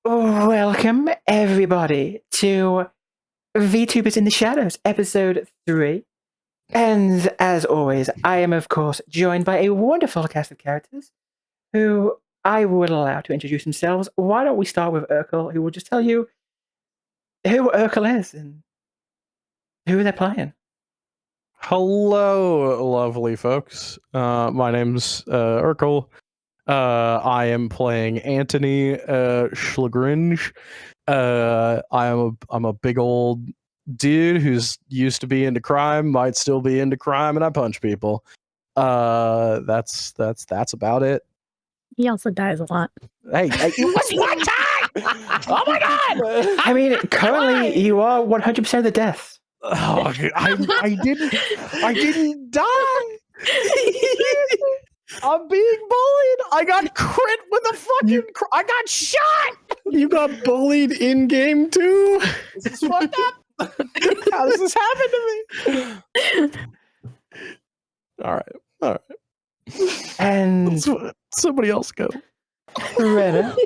Welcome, everybody, to Vtubers in the Shadows, episode 3. And as always, I am, of course, joined by a wonderful cast of characters who I would allow to introduce themselves. Why don't we start with Urkel, who will just tell you who Urkel is and who they're playing. Hello, lovely folks. My name's Urkel. I am playing Antony Schlagringe. I'm a big old dude who's used to be into crime, might still be into crime, and I punch people. That's about it. He also dies a lot. Hey, it was one time. Oh my god! I mean, currently you are 100% of the deaths. Oh, I didn't die. I'm being bullied. I got crit with a fucking. I got shot. You got bullied in game too. This is fucked up. How does this happen to me? All right. And Somebody else go. Rena.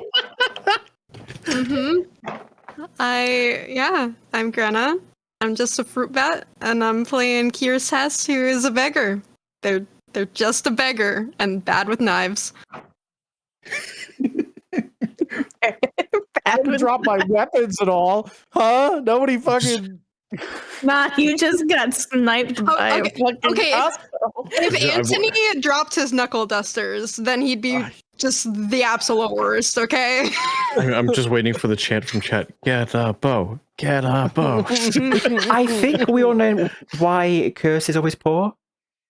I'm Grenna. I'm just a fruit bat, and I'm playing Kirs Hess, who is a beggar. They're just a beggar and bad with knives. I didn't drop my weapons at all, huh? Nobody fucking. Nah, you just got sniped by a fucking If Antony dropped his knuckle dusters, then he'd be just the absolute worst, okay? I'm just waiting for the chant from chat. Get a bow. Get a bow. I think we all know why Kirs is always poor.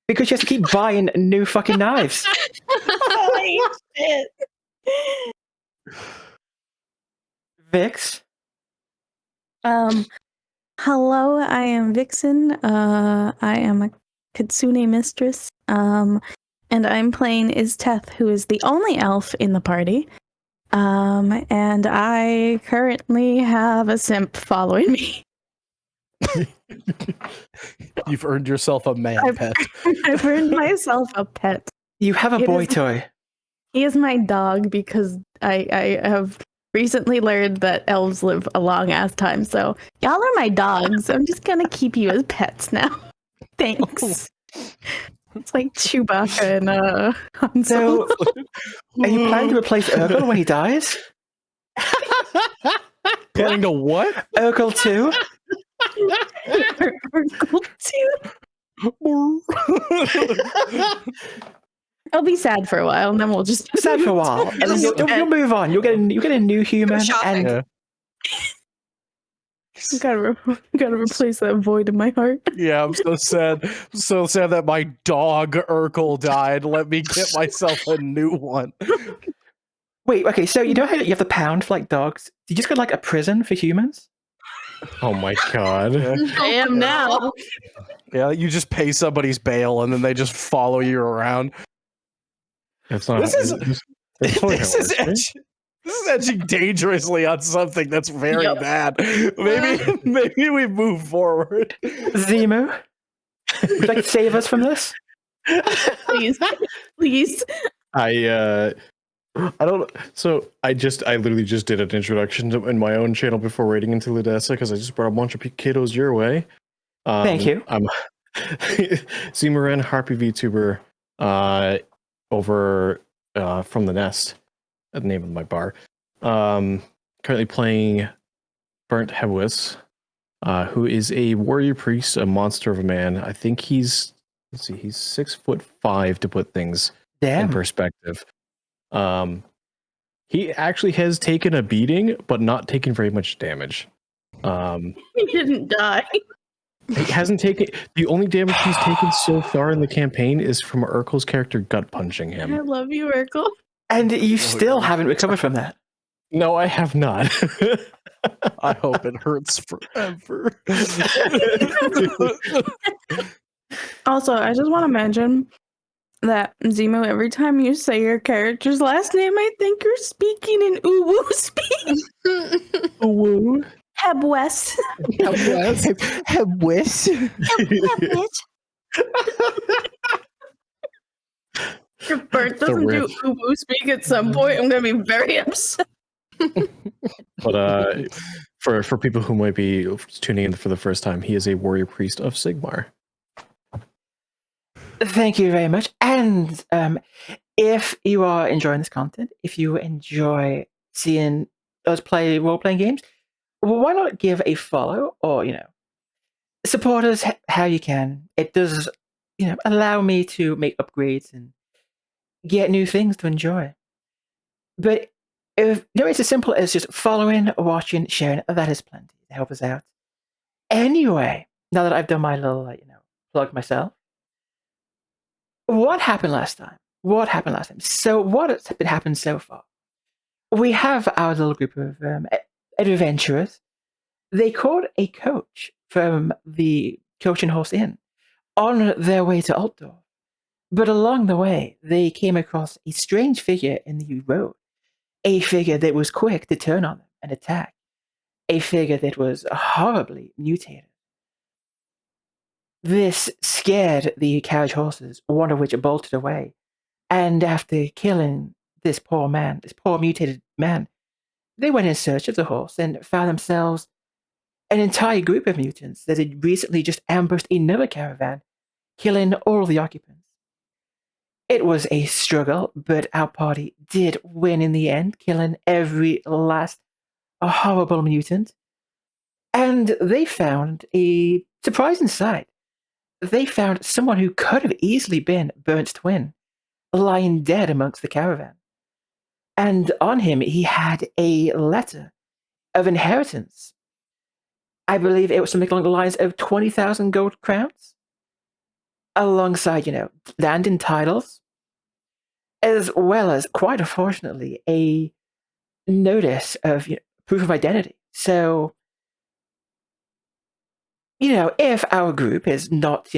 Because she has to keep buying new fucking knives. Holy shit. Vix. Hello, I am Vixen. I am a Kitsune mistress. And I'm playing Isteth, who is the only elf in the party. And I currently have a simp following me. You've earned yourself a man pet. I've earned myself a pet. You have a boy toy. He is my dog because I have recently learned that elves live a long ass time. So y'all are my dogs. I'm just gonna keep you as pets now. Thanks. It's like Chewbacca and Han Solo. So, are you planning to replace Urkel when he dies? Planning to what? Urkel 2? I'll be sad for a while, and then we'll just Sad for a while. And then you'll move on. You'll get a new human. And gotta replace that void in my heart. Yeah, I'm so sad. I'm so sad that my dog Urkel died. Let me get myself a new one. Wait, okay, so you know how you have the pound for like dogs? Did you just get like a prison for humans? Oh my god. I am now. Yeah, you just pay somebody's bail and then they just follow you around. That's not. This is edging dangerously on something that's very bad. Maybe we move forward. Zimu? Would you like to save us from this? Please. I don't. So I literally just did an introduction in my own channel before raiding into Leudessa because I just brought a bunch of kiddos your way. Thank you. I'm ZimuWren, Harpy VTuber, over from the Nest. The name of my bar. Currently playing Bernt Hebweis, who is a warrior priest, a monster of a man. I think he's 6'5" to put things in perspective. He actually has taken a beating, but not taken very much damage. He didn't die. He hasn't taken. The only damage he's taken so far in the campaign is from Urkel's character gut punching him. I love you, Urkel. And you still haven't recovered from that. No, I have not. I hope it hurts forever. Also, I just want to mention that, Zimu, every time you say your character's last name, I think you're speaking in Uwu speak. Woo. Hebweis. Hebweis. If Bernt doesn't do Uwu speak at some point, I'm going to be very upset. But for people who might be tuning in for the first time, he is a warrior priest of Sigmar. Thank you very much. And if you are enjoying this content, if you enjoy seeing us play role-playing games, why not give a follow or, support us how you can. It does, allow me to make upgrades and get new things to enjoy. But if it's as simple as just following, watching, sharing, that is plenty to help us out. Anyway, now that I've done my little, plug myself, what happened last time? So what has been happened so far? We have our little group of adventurers. They caught a coach from the Coach and Horse Inn on their way to Altdorf. But along the way, they came across a strange figure in the road. A figure that was quick to turn on them and attack. A figure that was horribly mutated. This scared the carriage horses, one of which bolted away. And after killing this poor mutated man, they went in search of the horse and found themselves an entire group of mutants that had recently just ambushed another caravan, killing all the occupants. It was a struggle, but our party did win in the end, killing every last horrible mutant. And they found a surprising sight. They found someone who could have easily been Bernt's twin, lying dead amongst the caravan. And on him, he had a letter of inheritance. I believe it was something along the lines of 20,000 gold crowns, alongside, land and titles, as well as, quite unfortunately, a notice of proof of identity. So, if our group is not,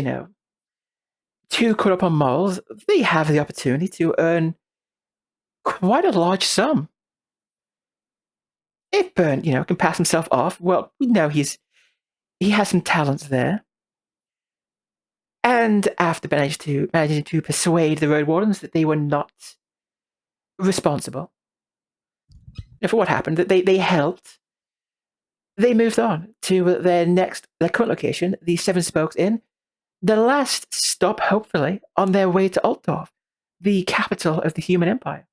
too caught up on morals, they have the opportunity to earn quite a large sum. If Bernt, can pass himself off, well, we know he has some talents there. And after managing to persuade the road wardens that they were not responsible for what happened, that they helped, they moved on to their current location, the Seven Spokes Inn, the last stop, hopefully, on their way to Altdorf, the capital of the human empire.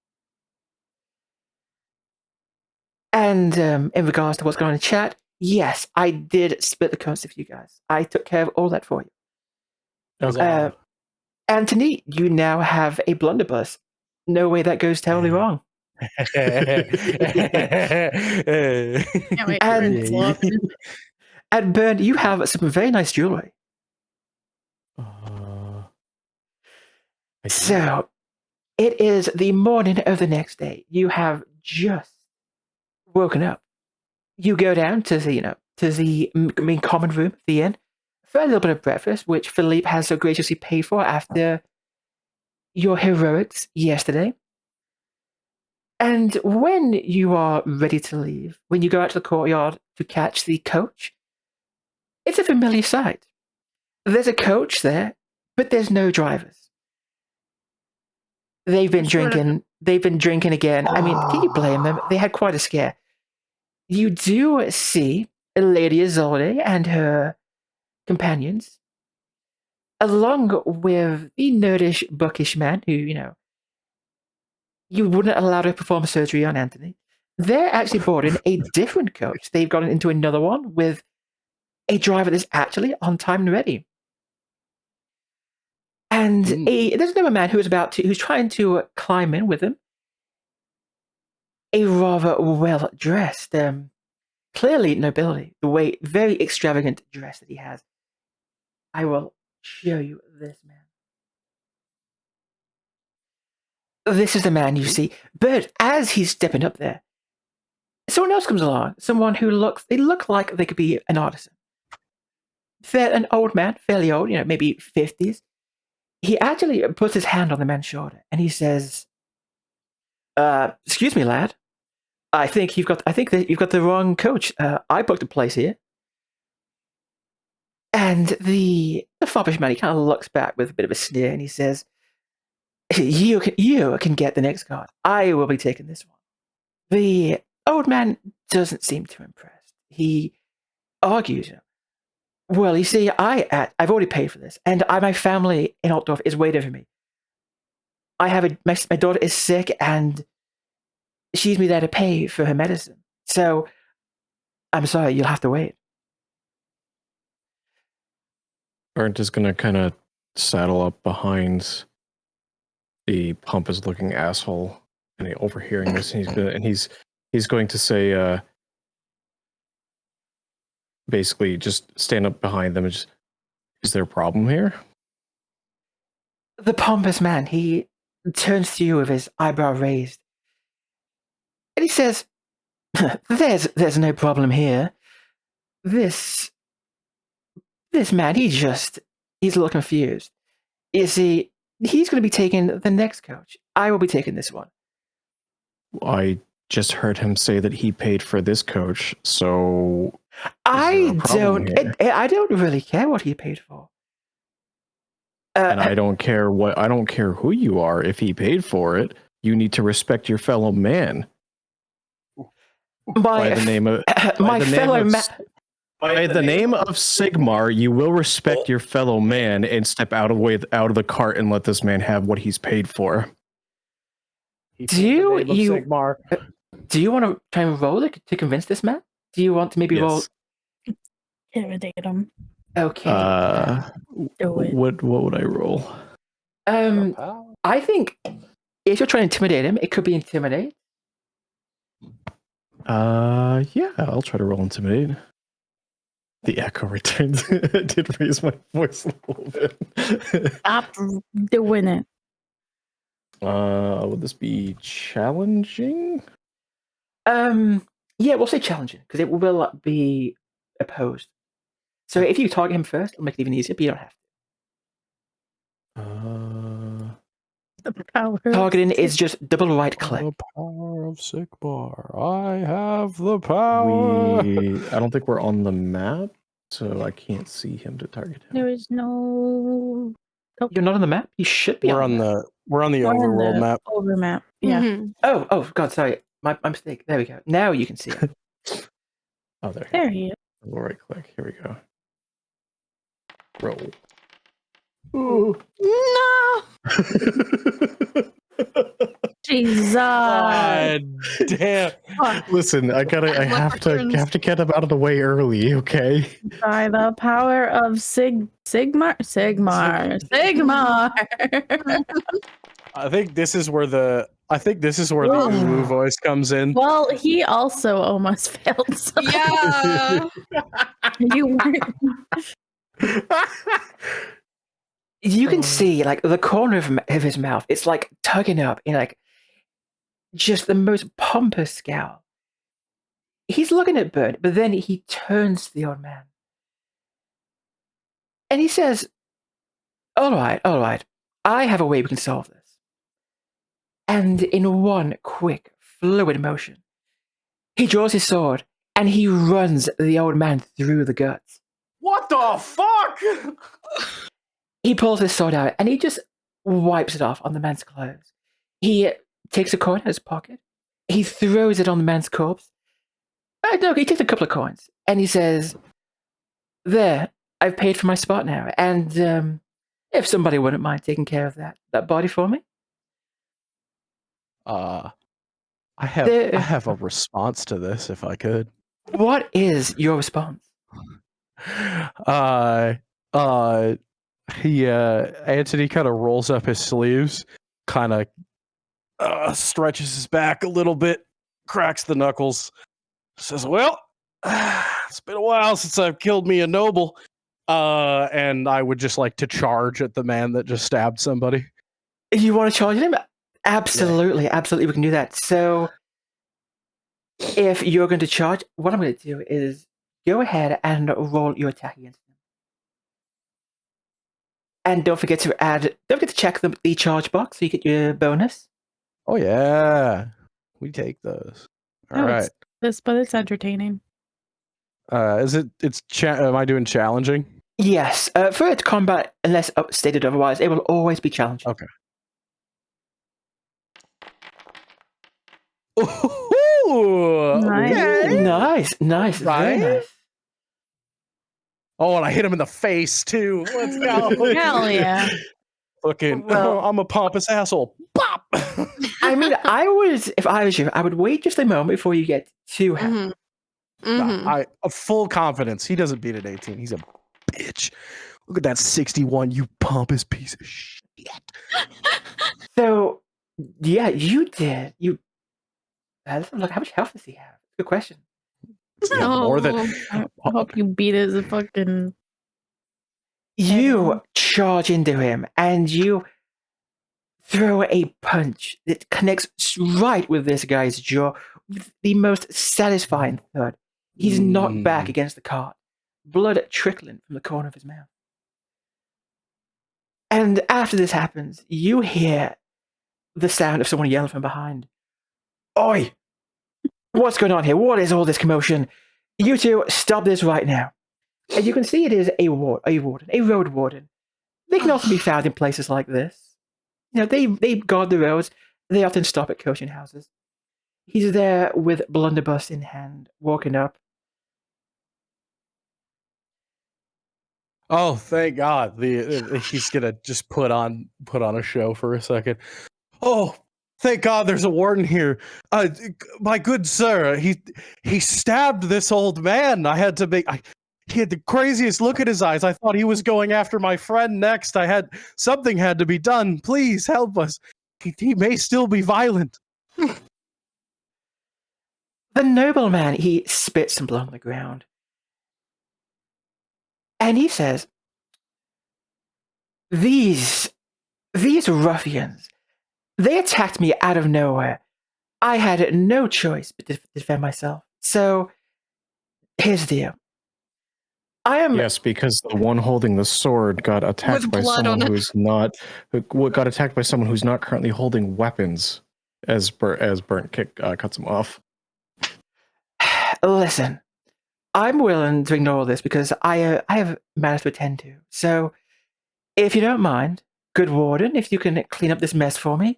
And in regards to what's going on in chat, yes, I did split the currency for you guys. I took care of all that for you. Antony, you now have a blunderbuss. No way that goes totally wrong. Can't wait for it to blow up. And Bernt, you have some very nice jewelry. So, it is the morning of the next day. You have just woken up. You go down to the main common room of the inn for a little bit of breakfast, which Philippe has so graciously paid for after your heroics yesterday. And when you are ready to leave, when you go out to the courtyard to catch the coach, it's a familiar sight. There's a coach there, but there's no drivers. They've been drinking again. I mean, can you blame them? They had quite a scare. You do see Lady Isolde and her companions, along with the nerdish, bookish man who, you wouldn't allow to perform surgery on Antony. They're actually boarding a different coach. They've gotten into another one with a driver that's actually on time and ready. And there's another man who's trying to climb in with him. A rather well-dressed, clearly nobility, the very extravagant dress that he has. I will show you this man. This is the man you see. But as he's stepping up there, someone else comes along. Someone who look like they could be an artisan. An old man, fairly old, maybe 50s. He actually puts his hand on the man's shoulder and he says, "Excuse me, lad. I think you've got the wrong coach. I booked a place here." And the foppish man, he kind of looks back with a bit of a sneer and he says, You can get the next card. I will be taking this one. The old man doesn't seem too impressed. He argues, well, you see, I've already paid for this, and my family in Altdorf is waiting for me. I have my daughter is sick, and she's me there to pay for her medicine. So, I'm sorry, you'll have to wait. Bernt is gonna kind of saddle up behind the pompous-looking asshole, and overhearing this, and he's going to say, basically, just stand up behind them and just, is there a problem here? The pompous man, he turns to you with his eyebrow raised, and he says, "There's no problem here. This man, he's a little confused. You see, he's going to be taking the next coach. I will be taking this one." I just heard him say that he paid for this coach, so I don't really care what he paid for. and I don't care who you are. If he paid for it, you need to respect your fellow man. By the name of Sigmar, you will respect your fellow man and step out of the cart and let this man have what he's paid for. Do you want to try and roll it to convince this man? Do you want to maybe roll? Intimidate him. Okay. Do it. What would I roll? I think if you're trying to intimidate him, it could be intimidate. Yeah, I'll try to roll intimidate. The echo returns. I did raise my voice a little bit. Stop doing it. Would this be challenging? Yeah, we'll say challenging because it will be opposed. So if you target him first, it'll make it even easier, but you don't have to. The power. Targeting is just double right click. The power of Sigmar. I have the power. I don't think we're on the map, so I can't see him to target him. There is no. You're not on the map? You should be We're on the overworld map. Over map. Yeah. Mhm. Oh, God, sorry. My mistake. There we go. Now you can see it. Oh, there. There he is. We'll right click. Here we go. Roll. Ooh. No. Jesus. God damn. Listen, I have to get him out of the way early, okay? By the power of Sigmar. I think this is where the woo voice comes in. Well, he also almost failed. So Yeah. you weren't. You can see, like, the corner of his mouth. It's, like, tugging up in, like, just the most pompous scowl. He's looking at Bernt, but then he turns to the old man. And he says, all right. I have a way we can solve this. And in one quick, fluid motion, he draws his sword and he runs the old man through the guts. What the fuck? He pulls his sword out and he just wipes it off on the man's clothes. He takes a coin out of his pocket. He throws it on the man's corpse. No, he takes a couple of coins and he says, there, I've paid for my spot now. And if somebody wouldn't mind taking care of that body for me. I have a response to this if I could. What is your response? Antony kind of rolls up his sleeves, kind of stretches his back a little bit, cracks the knuckles, says, well, it's been a while since I've killed me a noble. And I would just like to charge at the man that just stabbed somebody. You want to charge him? Absolutely, yeah. Absolutely, we can do that. So, if you're going to charge, what I'm going to do is go ahead and roll your attack against him. And don't forget to check the charge box so you get your bonus. Oh yeah, we take those. All right. But it's entertaining. Am I doing challenging? Yes. For its combat, unless stated otherwise, it will always be challenging. Okay. Ooh, Ooh, Nice. okay. Nice, very Right? nice. Oh, and I hit him in the face too. Let's go. Hell yeah. Fucking, Well- I'm a pompous asshole. Bop. I mean, if I was you, I would wait just a moment before you get too happy. Mhm. A full confidence. He doesn't beat an 18. He's a bitch. Look at that 61, you pompous piece of shit. So, yeah, you did. Let's look, how much health does he have? Good question. Yeah, more than I hope you beat his fucking. You charge into him and you throw a punch that connects right with this guy's jaw with the most satisfying thud. He's knocked back against the cart, blood trickling from the corner of his mouth. And after this happens, you hear the sound of someone yelling from behind. Oi! What's going on here? What is all this commotion? You two, stop this right now. And you can see it is a road warden. They can also be found in places like this. You know, they guard the roads. They often stop at coaching houses. He's there with blunderbuss in hand, walking up. Oh, thank God! He's gonna just put on a show for a second. Oh, thank God! There's a warden here. My good sir, he stabbed this old man. He had the craziest look in his eyes. I thought he was going after my friend next. Something had to be done. Please help us. He may still be violent. The nobleman, he spits some blood on the ground. And he says, These ruffians, they attacked me out of nowhere. I had no choice but to defend myself. So, here's the deal. I am... Yes, because the one holding the sword got attacked With by blood on someone it. who's not got attacked by someone who's not currently holding weapons. As Bernt cuts him off. Listen, I'm willing to ignore this because I have matters to attend to. So, if you don't mind, good warden, if you can clean up this mess for me,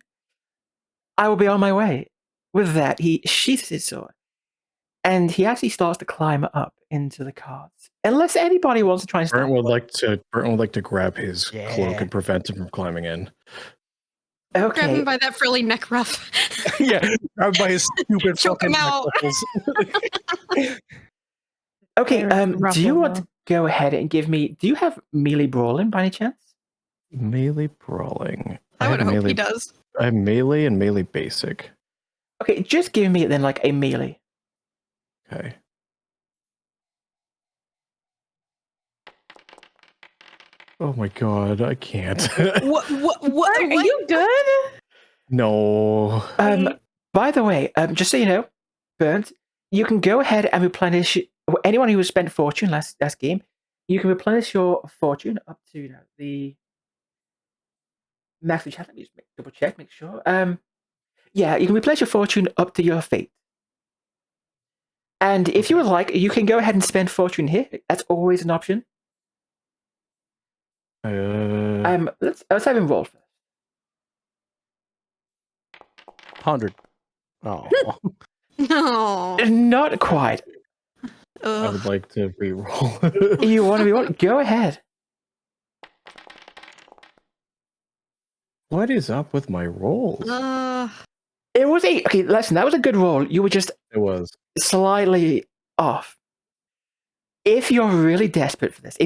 I will be on my way. With that, he sheaths his sword, and he actually starts to climb up into the carts. Unless anybody wants to try and stop Bernt him. would like to grab his Yeah. cloak and prevent him from climbing in. Grab Okay, him by that frilly neck ruff. Yeah, grabbed by his stupid Choke fucking him out. knuckles. okay. There's Do you ruffle, want to go ahead and give me? Do you have melee brawling by any chance? Melee brawling. I would have hope melee, he does. I have melee and melee basic. Okay, just give me then like a melee. Okay. Oh my god, I can't. What? Are you good? No. By the way, just so you know, Bernt, you can go ahead and replenish anyone who has spent fortune last game. You can replenish your fortune up to the max. Let me just double check, make sure. Yeah, you can replenish your fortune up to your fate. And if you would like, you can go ahead and spend fortune here. That's always an option. Let's have him roll first. 100. Oh, No. Not quite. I would like to reroll. You want to reroll? Go ahead. What is up with my rolls? It was okay. Listen, that was a good roll. You were just It was. slightly off. If you're really desperate for this,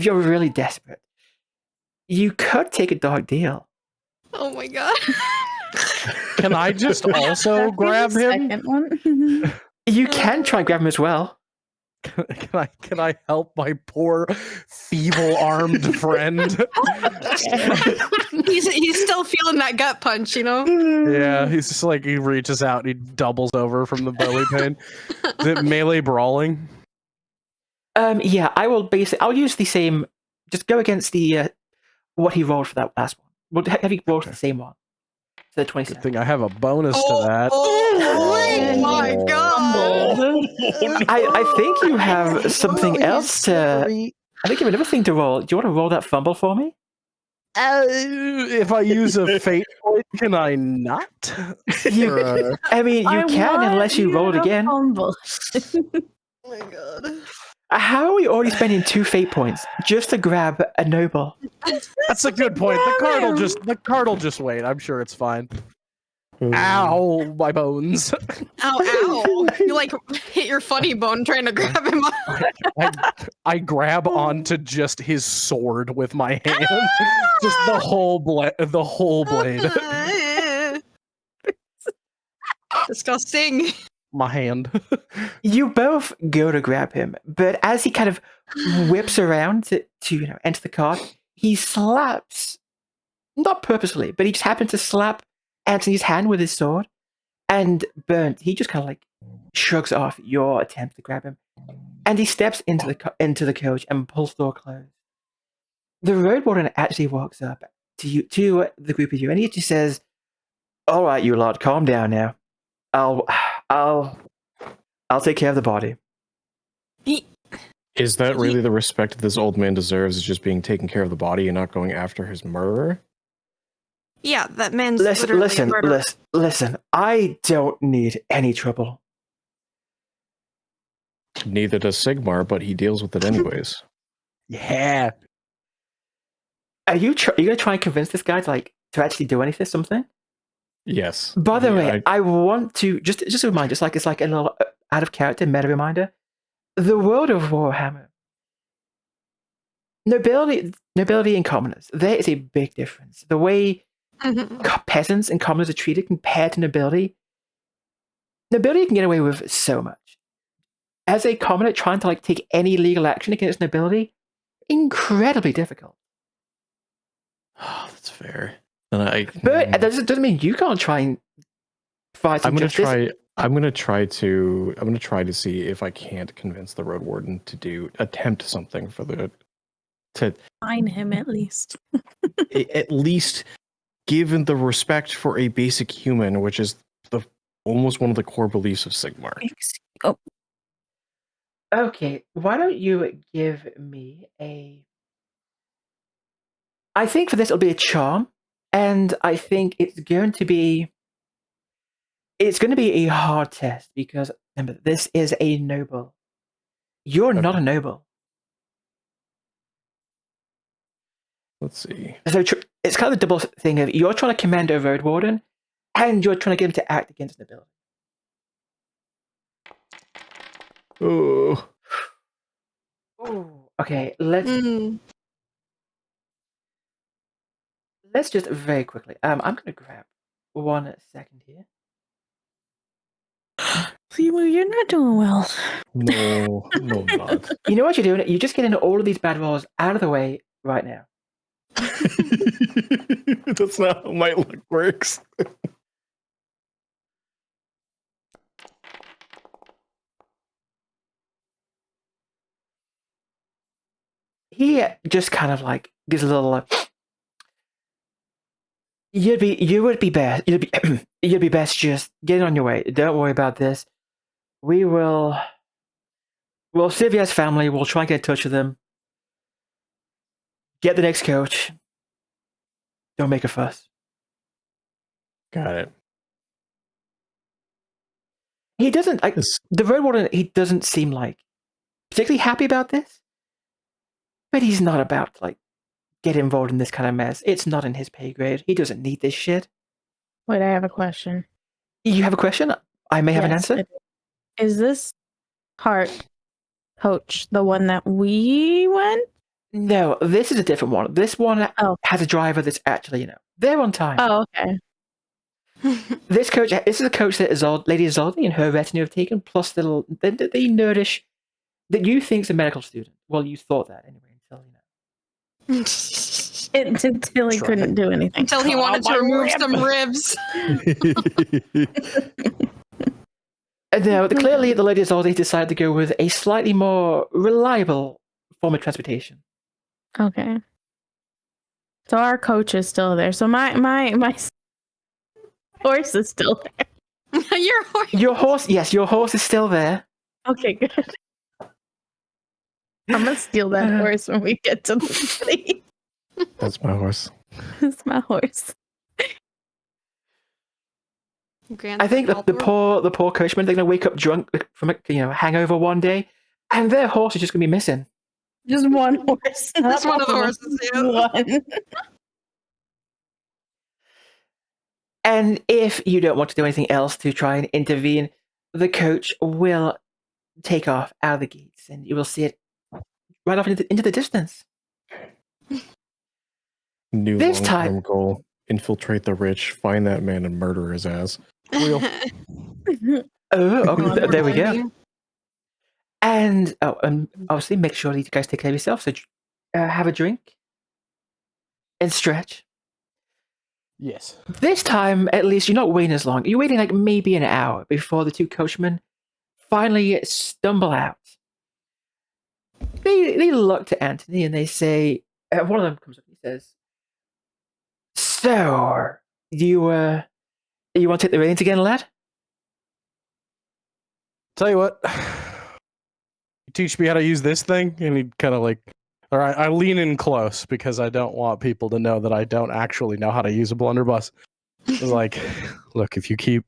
you could take a dog deal. Oh my god. can I just also grab him? Second one. You can try and grab him as well. Can I help my poor feeble-armed friend? he's still feeling that gut punch, you know? Yeah, he's just like he reaches out and he doubles over from the belly pain. Is it melee brawling? Yeah, I'll use the same. Just go against the what he rolled for that last one. Well, have you rolled the same one? So the Good 27. thing I have a bonus to that. Oh my god. I think you have something else to. I think you have another thing to roll. Do you want to roll that fumble for me? If I use a fate point, can I not? Or, I mean, you can want unless you roll it to again. fumble. Oh my god. How are we already spending 2 fate points just to grab a noble? that's a good point. The Grab card will just wait. I'm sure it's fine. Ooh. Ow, my bones. Ow, ow. You like hit your funny bone trying to grab him up. I grab onto just his sword with my hand. Just the whole blade. Disgusting. My hand. You both go to grab him, but as he kind of whips around to enter the car, he slaps, not purposely, but he just happens to slap Antony's hand with his sword, and Bernt, he just kind of like shrugs off your attempt to grab him, and he steps into the coach and pulls the door closed. The road warden actually walks up to the group of you, and he just says, "All right, you lot, calm down now. I'll take care of the body." Is that really the respect this old man deserves? Is just being taken care of the body and not going after his murderer? Yeah, that man's Listen. I don't need any trouble. Neither does Sigmar, but he deals with it anyways. Yeah. Are you gonna try and convince this guy to actually do something? Yes. By the Yeah, way, I want to just a reminder, it's like a little out of character meta reminder. The world of Warhammer, nobility and commoners, there is a big difference. The way peasants and commoners are treated compared to nobility can get away with so much. As a commoner trying to take any legal action against nobility, incredibly difficult. Oh, that's fair. And But that doesn't mean you can't try and fight some justice. I'm gonna try to see if I can't convince the road warden to attempt something to Fine him at least. at least given the respect for a basic human, which is almost one of the core beliefs of Sigmar. Oh, Okay, why don't you give me I think for this it'll be a charm, and I think it's going to be a hard test because remember, this is a noble. You're not a noble. Let's see. So it's kind of the double thing of you're trying to command a road warden, and you're trying to get him to act against nobility. Oh, Ooh. Okay, let's just very quickly. I'm going to grab 1 second here. you're not doing well. no, I'm not. You know what you're doing? You're just getting all of these bad rolls out of the way right now. That's not how my luck works. He just kind of gives a little. You would be best. You'd be best just get on your way. Don't worry about this. We'll Sylvia's family. We'll try and get in touch with them. Get the next coach. Don't make a fuss. Got it. He doesn't the road warden. He doesn't seem particularly happy about this, but he's not about to get involved in this kind of mess. It's not in his pay grade. He doesn't need this shit. Wait, I have a question. You have a question? I may have an Yes, answer. Is this cart coach the one that we went? No, this is a different one. This one has a driver that's actually, they're on time. Oh, okay. This is a coach that Lady Isolde and her retinue have taken, plus the nerdish that you think's a medical student. Well, you thought that anyway Until he couldn't do anything. Until he wanted to remove some ribs. No, clearly the Lady Isolde decided to go with a slightly more reliable form of transportation. Okay. So our coach is still there. So my horse is still there. Your horse. Your horse, yes, your horse is still there. Okay, good. I'm gonna steal that horse when we get to the city. That's my horse. It's my horse. I think the poor coachman, they're gonna wake up drunk from a hangover one day, and their horse is just gonna be missing. Just one horse. Just one of the horses, yeah. One. And if you don't want to do anything else to try and intervene, the coach will take off out of the gates, and you will see it right off into the distance. New This long-term time- goal: infiltrate the rich, find that man, and murder his ass. Oh, okay, there we go. And obviously, make sure that you guys take care of yourself. So, have a drink and stretch. Yes. This time, at least, you're not waiting as long. You're waiting like maybe an hour before the two coachmen finally stumble out. They look to Antony and they say, one of them comes up and says, "So, you want to take the reins again, lad?" Tell you what, you teach me how to use this thing, and he kind of like, all right, I lean in close because I don't want people to know that I don't actually know how to use a blunderbuss. It's like, look, if you keep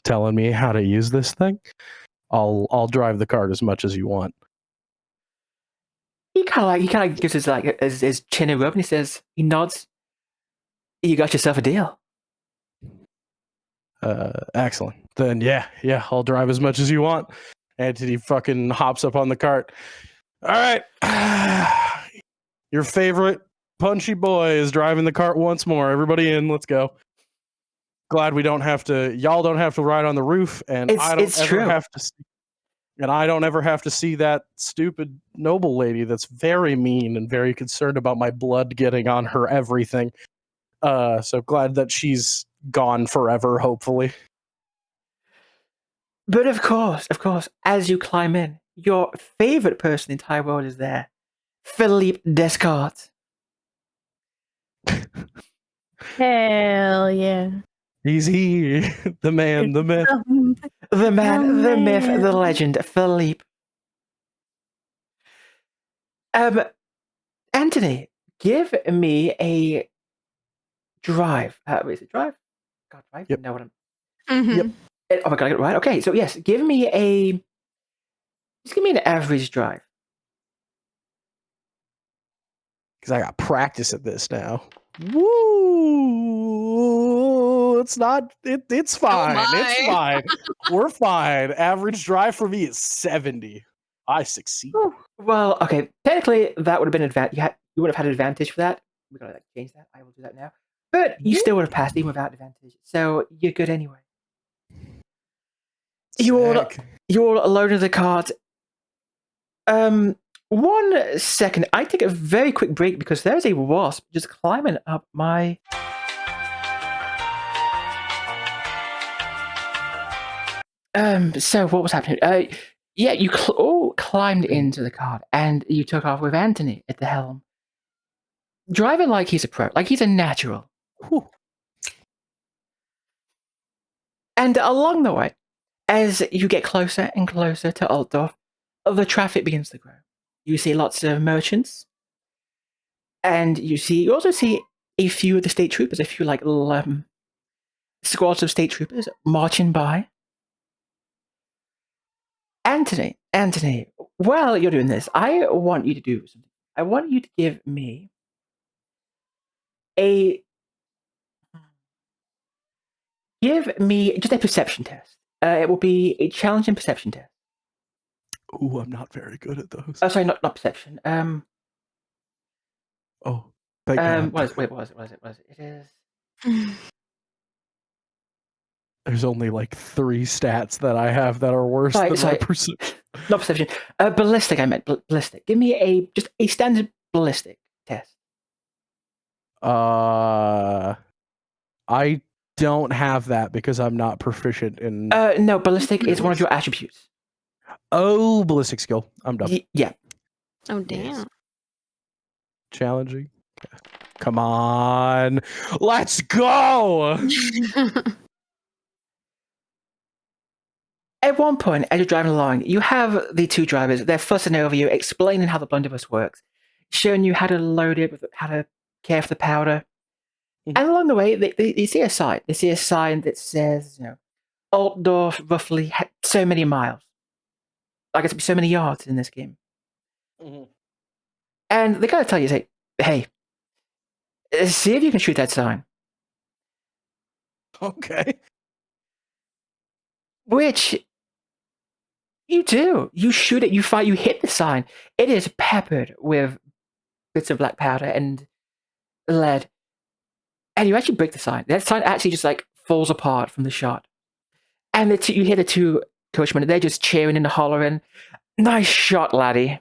telling me how to use this thing, I'll drive the cart as much as you want. He kind of gives his chin a rub and he nods. You got yourself a deal. Excellent. Then yeah, I'll drive as much as you want. Antony fucking hops up on the cart. All right. Your favorite punchy boy is driving the cart once more. Everybody in, let's go. Glad we don't have to, y'all don't have to ride on the roof, and I don't ever have to see, and I don't ever have to see that stupid noble lady that's very mean and very concerned about my blood getting on her everything. So glad that she's gone forever, hopefully. But of course, as you climb in, your favorite person in the entire world is there. Philippe Descartes. Hell yeah. He's here. The man, the myth. The man, the myth, the legend, Philippe. Antony, give me a drive. Is it drive? God, drive? Yep. No, what I'm... Mhm. Yep. Oh my god, I got it right. Okay, so yes, just give me an average drive. Because I got practice at this now. Woo! It's not. It's fine. It's fine. We're fine. Average drive for me is 70. I succeed. Well, okay, technically that would have been advantage. You would have had an advantage for that. We're gonna change that. I will do that now. But you still would have passed even without advantage, so you're good anyway. You're alone in the cart. 1 second. I take a very quick break because there's a wasp just climbing up my. So what was happening? Yeah, you all climbed into the cart and you took off with Antony at the helm, driving like he's a pro, like he's a natural. Whew. And along the way, as you get closer and closer to Altdorf, the traffic begins to grow. You see lots of merchants, and you also see a few of the state troopers, a few squads of state troopers marching by. Antony, while you're doing this, I want you to do something. I want you to give me just a perception test. It will be a challenging perception test. Ooh, I'm not very good at those. Oh, sorry, not perception. Oh, thank God. What is it? It is. There's only like 3 stats that I have that are worse than my perception. Not perception. Ballistic. I meant ballistic. Give me just a standard ballistic test. I don't have that because I'm not proficient in. No, ballistic is one of your attributes. Oh, ballistic skill. I'm done. Yeah. Oh damn. Challenging. Okay. Come on, let's go. At one point, as you're driving along, you have the two drivers. They're fussing over you, explaining how the blunderbuss works, showing you how to load it, how to care for the powder. And along the way, they see a sign. They see a sign that says, Altdorf, roughly so many miles. I guess so many yards in this game. And they gotta tell you, say, hey, see if you can shoot that sign. Okay. Which you do. You shoot it, you fire, you hit the sign. It is peppered with bits of black powder and lead. And you actually break the sign. That sign actually just like falls apart from the shot. And you hear the two coachmen, they're just cheering and hollering. Nice shot, laddie.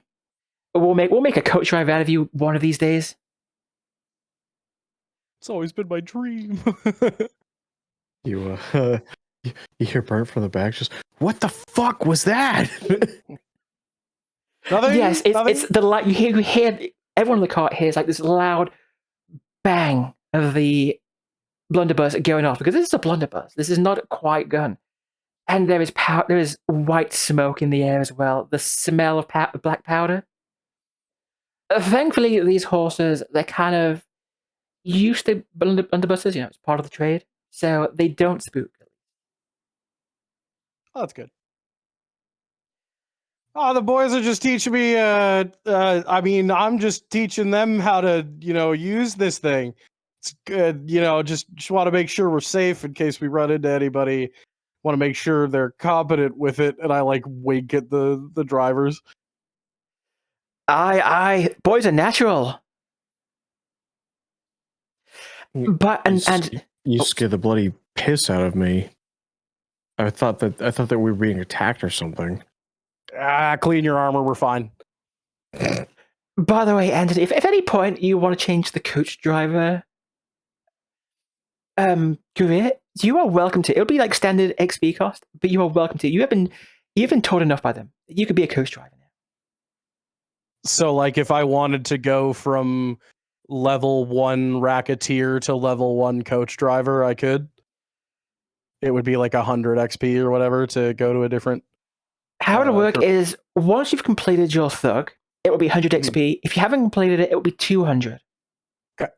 We'll make a coach drive out of you one of these days. It's always been my dream. You hear Bernt from the back, just what the fuck was that? Nothing. Yes, it's the light. You hear everyone in the car hears like this loud bang of the blunderbuss going off, because this is a blunderbuss. This is not a quiet gun. And there is white smoke in the air as well. The smell of black powder. Thankfully, these horses, they're kind of used to blunderbusses. It's part of the trade, so they don't spook. Oh, that's good. Oh, the boys are just teaching me. I mean, I'm just teaching them how to, use this thing. It's good, just want to make sure we're safe in case we run into anybody. Want to make sure they're competent with it, and I like wink at the drivers. Boys are natural. But you scared the bloody piss out of me. I thought that we were being attacked or something. Clean your armor. We're fine. By the way, Antony, if at any point you want to change the coach driver career, you are welcome to. It'll be like standard XP cost, but you are welcome to. You've been taught enough by them. You could be a coach driver now. So, like, if I wanted to go from level 1 racketeer to level 1 coach driver, I could. It would be like 100 XP or whatever to go to a different. How it'll work is once you've completed your thug, it will be 100 XP. If you haven't completed it, it will be 200. Okay.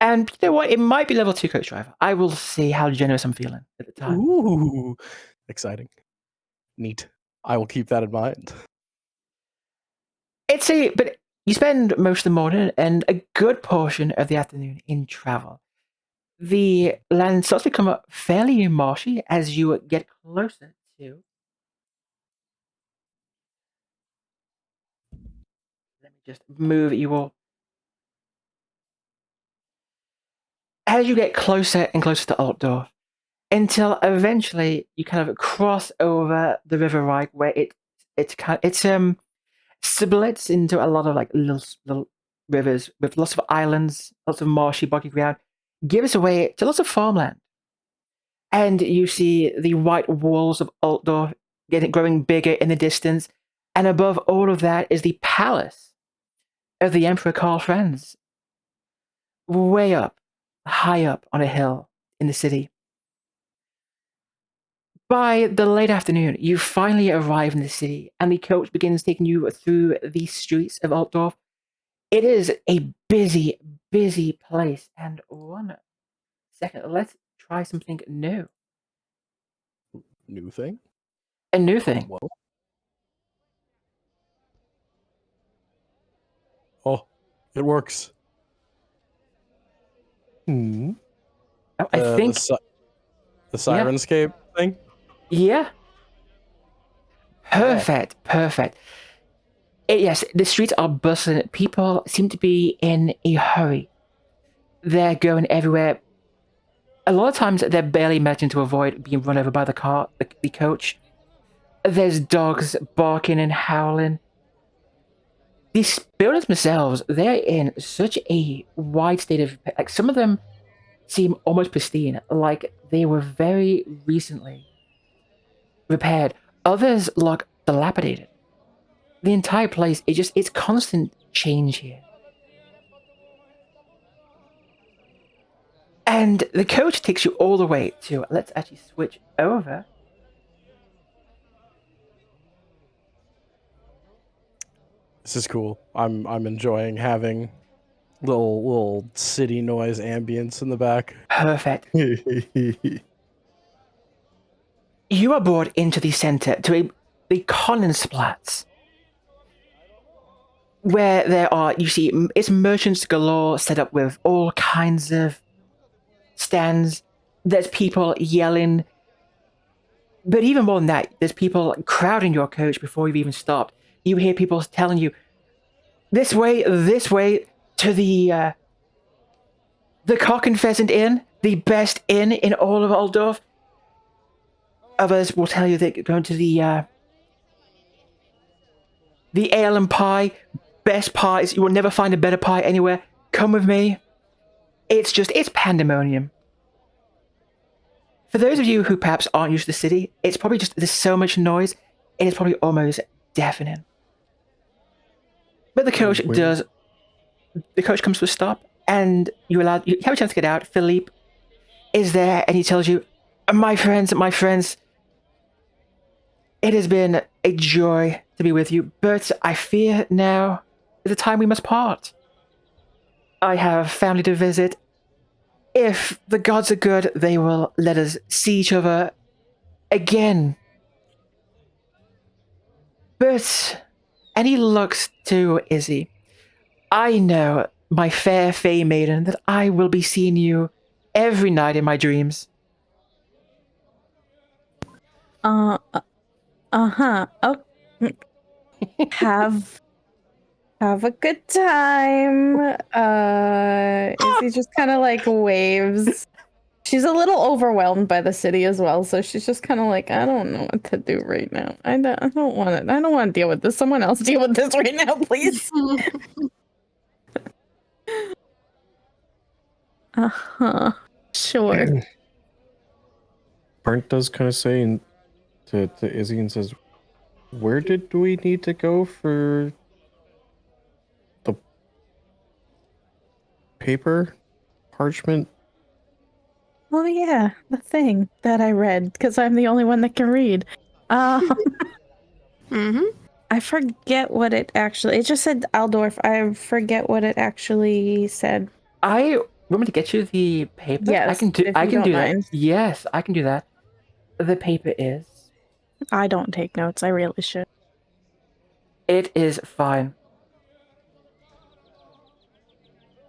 And you know what? It might be level 2 coach driver. I will see how generous I'm feeling at the time. Ooh, exciting. Neat. I will keep that in mind. But you spend most of the morning and a good portion of the afternoon in travel. The land starts to become fairly marshy as you get closer to. Let me just move you all. As you get closer and closer to Altdorf, until eventually you kind of cross over the River Reich, where it splits into a lot of like little rivers with lots of islands, lots of marshy, boggy ground, gives away to lots of farmland. And you see the white walls of Altdorf growing bigger in the distance, and above all of that is the palace of the Emperor Karl Franz, way up, high up on a hill in the city. By the late afternoon, you finally arrive in the city, and the coach begins taking you through the streets of Altdorf. It is a busy, busy place. And 1 second, let's try something new. New thing? A new thing. Whoa. Oh, it works. I think the Sirenscape thing. Yeah. Perfect. Yes, the streets are bustling. People seem to be in a hurry. They're going everywhere. A lot of times they're barely managing to avoid being run over by the coach. There's dogs barking and howling. These buildings themselves, they're in such a wide state of, like, some of them seem almost pristine, like they were very recently repaired. Others look dilapidated. The entire place, it's constant change here. And the coach takes you all the way to, let's actually switch over. This is cool. I'm enjoying having Little city noise ambience in the back. Perfect. You are brought into the center to the Konnensplatz, where there are, you see, it's merchants galore set up with all kinds of stands. There's people yelling. But even more than that, there's people crowding your coach before you've even stopped. You hear people telling you, this way to the Cock and Pheasant Inn, the best inn in all of Altdorf. Others will tell you they're going to the Ale and Pie, best pies. You will never find a better pie anywhere. Come with me. It's pandemonium. For those of you who perhaps aren't used to the city, it's probably just, there's so much noise, it is probably almost deafening. But the coach comes to a stop, and you have a chance to get out. Philippe is there, and he tells you, my friends, it has been a joy to be with you, but I fear now is the time we must part. I have family to visit. If the gods are good, they will let us see each other again. But, and he looks to Izzy, I know, my fair fey maiden, that I will be seeing you every night in my dreams. Oh, have a good time. Izzy just kind of like waves. She's a little overwhelmed by the city as well, so she's just kind of like, I don't know what to do right now. I don't want to deal with this. Someone else deal with this right now, please. Sure. Bernt does kind of say to Izzy and says, where did we need to go for the paper parchment? Oh yeah, the thing that I read, because I'm the only one that can read. I forget what it just said Altdorf. I forget what it actually said. I want me to get you the paper? Yes, I can do mind. that. Yes, I can do that. The paper is. I don't take notes. I really should. It is fine.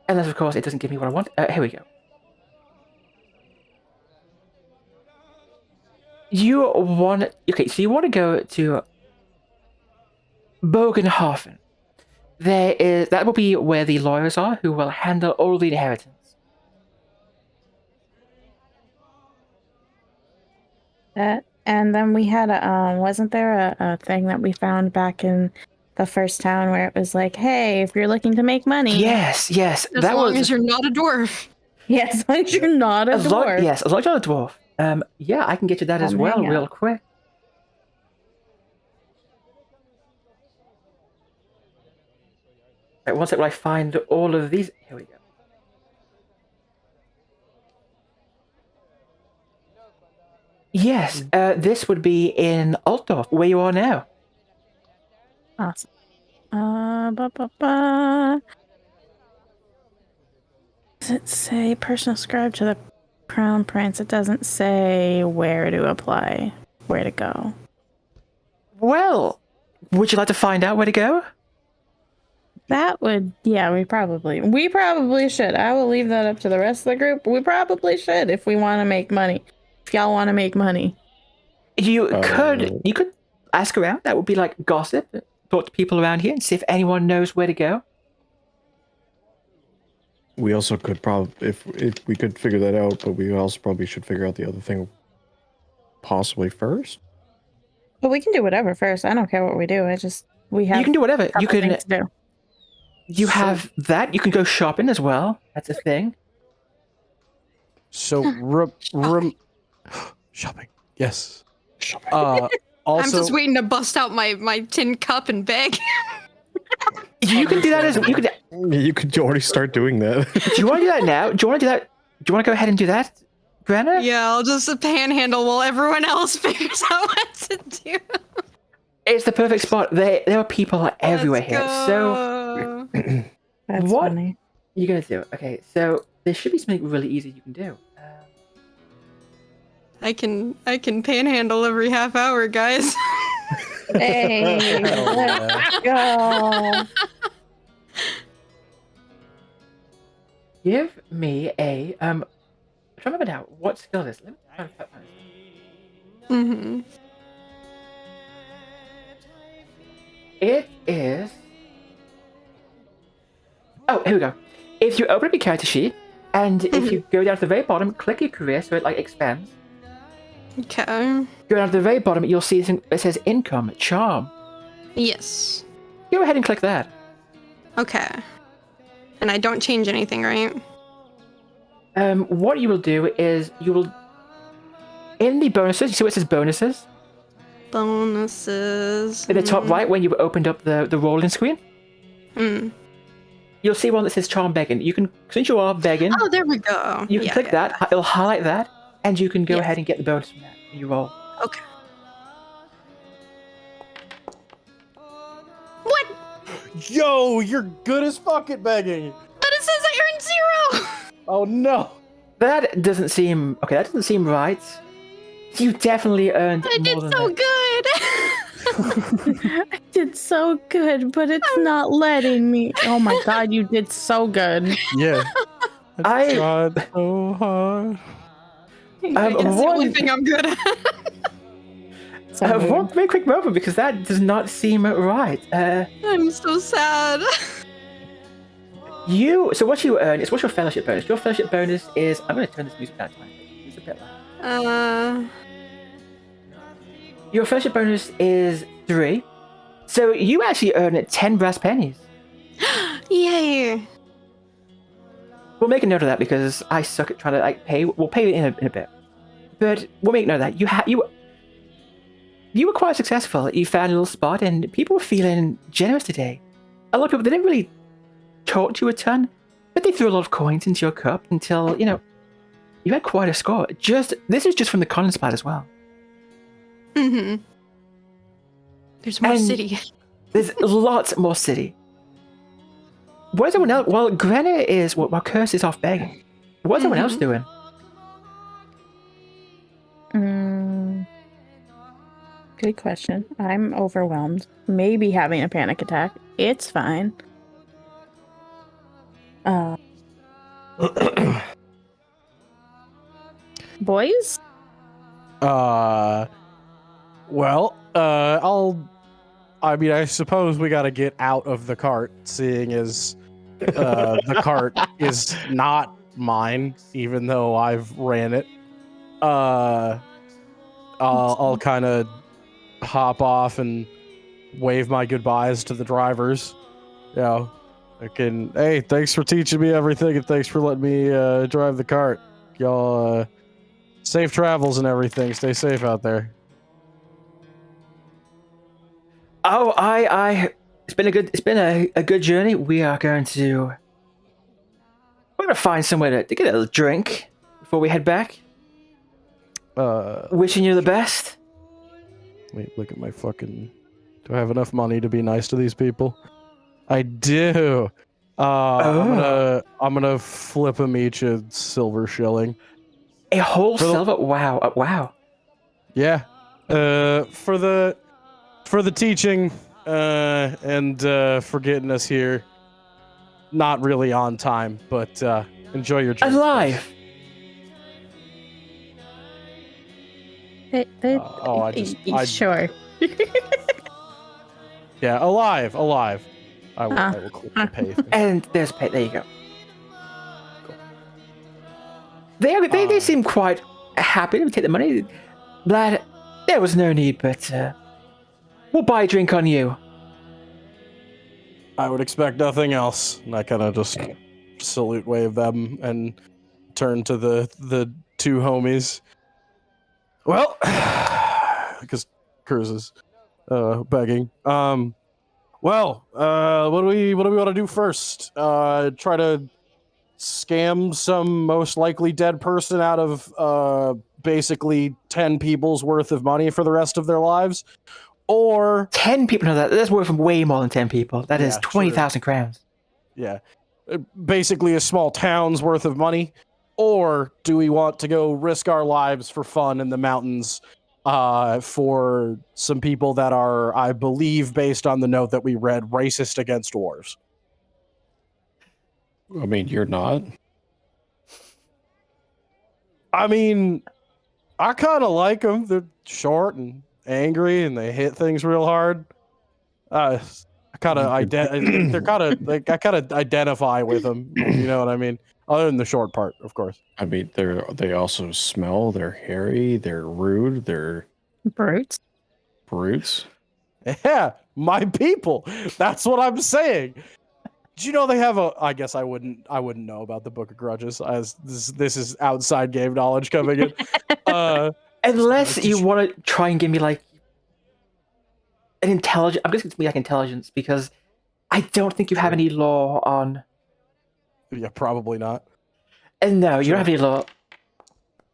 Unless, of course, it doesn't give me what I want. Here we go. You want to go to Bogenhafen. That will be where the lawyers are who will handle all the inheritance. And then we had wasn't there a thing that we found back in the first town where it was like, hey, if you're looking to make money. Yes. As long as you're not a dwarf. Yes, as long as you're not a dwarf. Yes, as long as you're not a dwarf. Yeah, I can get you that as well, real quick. Right, one sec while I find all of these. Here we go. Yes, this would be in Altdorf, where you are now. Awesome. Does it say personal scribe to the Crown Prince? It doesn't say where to apply, where to go. Well, would you like to find out where to go? That would, yeah, we probably should. I will leave that up to the rest of the group. We probably should if we want to make money. If y'all want to make money. You could ask around. That would be like gossip. Talk to people around here and see if anyone knows where to go. We also could if we could figure that out, but we also probably should figure out the other thing possibly first. But we can do whatever first. I don't care what we do. You can do whatever. You can things to do. You have that. You can go shopping as well. That's a thing. So shopping. Yes. Shopping. Also, I'm just waiting to bust out my tin cup and bag. You could do that as you could. You could already start doing that. Do you want to do that now? Do you want to do that? Do you want to go ahead and do that, Brenna? Yeah, I'll just panhandle while everyone else figures out what to do. It's the perfect spot. There are people everywhere here. So That's what? funny. You're gonna do it. Okay, so there should be something really easy you can do. I can panhandle every half hour, guys. Hey, Hell let's go. Give me a I'm trying to remember now what skill it is. Let me try and find it. Mm-hmm. It is. Oh, here we go. If you open up your character sheet, and if you go down to the very bottom, click your career so it like expands. Okay. Go down to the very bottom, you'll see it says income, charm. Yes. Go ahead and click that. Okay. And I don't change anything, right? What you will do is you will in the bonuses. You see what it says bonuses Bonuses. at the top right when you opened up the rolling screen. Mm. You'll see one that says charm begging. You can, since you are begging, Oh, there we go. you can click that. It'll highlight that, and you can go ahead and get the bonus from that when you roll. Okay. What? Yo, you're good as fuck at begging. But it says I earned 0. Oh no. That doesn't seem okay. That doesn't seem right. You definitely earned I more did than so that. good. I did so good, but it's not letting me. Oh my god, you did so good. Yeah. I- tried so hard. It's the only one, thing I'm good at. So one very quick moment because that does not seem right. I'm so sad. So what you earn is what's your fellowship bonus? Your fellowship bonus is I'm going to turn this music down tiny. It's a bit loud. Your fellowship bonus is 3. So you actually earn 10 brass pennies. Yay. We'll make a note of that because I suck at trying to like pay. We'll pay you in a bit, but we'll make note of that. You were quite successful. You found a little spot, and people were feeling generous today. A lot of people they didn't really talk to you a ton, but they threw a lot of coins into your cup until you had quite a score. This is just from the Collins spot as well. Mm-hmm. There's more And- city. There's lots more city. What is everyone else? Well, Grenna is while Kirs is off begging. What's everyone else doing? Good question. I'm overwhelmed. Maybe having a panic attack. It's fine. Boys? I suppose we gotta get out of the cart, seeing as the cart is not mine, even though I've ran it. I'll kind of hop off and wave my goodbyes to the drivers. Hey, thanks for teaching me everything, and thanks for letting me drive the cart. Y'all, safe travels and everything. Stay safe out there. Oh, it's been a good journey. We're going to find somewhere to get a little drink before we head back. Wishing you the best. Wait, look at my fucking. Do I have enough money to be nice to these people? I do. I'm gonna flip them each a silver shilling. A whole silver. Wow. Wow. Yeah. For the teaching, and for getting us here. Not really on time, but enjoy your journey. Alive. Sure. Yeah, alive. I will click the pay thing. And there's pay. There you go. Cool. They seem quite happy to take the money. Glad there was no need, but we'll buy a drink on you. I would expect nothing else. And I kind of just salute wave them and turn to the two homies. Well, because Kirs is begging. What do we want to do first? Try to scam some most likely dead person out of basically 10 people's worth of money for the rest of their lives, or 10 people. No, that's worth way more than 10 people. That is Yeah, 20,000 crowns. yeah, basically a small town's worth of money, or do we want to go risk our lives for fun in the mountains for some people that are, I believe, based on the note that we read, racist against dwarves? I mean, you're not. I mean, I kind of like them. They're short and angry, and they hit things real hard. I kind of they're kind of like I kind of identify with them. You know what I mean? Other than the short part, of course. I mean, they also smell. They're hairy. They're rude. They're Brutes. brutes. Yeah, my people. That's what I'm saying. Did you know they have a? I guess I wouldn't know about the Book of Grudges, as this is outside game knowledge coming in. Unless you want to try and give me like an intelligence. I'm just going to be like intelligence because I don't think you have any law on. Yeah, probably not. And no, you don't have any law.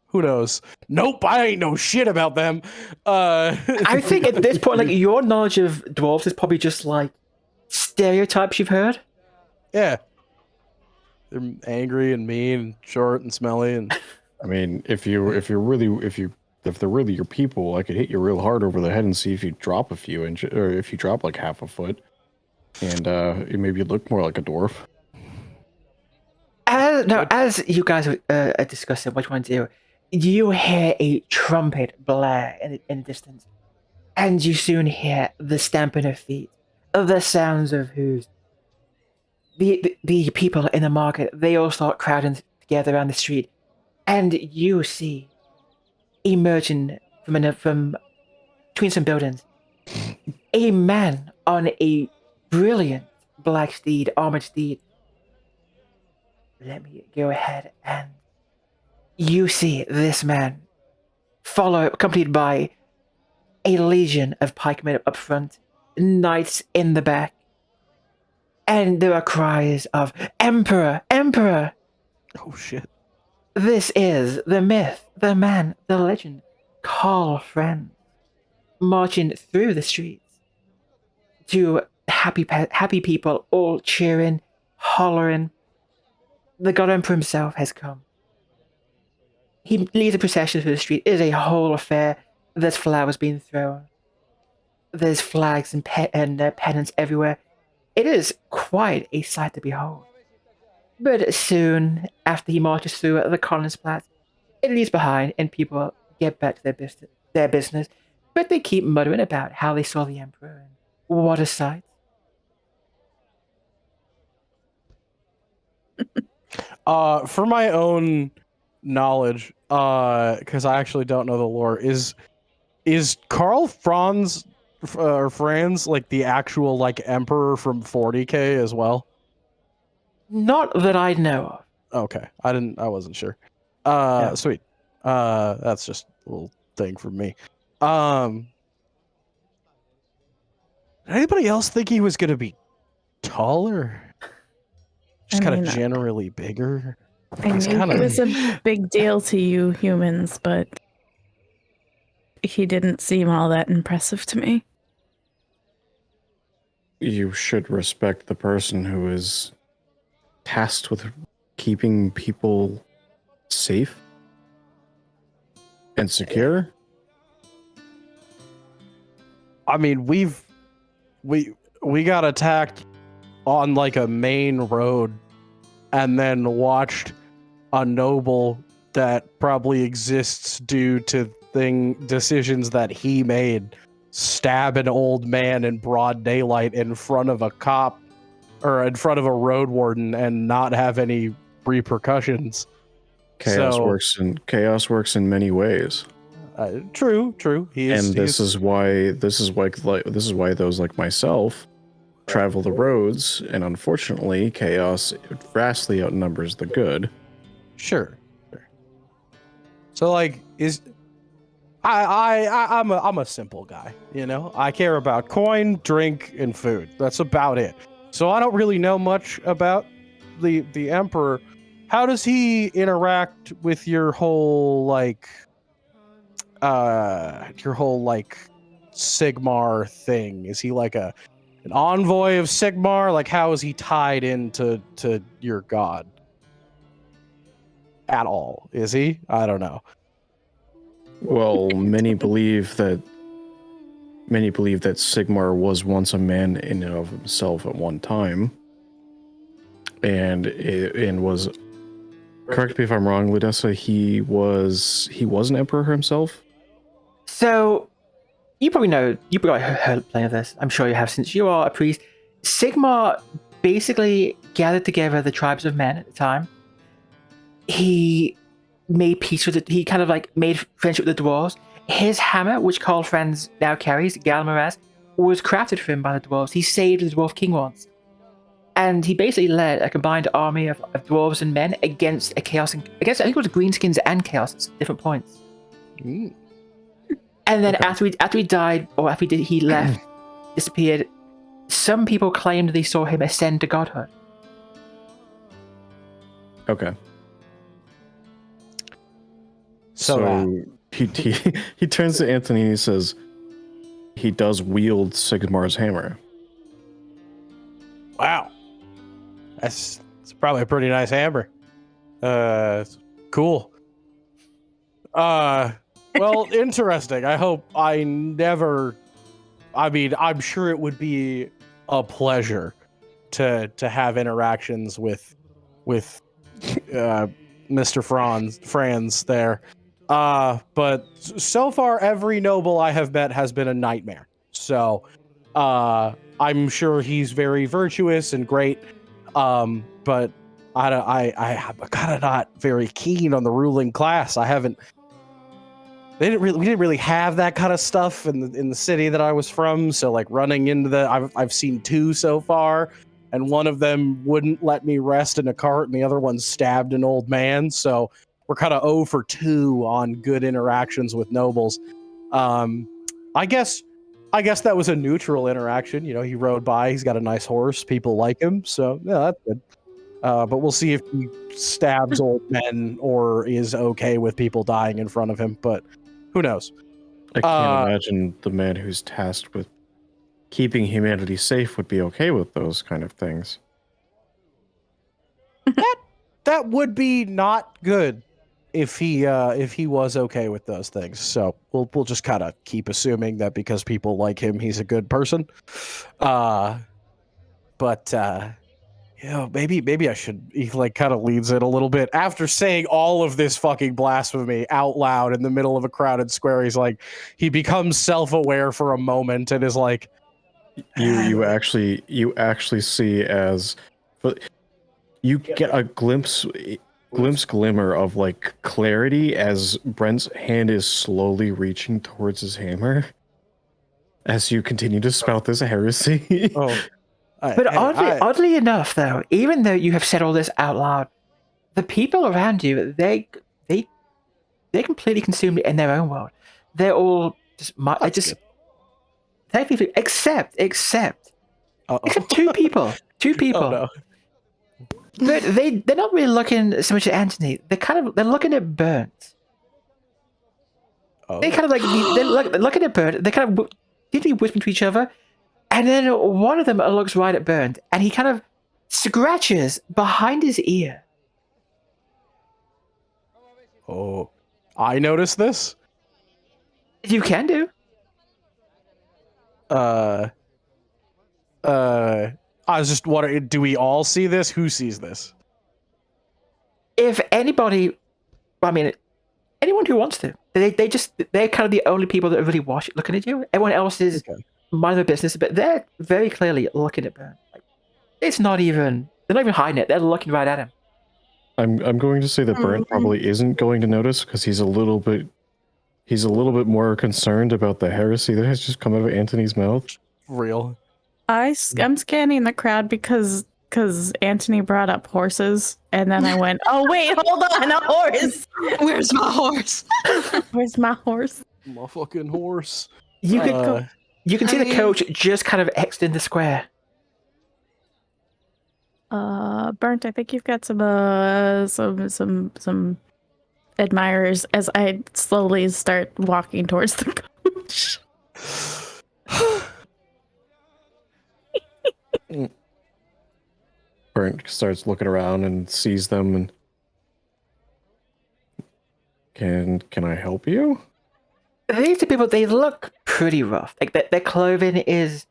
Who knows? Nope, I ain't know shit about them. I think at this point, like your knowledge of dwarves is probably just like stereotypes you've heard. Yeah, they're angry and mean, and short and smelly, and I mean, if they're really your people, I could hit you real hard over the head and see if you drop a few inches, or if you drop like half a foot, and maybe you'd look more like a dwarf. As you guys are discussing what you want to do, you hear a trumpet blare in the distance, and you soon hear the stamping of feet, the sounds of hooves. The people in the market, they all start crowding together around the street, and you see, emerging from between some buildings, a man on a brilliant black steed, armored steed. Let me go ahead, and you see this man accompanied by a legion of pikemen up front, knights in the back, and there are cries of "Emperor! Emperor!" oh shit. This is the myth, the man, the legend, Carl Friend, marching through the streets to happy people all cheering, hollering. The God Emperor himself has come. He leads a procession through the street. It is a whole affair. There's flowers being thrown. There's flags and pennants everywhere. It is quite a sight to behold. But soon, after he marches through the Collinsplatz, it leaves behind and people get back to their business. But they keep muttering about how they saw the Emperor and what a sight. For my own knowledge, because I actually don't know the lore, is Karl Franz or Franz like the actual like emperor from 40K as well? Not that I know of. Okay, I wasn't sure. Yeah. Sweet. That's just a little thing for me. Did anybody else think he was gonna be taller? Just kind of generally bigger. I knew it was a big deal to you humans, but he didn't seem all that impressive to me. You should respect the person who is tasked with keeping people safe and secure. I mean, we got attacked on like a main road and then watched a noble that probably exists due to decisions that he made stab an old man in broad daylight in front of a cop or in front of a road warden and not have any repercussions. Chaos works in many ways. True. This is why those like myself travel the roads, and unfortunately, chaos vastly outnumbers the good. Sure. So, like, I'm a simple guy, you know. I care about coin, drink, and food. That's about it. So I don't really know much about the Emperor. How does he interact with your whole Sigmar thing? Is he like a an envoy of Sigmar? Like, how is he tied into your god? At all? Is he? I don't know. Well, many believe that Sigmar was once a man in and of himself at one time, and was. Correct me if I'm wrong, Leudessa. He was an emperor himself. So, you probably heard plenty of this. I'm sure you have, since you are a priest. Sigmar basically gathered together the tribes of men at the time. He made peace with it. He kind of like made friendship with the dwarves. His hammer, which Carl Friends now carries, Galmaraz, was crafted for him by the dwarves. He saved the dwarf king once. And he basically led a combined army of dwarves and men against against, I think it was greenskins and chaos at different points. Mm. And then after he died, or after he left, disappeared, some people claimed they saw him ascend to godhood. Okay. So he turns to Antony and he says he does wield Sigmar's hammer. Wow. It's probably a pretty nice hammer. Cool. Well, interesting. I hope I'm sure it would be a pleasure to have interactions with Mr. Franz there. But so far every noble I have met has been a nightmare. So, I'm sure he's very virtuous and great. But I'm kind of not very keen on the ruling class. We didn't really have that kind of stuff in the city that I was from. So like running into I've seen two so far, and one of them wouldn't let me rest in a cart, and the other one stabbed an old man. So we're kind of 0 for 2 on good interactions with nobles. I guess that was a neutral interaction. You know, he rode by. He's got a nice horse. People like him. So, yeah, that's good. But we'll see if he stabs old men or is okay with people dying in front of him. But who knows? I can't imagine the man who's tasked with keeping humanity safe would be okay with those kind of things. That would be not good if he was okay with those things. So we'll just kind of keep assuming that because people like him, he's a good person. Maybe I should. He like kind of leads it a little bit after saying all of this fucking blasphemy out loud in the middle of a crowded square. He's like, he becomes self-aware for a moment and is like, you actually see as, but you get a glimmer of like clarity as Brent's hand is slowly reaching towards his hammer as you continue to spout this heresy. But oddly enough, though, even though you have said all this out loud, the people around you, they completely consumed it in their own world. They're all technically, except two people. Oh, no. They're not really looking so much at Antony. They're looking at Bernt. Oh. They kind of like they're looking at Bernt. They kind of deeply whisper to each other. And then one of them looks right at Bernt, and he kind of scratches behind his ear. Oh, I noticed this? You can do. I was just wondering, do we all see this? Who sees this? If anybody, anyone who wants to. They're kind of the only people that are really looking at you. Everyone else is mind their business, but they're very clearly looking at Bernt. Like, they're not even hiding it. They're looking right at him. I'm going to say that Bernt probably isn't going to notice because he's a little bit more concerned about the heresy that has just come out of Antony's mouth. Real. I'm scanning the crowd because Antony brought up horses, and then I went, oh wait, hold on, a horse. Where's my horse? Where's my horse? My fucking horse. You can see the coach just kind of X'd in the square. Bernt, I think you've got some admirers as I slowly start walking towards the coach. Bernt starts looking around and sees them and can I help you? These two people, they look pretty rough. Like their clothing is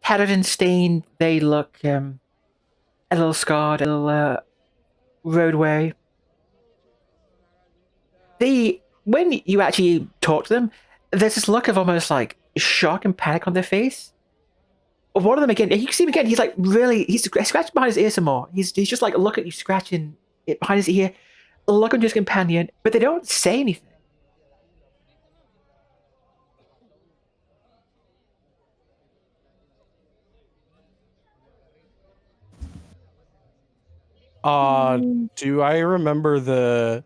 tattered and stained. They look a little scarred, a little roadway. When you actually talk to them, there's this look of almost like shock and panic on their face. One of them again, you can see him again. He's like he's scratching behind his ear some more. He's just like look at you scratching it behind his ear, looking to his companion, but they don't say anything. Do I remember the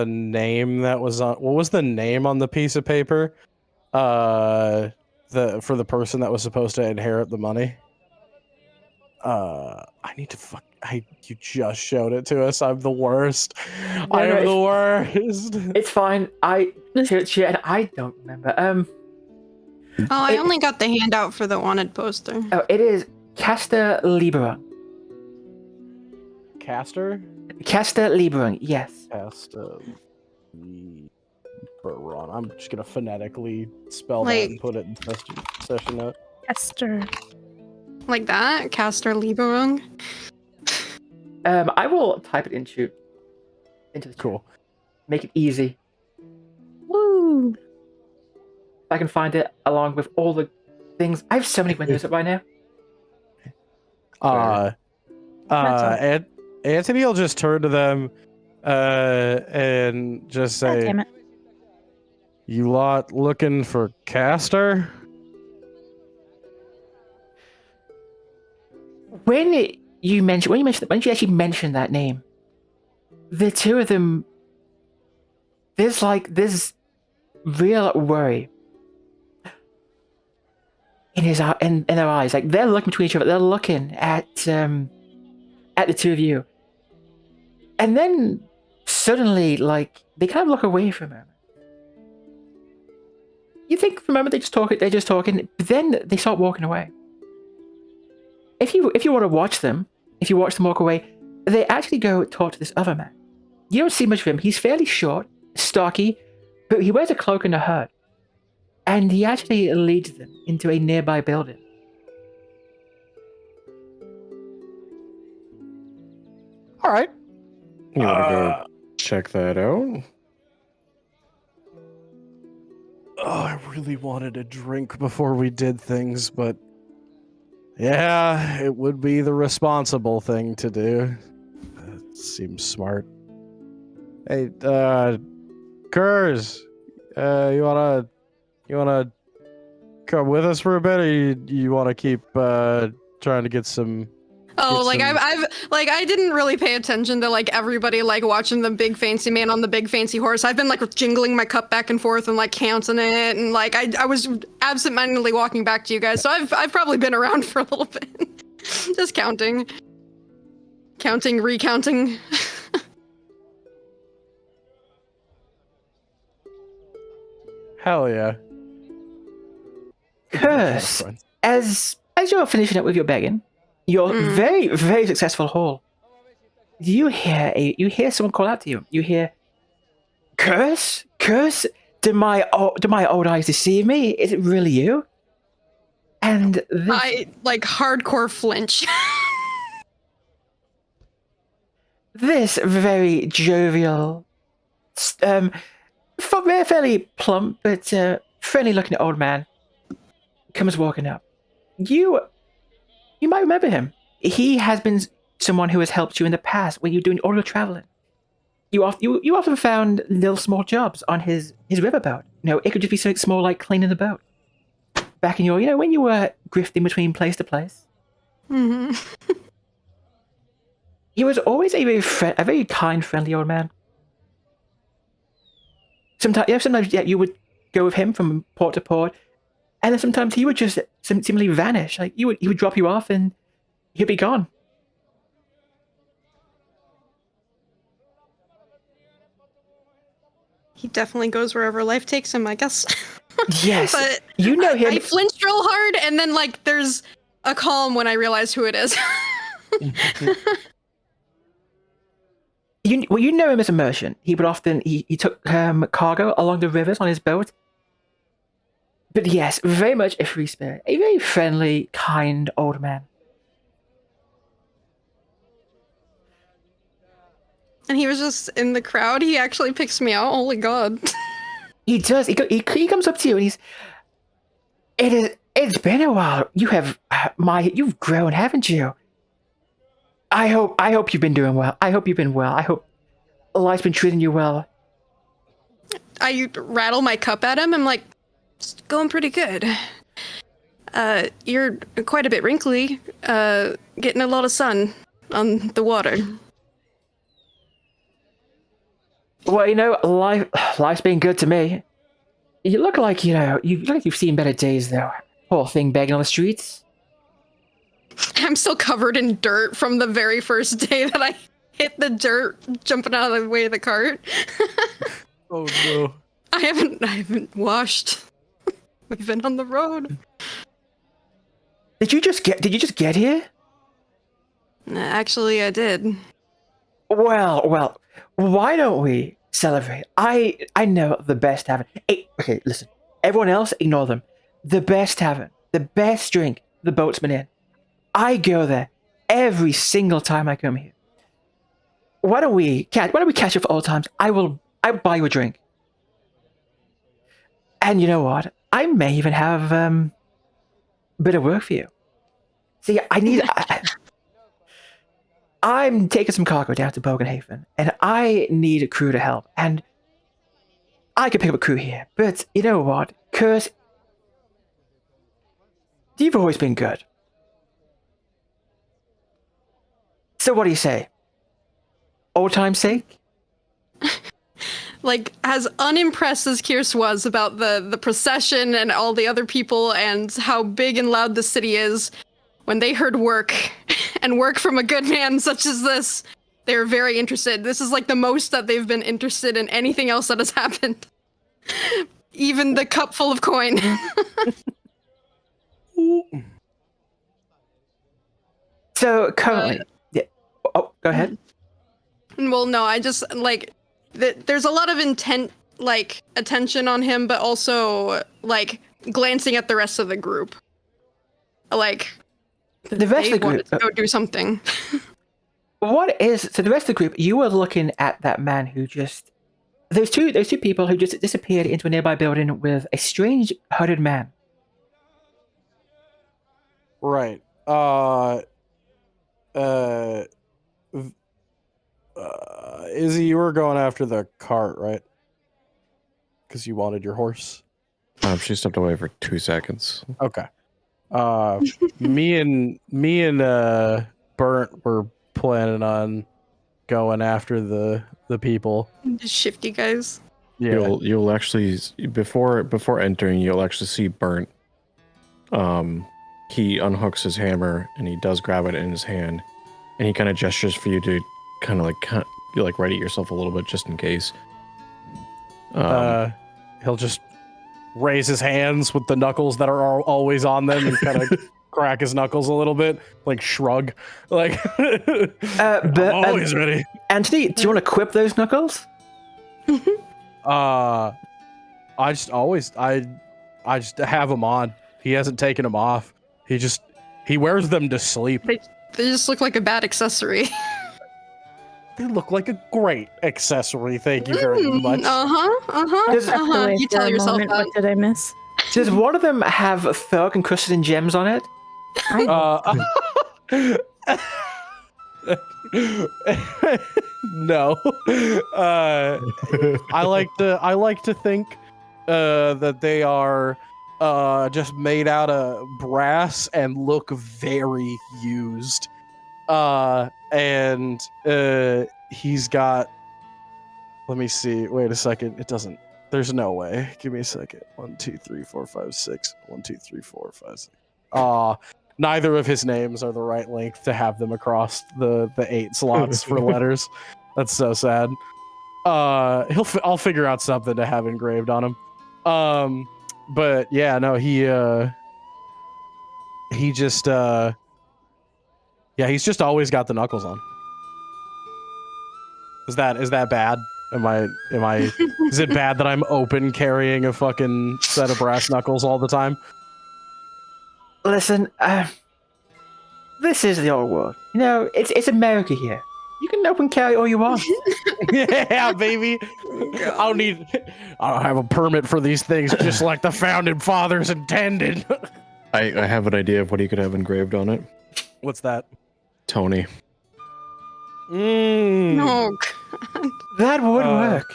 name that was on? What was the name on the piece of paper? For the person that was supposed to inherit the money. You just showed it to us. I'm the worst. I am the worst. It's fine. I don't remember. Oh, I only got the handout for the wanted poster. Oh, it is Caster Lieberung. Caster Lieberung, yes. Caster Lieberung. I'm just gonna phonetically spell that Like- and put it in session note. Esther. Like that? Caster Lieberung? I will type it into the chat. Cool. Make it easy. Woo! If I can find it along with all the things. I have so many windows up right now. And Antony will just turn to them and just God say, damn it. "You lot looking for Caster?" When you actually mentioned that name, the two of them, there's real worry in their eyes. Like they're looking between each other. They're looking at the two of you, and then suddenly, like they kind of look away for a moment. You think for a moment they're just talking, but then they start walking away. If you want to watch them, if you watch them walk away, they actually go talk to this other man. You don't see much of him. He's fairly short, stocky, but he wears a cloak and a hood. And he actually leads them into a nearby building. All right. You want to go check that out? I really wanted a drink before we did things, but yeah, it would be the responsible thing to do. That seems smart. Hey, Kirs, you wanna come with us for a bit, or you wanna keep trying to get some? Oh, Get like some- I didn't really pay attention to like everybody like watching the big fancy man on the big fancy horse. I've been like jingling my cup back and forth and like counting it, and like I was absentmindedly walking back to you guys. So I've probably been around for a little bit, just counting, recounting. Hell yeah. Curse, as you're finishing up with your begging, your very, very successful haul, you hear someone call out to you. You hear, Curse? Do my old eyes deceive me? Is it really you? And this, I like hardcore flinch. this very jovial, fairly plump but friendly-looking old man comes walking up. You might remember him. He has been someone who has helped you in the past when you're doing all your traveling. You often found little small jobs on his riverboat. It could just be something small like cleaning the boat. Back in your, when you were grifting between place to place. Mm-hmm. He was always a very kind, friendly old man. Sometimes you would go with him from port to port, and then sometimes he would just seemingly vanish. Like he would drop you off and he'd be gone. He definitely goes wherever life takes him, I guess. Yes, But you know him. I flinched real hard, and then like there's a calm when I realize who it is. You know him as a merchant. He would often he took cargo along the rivers on his boat. But yes, very much a free spirit, a very friendly, kind old man. And he was just in the crowd. He actually picks me out. Holy God. He does. He comes up to you and it's been a while. You've grown, haven't you? I hope you've been doing well. I hope you've been well. I hope life's been treating you well. I rattle my cup at him. I'm like, it's going pretty good. You're quite a bit wrinkly. Getting a lot of sun on the water. Well, life's been good to me. You look like you've seen better days though. Poor thing begging on the streets. I'm still covered in dirt from the very first day that I hit the dirt jumping out of the way of the cart. Oh no. I haven't washed. We've been on the road. Did you just get here? Actually, I did. Well, why don't we celebrate? I know the best tavern. Hey, okay, listen. Everyone else, ignore them. The best tavern, the best drink, the Boatman Inn. I go there every single time I come here. Why don't we catch up for old times? I'll buy you a drink. And you know what? I may even have a bit of work for you. See, I'm taking some cargo down to Bogenhaven, and I need a crew to help. And I could pick up a crew here, but you know what, Kirs, you've always been good. So what do you say? Old time's sake? Like, as unimpressed as Kirs was about the procession and all the other people and how big and loud the city is, when they heard work, and work from a good man such as this, they were very interested. This is like the most that they've been interested in anything else that has happened. Even the cup full of coin. So currently, yeah. Oh, go ahead. Well, no, I just like there's a lot of attention on him, but also like glancing at the rest of the group. Like the rest of the group to go do something. The rest of the group? You were looking at that man who just those two people who just disappeared into a nearby building with a strange hooded man. Right. Izzy, you were going after the cart, right? Because you wanted your horse. She stepped away for 2 seconds. Okay. Me and Bernt were planning on going after the people. Shifty guys. Yeah. You'll actually before entering, you'll actually see Bernt. He unhooks his hammer and he does grab it in his hand, and he kind of gestures for you to kind of ready yourself a little bit just in case. He'll just raise his hands with the knuckles that are always on them and kind of crack his knuckles a little bit, like shrug, like I'm always ready. Anthony, do you want to equip those knuckles? I just have them on. He hasn't taken them off. He wears them to sleep. They just look like a bad accessory. They look like a great accessory. Thank you very much. You tell yourself that. What did I miss? Does one of them have a thug encrusted in gems on it? No. I like to think that they are just made out of brass and look very used. And he's got, let me see, wait a second, it doesn't, there's no way, give me a second. 1 2 3 4 5 6 1 2 3 4 5 6. Neither of his names are the right length to have them across the 8 slots for letters. That's so sad. I'll figure out something to have engraved on him. But yeah, no, he just he's just always got the knuckles on. Is that bad? Am I is it bad that I'm open carrying a fucking set of brass knuckles all the time? Listen, this is the old world. You know, it's America here. You can open carry all you want. Yeah, baby. I don't have a permit for these things, just like the founding fathers intended. I have an idea of what he could have engraved on it. What's that? Tony. Oh, God. That would work.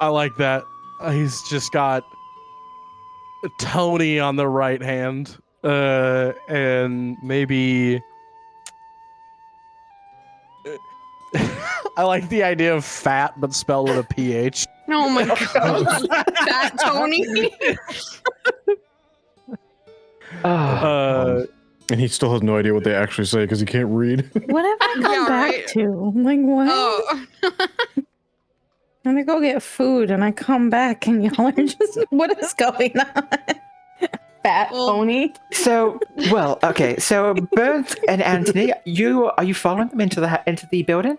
I like that. He's just got Tony on the right hand, and maybe. I like the idea of fat, but spelled with a PH. Oh my God. Fat Tony. And he still has no idea what they actually say because he can't read. What have I come Yeah, back right. to? Like, what? Oh. I'm gonna go get food and I come back and y'all are just, what is going on? Fat Well- pony. So, well, okay. So, Bernt and Antony, are you following them into the building?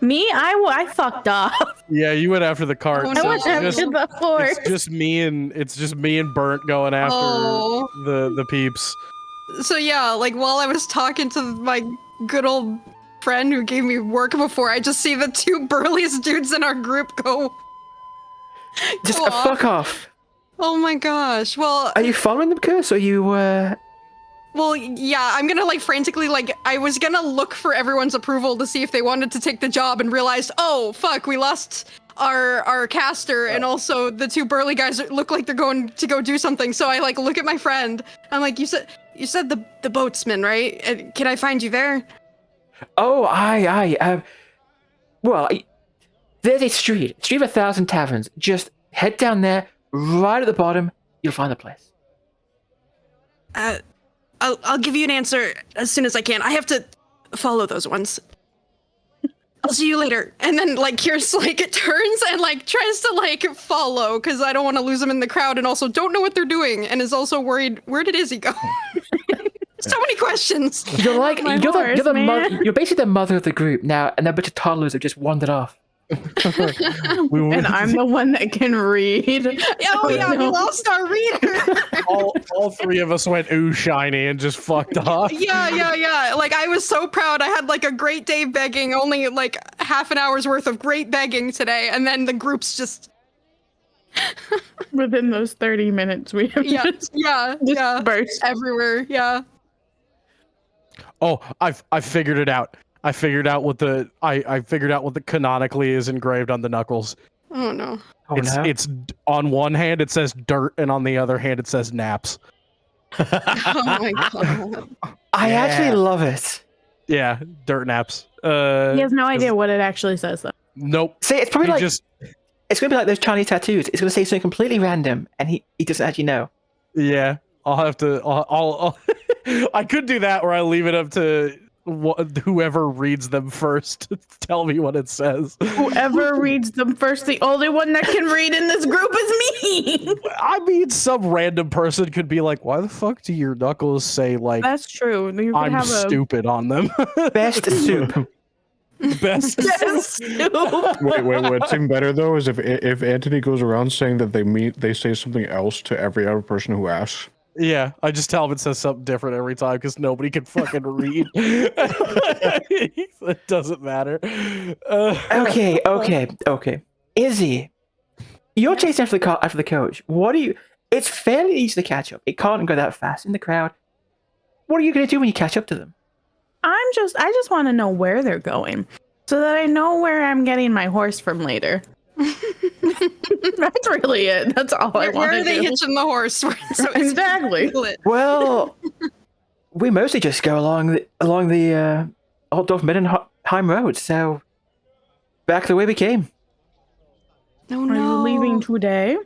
Me? I fucked off. Yeah, you went after the cart. Oh, I so no. went after it's the horse. just me and Bernt going after Oh. the peeps. So yeah, like while I was talking to my good old friend who gave me work before, I just see the two burliest dudes in our group go. Just go off. fuck off. Oh my gosh. Well, Are you following them, Kirs? Or are you? well, yeah. I'm gonna like frantically like I was gonna look for everyone's approval to see if they wanted to take the job, and realized, oh fuck, we lost our caster, and also the two burly guys look like they're going to go do something. So I like look at my friend. I'm like, you said the boatsman, right? And can I find you there? Oh, aye. Well, there's a street of 1,000 taverns. Just head down there, right at the bottom. You'll find the place. I'll give you an answer as soon as I can. I have to follow those ones. I'll see you later. And then like Kirs like turns and like tries to like follow because I don't want to lose them in the crowd, and also don't know what they're doing, and is also worried, where did Izzy go? So many questions. You're like My you're horse, the man. you're basically the mother of the group now, and a bunch of toddlers have just wandered off. And I'm the one that can read. Oh yeah, we lost our reader. all three of us went ooh shiny and just fucked off. Yeah. Like I was so proud. I had like a great day begging, only like half an hour's worth of great begging today, and then the group's just Within those 30 minutes, we have just burst. everywhere. Yeah. Oh, I figured it out. I figured out what the canonically is engraved on the knuckles. Oh no. Oh it's no! it's on one hand it says dirt, and on the other hand it says naps. Oh my god. I Yeah. actually love it. Yeah, dirt naps. He has no idea what it actually says, though. Nope. See, it's probably He like just it's gonna be like those Chinese tattoos. It's gonna say something completely random, and he doesn't actually know. yeah. I'll have to. I'll I could do that, or I leave it up to whoever reads them first to tell me what it says. Whoever reads them first, the only one that can read in this group is me. I mean, some random person could be like, "Why the fuck do your knuckles say like That's true. You could I'm have stupid on them?" Best soup. Best. Wait. What's even better though is if Antony goes around saying that they say something else to every other person who asks. Yeah, I just tell him it says something different every time because nobody can fucking read. It doesn't matter. Okay. Izzy, you're chasing after the coach. What are you? It's fairly easy to catch up. It can't go that fast in the crowd. What are you gonna do when you catch up to them? I just want to know where they're going so that I know where I'm getting my horse from later. That's really it. That's all I want Where to are they do. hitching the horse? So Exactly. Well, we mostly just go along the Altdorf Middenheim Road. So back the way we came. No, Are no. you leaving today?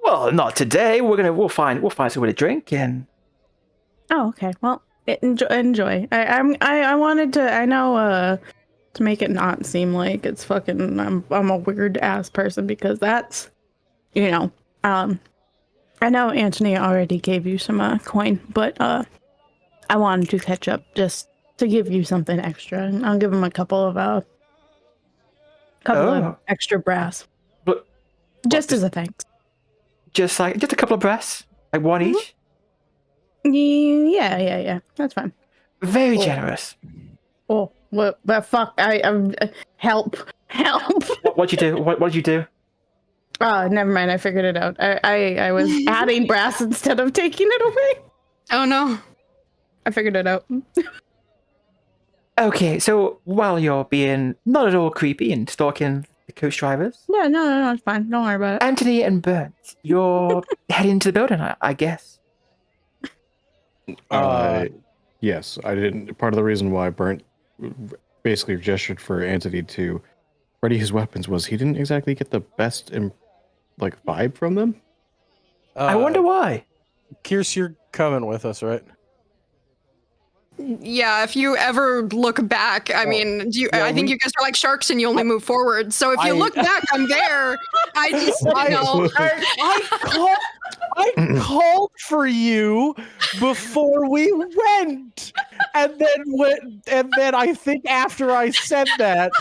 Well, not today. We'll find somewhere to drink and. Oh, okay. Well, enjoy. I wanted to. I know. To make it not seem like it's fucking. I'm a weird ass person because that's, I know Antony already gave you some coin, but I wanted to catch up just to give you something extra. And I'll give him a couple of extra brass, But just as a thanks. just a couple of brass, like one each. Yeah. That's fine. Very Cool. generous. Oh, what the fuck? I help. What'd you do? What did you do? Oh, never mind. I figured it out. I was adding brass instead of taking it away. Oh no. I figured it out. Okay, so while you're being not at all creepy and stalking the coach drivers, Yeah, no, it's fine. Don't worry about it. Antony and Bernt, you're heading into the building, I guess. Yes, I didn't. Part of the reason why Bernt basically gestured for Antony to ready his weapons was he didn't exactly get the best vibe from them. I wonder why. Kirs, you're coming with us, right? Yeah, if you ever look back, I mean, I think you guys are like sharks and you only move forward. So if you look back, I'm there. I just, you know. I called for you before we went, and then I think after I said that,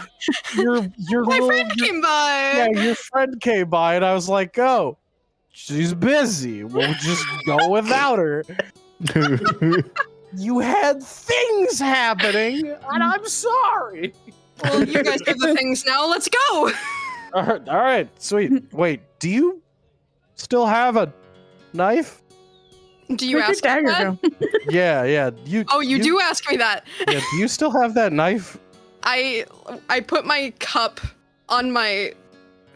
your My little, friend came by. yeah, your friend came by, and I was like, "Oh, she's busy. We'll just go without her." You had things happening, and I'm sorry. Well, you guys do the things now. Let's go. All right, sweet. Wait, do you still have a knife? Do you Where'd ask your me dagger that? go? Yeah. You do ask me that. Yeah, do you still have that knife? I put my cup on my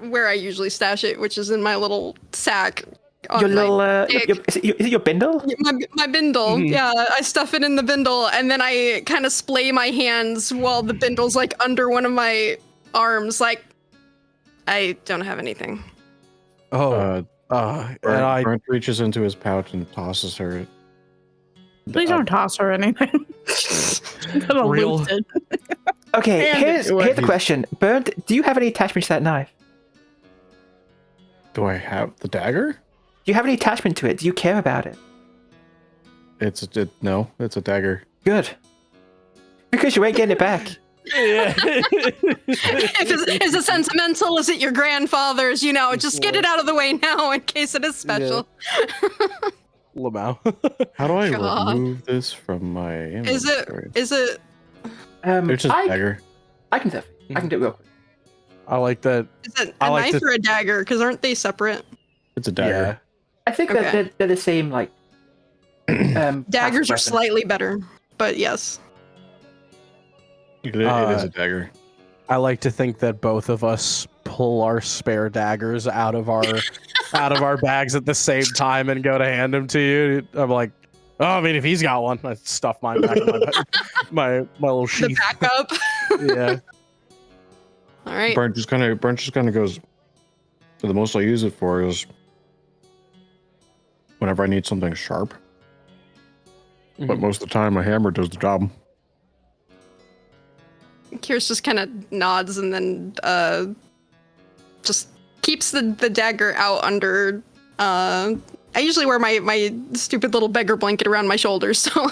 where I usually stash it, which is in my little sack. On Your my little, dick. is it your bindle? My bindle. Mhm. Yeah, I stuff it in the bindle, and then I kind of splay my hands while the bindle's like under one of my arms. Like, I don't have anything. Oh, and Bernt reaches into his pouch and tosses her. Please don't toss her anything. Gonna Real- lose it. Okay, And here's the question. Bernt, do you have any attachment to that knife? Do I have the dagger? Do you have any attachment to it? Do you care about it? No, it's a dagger. Good. Because you ain't getting it back. Is it sentimental? Is it your grandfather's? You know, just get it out of the way now in case it is special. Lamau. How do I God. remove this from my inventory? Is it? It's just a dagger. I can do it. I can do it real quick. I like that. Is it I a like knife to- or a dagger? Because aren't they separate? It's a dagger. I think Okay. that they're the same, like. Daggers are weapon. slightly better, but yes. It is a dagger. I like to think that both of us pull our spare daggers out of our bags at the same time and go to hand them to you. I'm like, oh, I mean, if he's got one, I stuff mine back in my little The sheath. backup. Yeah. All right. Bernt just kind of goes. The most I use it for is whenever I need something sharp. But most of the time, a hammer does the job. Kirs just kind of nods and then just keeps the dagger out under. I usually wear my stupid little beggar blanket around my shoulders, so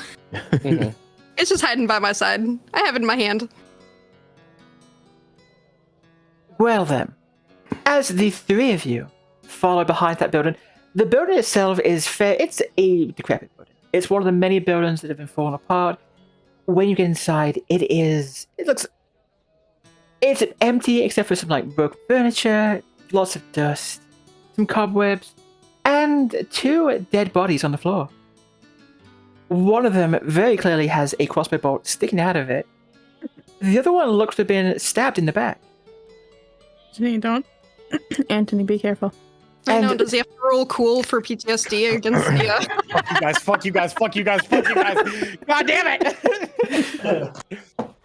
it's just hiding by my side. I have it in my hand. Well then, as the three of you follow behind that building, the building itself is fair. It's a decrepit building. It's one of the many buildings that have been falling apart. When you get inside, it's empty except for some like broken furniture, lots of dust, some cobwebs, and two dead bodies on the floor. One of them very clearly has a crossbow bolt sticking out of it. The other one looks to have been stabbed in the back. Antony, don't. Antony, be careful. I know. And- Does he have to roll cool for PTSD against the? Fuck you guys. God damn it.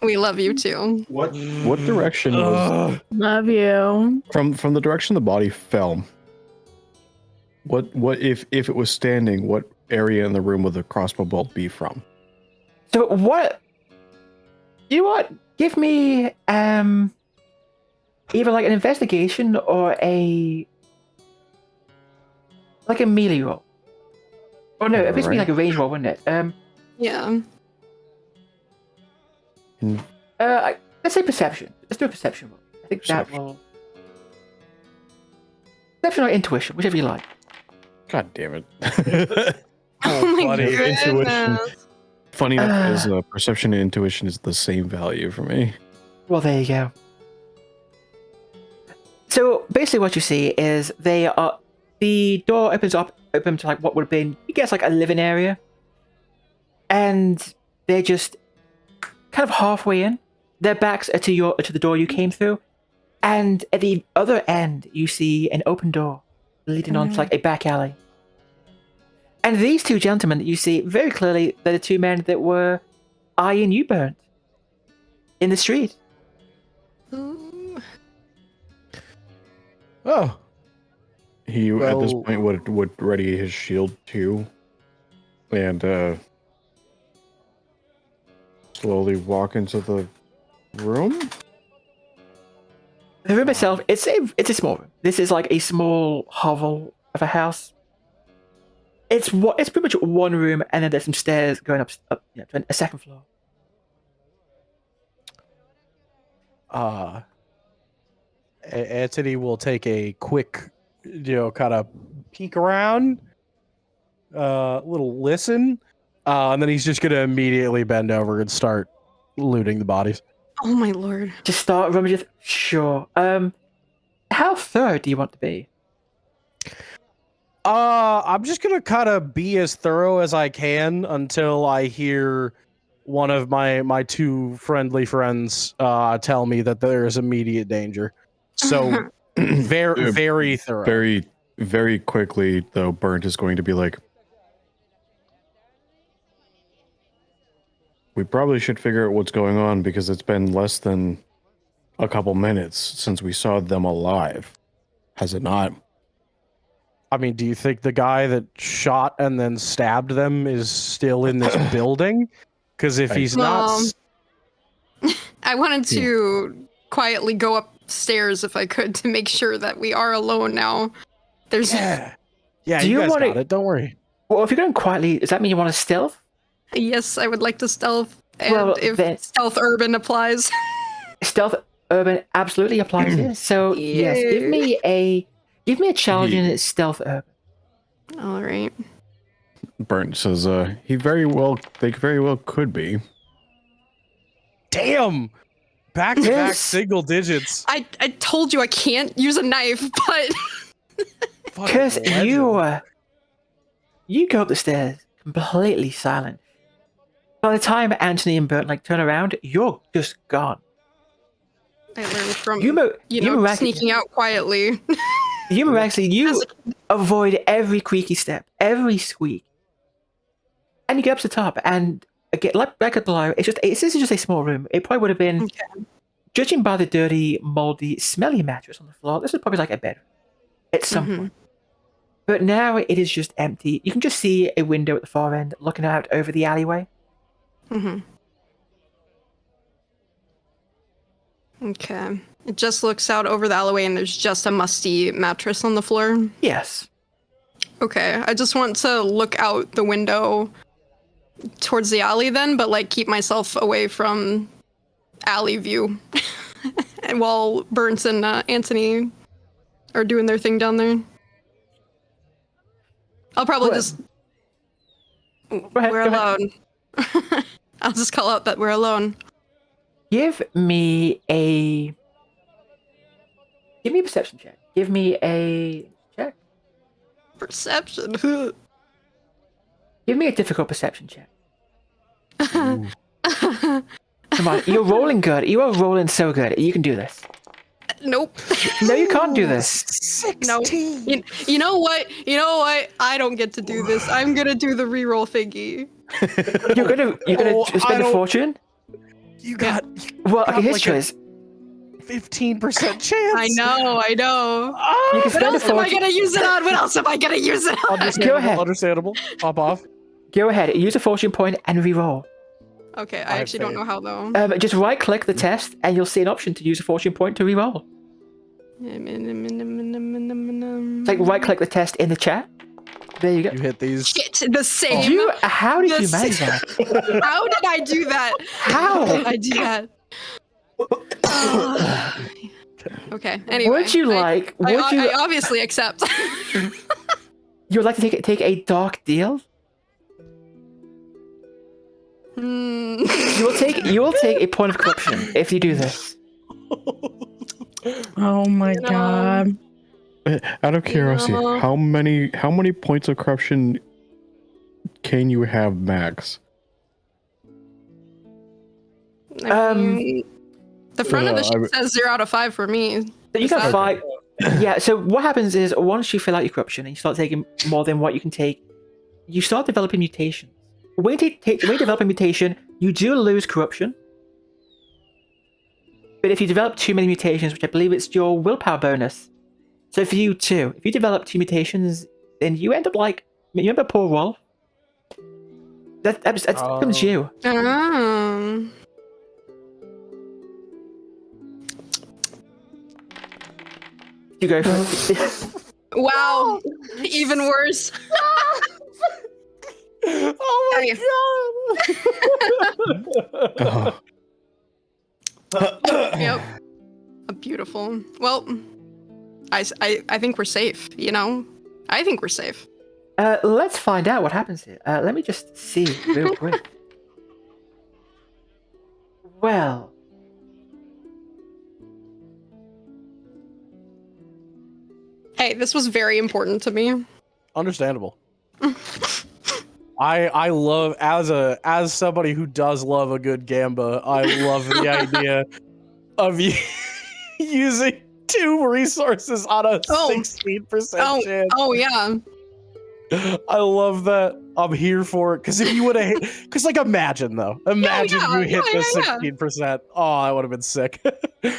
We love you too. What direction was Love you. from the direction the body fell? What if it was standing? What area in the room would the crossbow bolt be from? So what? You know what? Give me either like an investigation or a like a melee roll. Oh no, it would be Alright. like a range roll, wouldn't it? Yeah. Let's say perception. Let's do a perception roll. I think that Perception. will. Perception or intuition, whichever you like. God damn it. Oh my buddy, goodness. Funny enough, is perception and intuition is the same value for me. Well, there you go. So basically, what you see is the door opens up, open to like what would have been, you guess, like a living area, and they're just kind of halfway in. Their backs are to the door you came through, and at the other end, you see an open door leading onto like a back alley. And these two gentlemen that you see very clearly, they're the two men that were eyeing you, Bernt, in the street. Ooh. Oh, He at this Well- point would ready his shield too, and slowly walk into the room. The room itself, it's a small room. This is like a small hovel of a house. It's pretty much one room, and then there's some stairs going up to a second floor. Antony will take a quick, kind of peek around, little listen, and then he's just gonna immediately bend over and start looting the bodies. Oh my lord. Just start rummaging. Sure. How thorough do you want to be? I'm just gonna kind of be as thorough as I can until I hear one of my two friendly friends tell me that there is immediate danger. So very very thorough. Very, very quickly, though, Bernt is going to be like, we probably should figure out what's going on because it's been less than a couple minutes since we saw them alive. Has it not? I mean, do you think the guy that shot and then stabbed them is still in this building? Because if he's not, I wanted to quietly go upstairs if I could to make sure that we are alone now. There's yeah, Do you you guys wanna- got it. Don't worry. Well, if you're going quietly, does that mean you want to stealth? yes, I would like to stealth, and Well, if then- stealth urban applies. Stealth urban absolutely applies here. So yes, give me a challenge in stealth urban. All right. Bernt says, they very well could be. Damn, back to back Yes. single digits. I told you I can't use a knife, but Fucking Kirs, legend. you go up the stairs completely silent. By the time Antony and Bernt turn around, you're just gone. I learned from You sneaking out quietly. you avoid every creaky step, every squeak, and you get up to the top. And again, like back at below, this is just a small room. It probably would have been, judging by the dirty, moldy, smelly mattress on the floor, this is probably like a bedroom at some point. But now it is just empty. You can just see a window at the far end looking out over the alleyway. Mm-hmm. Okay. It just looks out over the alleyway and there's just a musty mattress on the floor. Yes. Okay. I just want to look out the window towards the alley then, but keep myself away from alley view. And while Bernt and Antony are doing their thing down there. I'll probably Go just... ahead, We're go ahead. alone. I'll just call out that we're alone. Give me a perception check. Give me a check. Perception. Give me a difficult perception check. Come on, you're rolling good. You are rolling so good. You can do this. Nope. No, you can't do this. No. You know what? You know what? I don't get to do this. I'm gonna do the reroll thingy. You're gonna Oh, I spend a don't- fortune. You got Well, okay, here's like a- choice. 15% chance. I know. You can What spend a else am I fortune. gonna use it on? What else am I gonna use it on? Understandable. Go ahead. Understandable. Pop off. Go ahead. Use a fortune point and re-roll. Okay, I I have actually don't faith. know how though. Just right-click the test, and you'll see an option to use a fortune point to re-roll. Right-click the test in the chat. There you go. You hit these. Shit, the same. How did The you manage same. that? How did I do that? How? did I do that? Okay. Anyway. Would you like? I obviously accept. You would like to take a dark deal? Hmm. You will take a point of corruption if you do this. Oh my You know, god. Out of curiosity, know. how many points of corruption can you have max? I mean, the front of the I sheet would- says 0 out of 5 for me. So you Is can that- fight. Yeah. So what happens is once you fill out your corruption and you start taking more than what you can take, you start developing mutations. When you develop a mutation, you do lose corruption. But if you develop too many mutations, which I believe it's your willpower bonus. So for you too, if you develop 2 mutations, then you end up like you remember Poor Wolf. That becomes you. You go for it. Wow. Even worse. Oh Oh, Yep. Beautiful. Well, I think we're safe, you know? I think we're safe. Let's find out what happens here. Let me just see real quick. Well, Hey, this was very important to me. Understandable. I love as somebody who does love a good gamba. I love the idea of using 2 resources on a 16% chance. Oh yeah. I love that. I'm here for it because if you would have, because like imagine you hit the 16%. Oh, that would have been sick.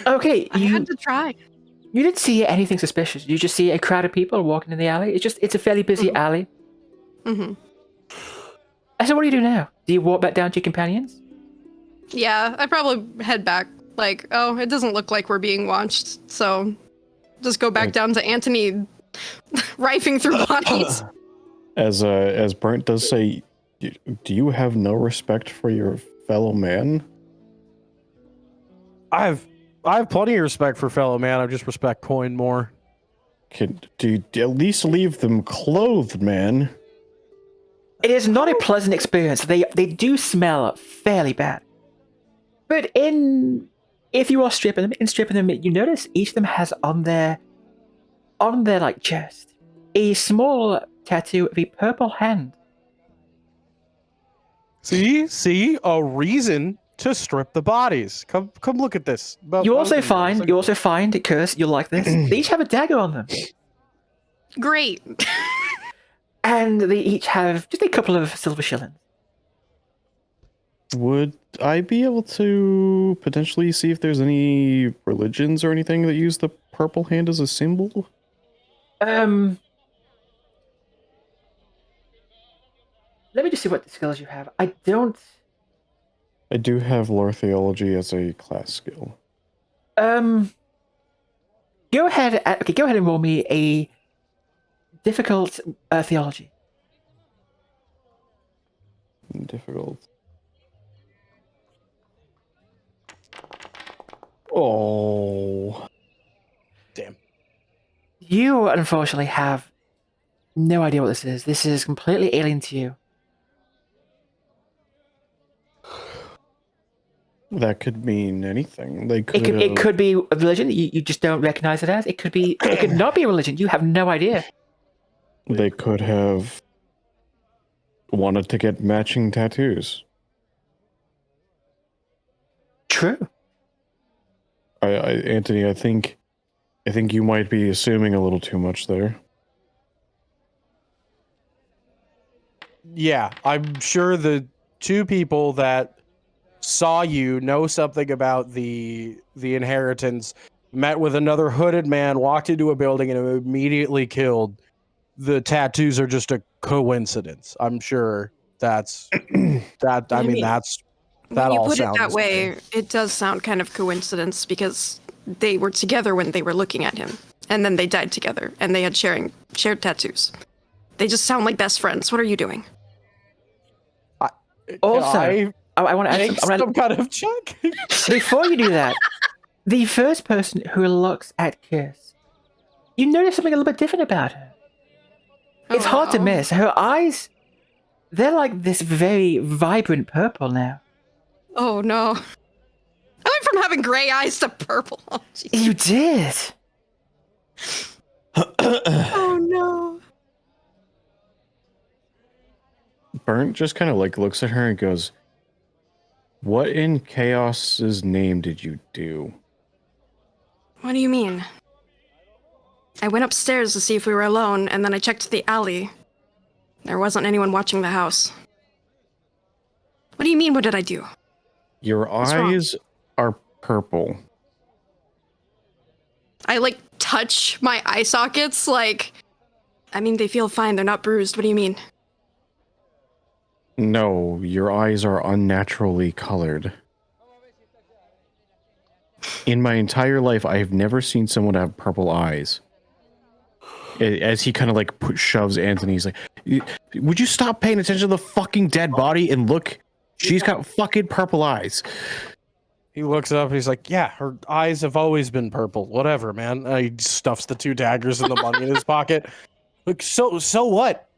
okay, I had to try. you didn't see anything suspicious. You just see a crowd of people walking in the alley. It's a fairly busy alley. Mm-hmm. So what do you do now? Do you walk back down to your companions? Yeah, I probably head back. Like, oh, it doesn't look like we're being watched, so just go back down to Antony rifing through bodies. as Bernt does say, do you have no respect for your fellow man? I have plenty of respect for fellow man. I just respect coin more. Do you at least leave them clothed, man? It is not a pleasant experience. They do smell fairly bad. But if you are stripping them, you notice each of them has on their like chest a small tattoo of a purple hand. See, a reason to strip the bodies. Come look at this. You also find, Kirs, you'll like this. They each have a dagger on them. Great. And they each have just a couple of silver shillings. Would I be able to potentially see if there's any religions or anything that use the purple hand as a symbol? Let me just see what skills you have. I do have lore theology as a class skill. Go ahead and roll me a difficult theology. Difficult. Oh. Damn. You unfortunately have no idea what this is. This is completely alien to you. That could mean anything. It could be a religion that you just don't recognize it as. It could not be a religion. You have no idea. They could have wanted to get matching tattoos. True. Antony, I think you might be assuming a little too much there. Yeah, I'm sure the 2 people that saw you know something about the inheritance, met with another hooded man, walked into a building and immediately killed. The tattoos are just a coincidence. I'm sure that's that. I mean, that's that When you all put it sounds that way, it does sound kind of coincidence because they were together when they were looking at him, and then they died together, and they had shared tattoos. They just sound like best friends. What are you doing? Also, I want to add Make some kind of check. before you do that, the first person who looks at Kirs, you notice something a little bit different about her. It's hard to wow. miss. Her eyes, they're like this very vibrant purple now. Oh no. I went from having gray eyes to purple. Oh, jeez. You did. Oh no. Bernt just kind of like looks at her and goes, "What in chaos's name did you do?" What do you mean? I went upstairs to see if we were alone, and then I checked the alley. There wasn't anyone watching the house. What do you mean, what did I do? Your What's wrong? eyes are purple. I, like, touch my eye sockets, like... I mean, they feel fine, they're not bruised. What do you mean? No, your eyes are unnaturally colored. In my entire life, I have never seen someone have purple eyes. As he kind of like shoves Antony, he's like, "Would you stop paying attention to the fucking dead body and look? She's got fucking purple eyes." He looks up. He's like, "Yeah, her eyes have always been purple. Whatever, man." He stuffs the 2 daggers and the money in his pocket. Like, so what?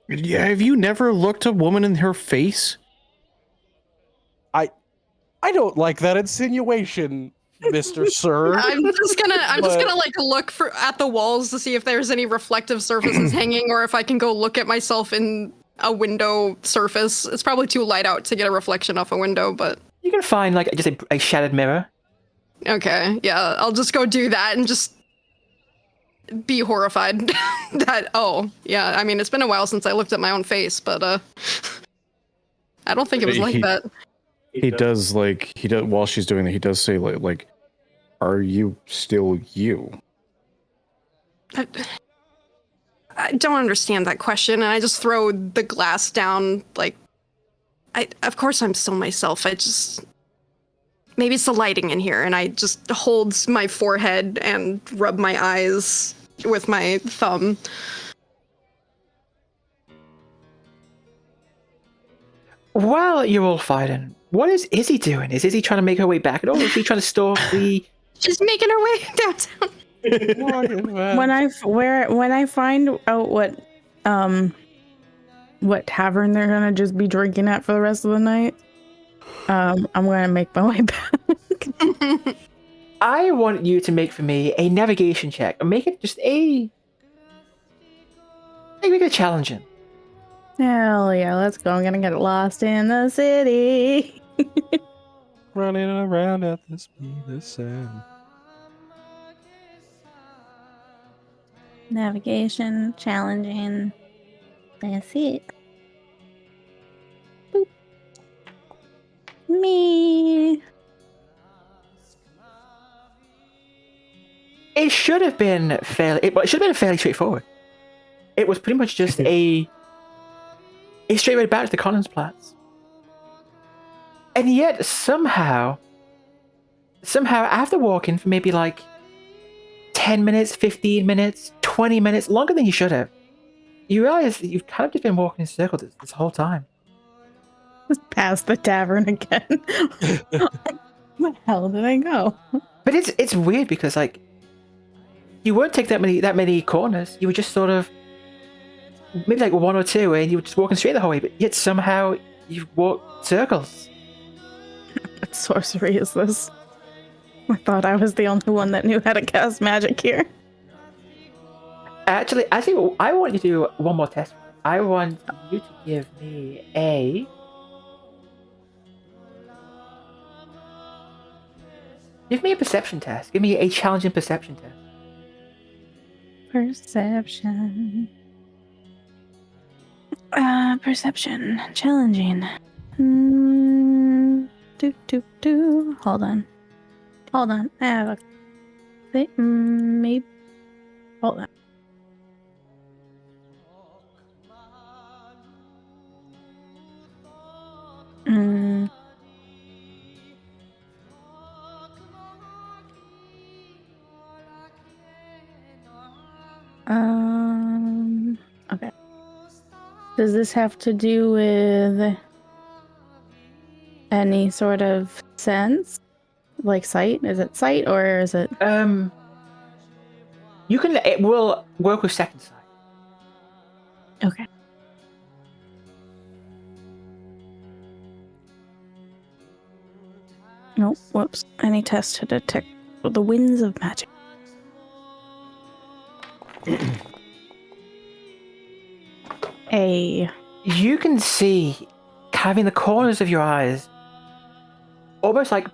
Yeah, have you never looked a woman in her face? I don't like that insinuation, Mr. Sir. I'm just gonna like look at the walls to see if there's any reflective surfaces hanging, or if I can go look at myself in a window surface. It's probably too light out to get a reflection off a window, but You can find like just a shattered mirror. okay, yeah, I'll just go do that and just be horrified that, oh, yeah, I mean, it's been a while since I looked at my own face, but I don't think it was like that. He does while she's doing that, he does say like, "Are you still you?" I don't understand that question, and I just throw the glass down, like, of course I'm still myself. Maybe it's the lighting in here, and I just hold my forehead and rub my eyes with my thumb. While you're all fighting, what is Izzy doing? Is Izzy trying to make her way back at all? Is she trying to stalk the... She's making her way downtown. When I find out what tavern they're gonna just be drinking at for the rest of the night, I'm gonna make my way back. I want you to make for me a navigation check. Make it just make it challenging. Hell yeah, let's go. I'm gonna get lost in the city. Running around at the speed of sound. Navigation, challenging. That's it. Boop. Me. It should have been fairly straightforward. It was pretty much just a straight road back to the Collinsplatz. And yet, somehow, after walking for maybe like 10 minutes, 15 minutes, 20 minutes, longer than you should have, you realize that you've kind of just been walking in circles this whole time. Just past the tavern again. Where the hell did I go? But it's weird because like you won't take that many corners. You were just sort of maybe like 1 or 2, and you were just walking straight the whole way. But yet somehow you walked circles. What sorcery is this? I thought I was the only one that knew how to cast magic here. Actually, I want you to do one more test. I want you to give me a... Give me a perception test. Give me a challenging perception test. Perception. Perception. Challenging. Hold on. I have a... Maybe... Hold on. Does this have to do with any sort of sense? Like sight? Is it sight or is it... You can. It will work with second sight. Okay. Nope, whoops. Any test to detect the winds of magic. You can see, having the corners of your eyes, almost like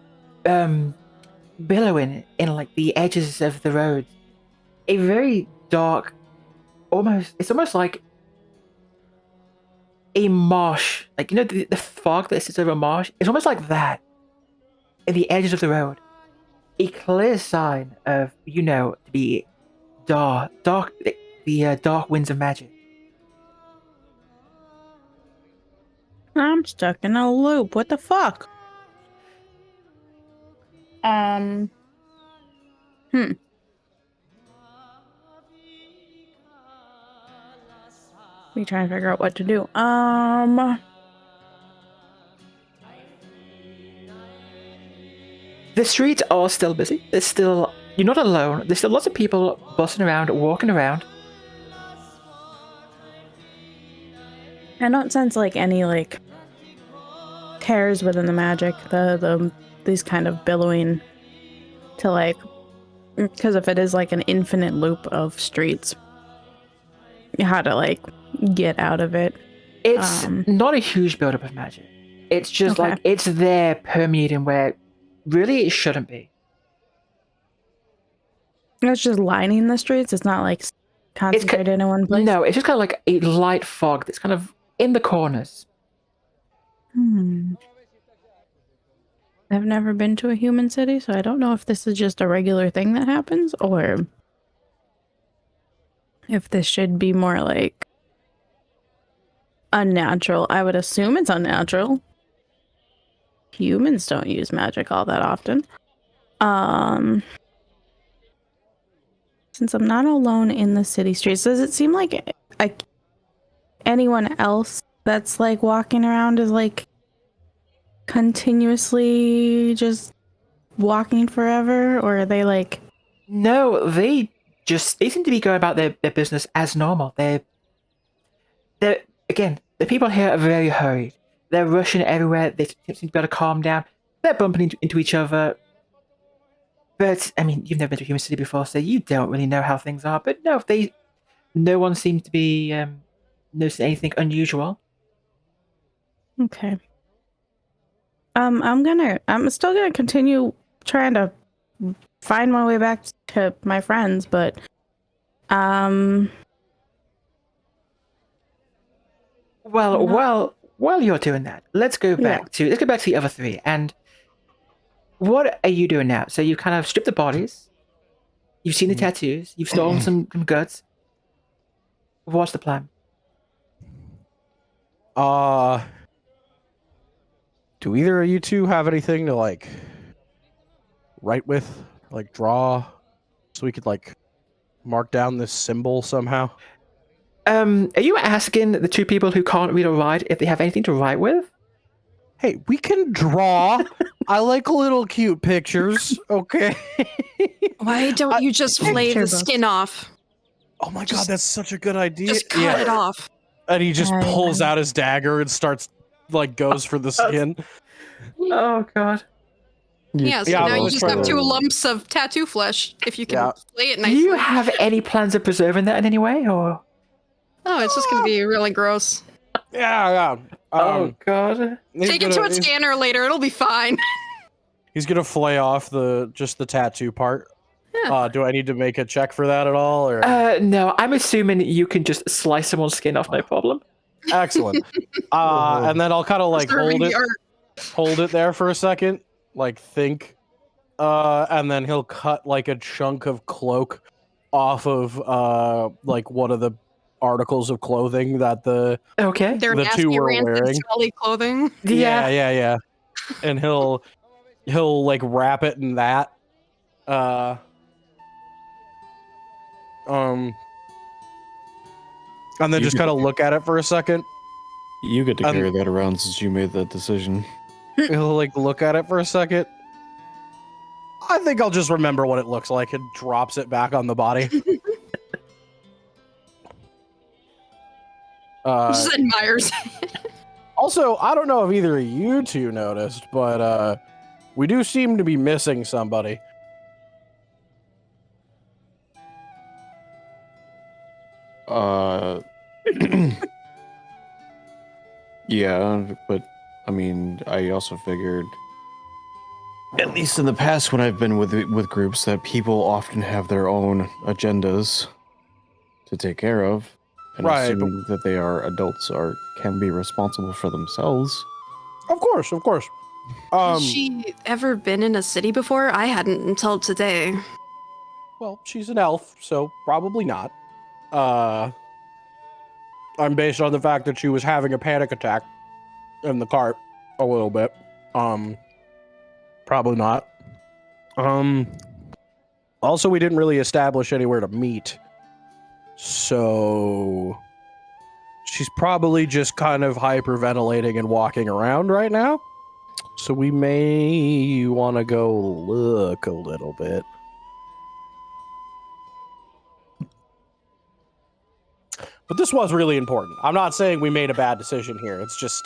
billowing in like the edges of the road, a very dark, it's almost like a marsh, like the fog that sits over a marsh. It's almost like that in the edges of the road. A clear sign of the dark winds of magic. I'm stuck in a loop. What the fuck? Me trying to figure out what to do. The streets are still busy. You're not alone. There's still lots of people bustling around, walking around. I don't sense like any like tears within the magic. These kind of billowing to like, because if it is like an infinite loop of streets, how to like get out of it. It's not a huge buildup of magic. It's just like it's there permeating where really it shouldn't be. It's just lining the streets. It's not like concentrated in one place. No, it's just kind of like a light fog that's kind of in the corners. I've never been to a human city, so I don't know if this is just a regular thing that happens or if this should be more like unnatural. I would assume it's unnatural. Humans don't use magic all that often. Since I'm not alone in the city streets, does it seem like anyone else that's like walking around is like continuously just walking forever, or are they like... No, they seem to be going about their business as normal. They're again, the people here are very hurried. They're rushing everywhere. They seem to be able to calm down. They're bumping into each other. But I mean, you've never been to a human city before, so you don't really know how things are. But no one seems to be noticing anything unusual. Okay. I'm still gonna continue trying to find my way back to my friends, but While you're doing that, let's go back to the other three. And what are you doing now? So you've kind of stripped the bodies, you've seen the tattoos, you've stolen some goods. What's the plan? Do either of you two have anything to like write with, like draw, so we could like mark down this symbol somehow? Are you asking the two people who can't read or write if they have anything to write with? Hey, we can draw. I like little cute pictures. Okay. Why don't you just flay the skin off? Oh my god, that's such a good idea. Just cut it off. And he just pulls out his dagger and starts goes for the skin. Oh god. Yeah, so now you just have 2 lumps of tattoo flesh if you can flay it nicely. Do you have any plans of preserving that in any way, or? Oh, it's just gonna be really gross. Yeah. Oh god. Take it to a scanner later. It'll be fine. He's gonna flay off just the tattoo part. Yeah. Do I need to make a check for that at all? Or no. I'm assuming you can just slice someone's skin off, no problem. Excellent. And then I'll kind of like hold it there for a second, like think, and then he'll cut like a chunk of cloak off of like one of the articles of clothing that the two were wearing. Smelly clothing. Yeah. And he'll like wrap it in that. And then just kind of look at it for a second, You get to carry that around since you made that decision. He'll like look at it for a second. I think I'll just remember what it looks like and drops it back on the body. Just admires. Also, I don't know if either of you two noticed, but we do seem to be missing somebody. Yeah, but I mean, I also figured, at least in the past when I've been with groups, that people often have their own agendas to take care of, and Right, assuming that they are adults or can be responsible for themselves. Of course, of course. Has she ever been in a city before? I hadn't until today. Well, she's an elf, so probably not. I'm based on the fact that she was having a panic attack in the cart a little bit. Probably not. Also, we didn't really establish anywhere to meet. So she's probably just kind of hyperventilating and walking around right now. So we may want to go look a little bit. But this was really important. I'm not saying we made a bad decision here. It's just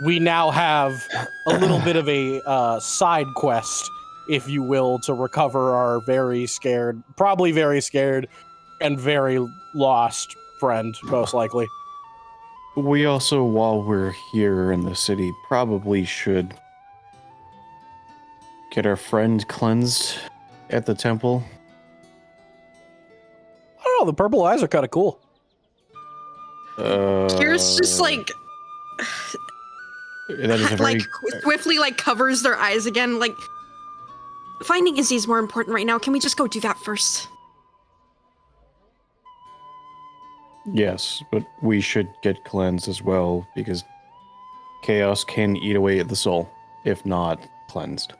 we now have a little bit of a side quest, if you will, to recover our very scared, probably very scared, and very lost friend, most likely. We also, while we're here in the city, probably should get our friend cleansed at the temple. I don't know, the purple eyes are kind of cool. Kirs just like that is a very... swiftly like covers their eyes again. Like, finding Izzy is more important right now. Can we just go do that first? Yes, but we should get cleansed as well, because chaos can eat away at the soul, if not cleansed.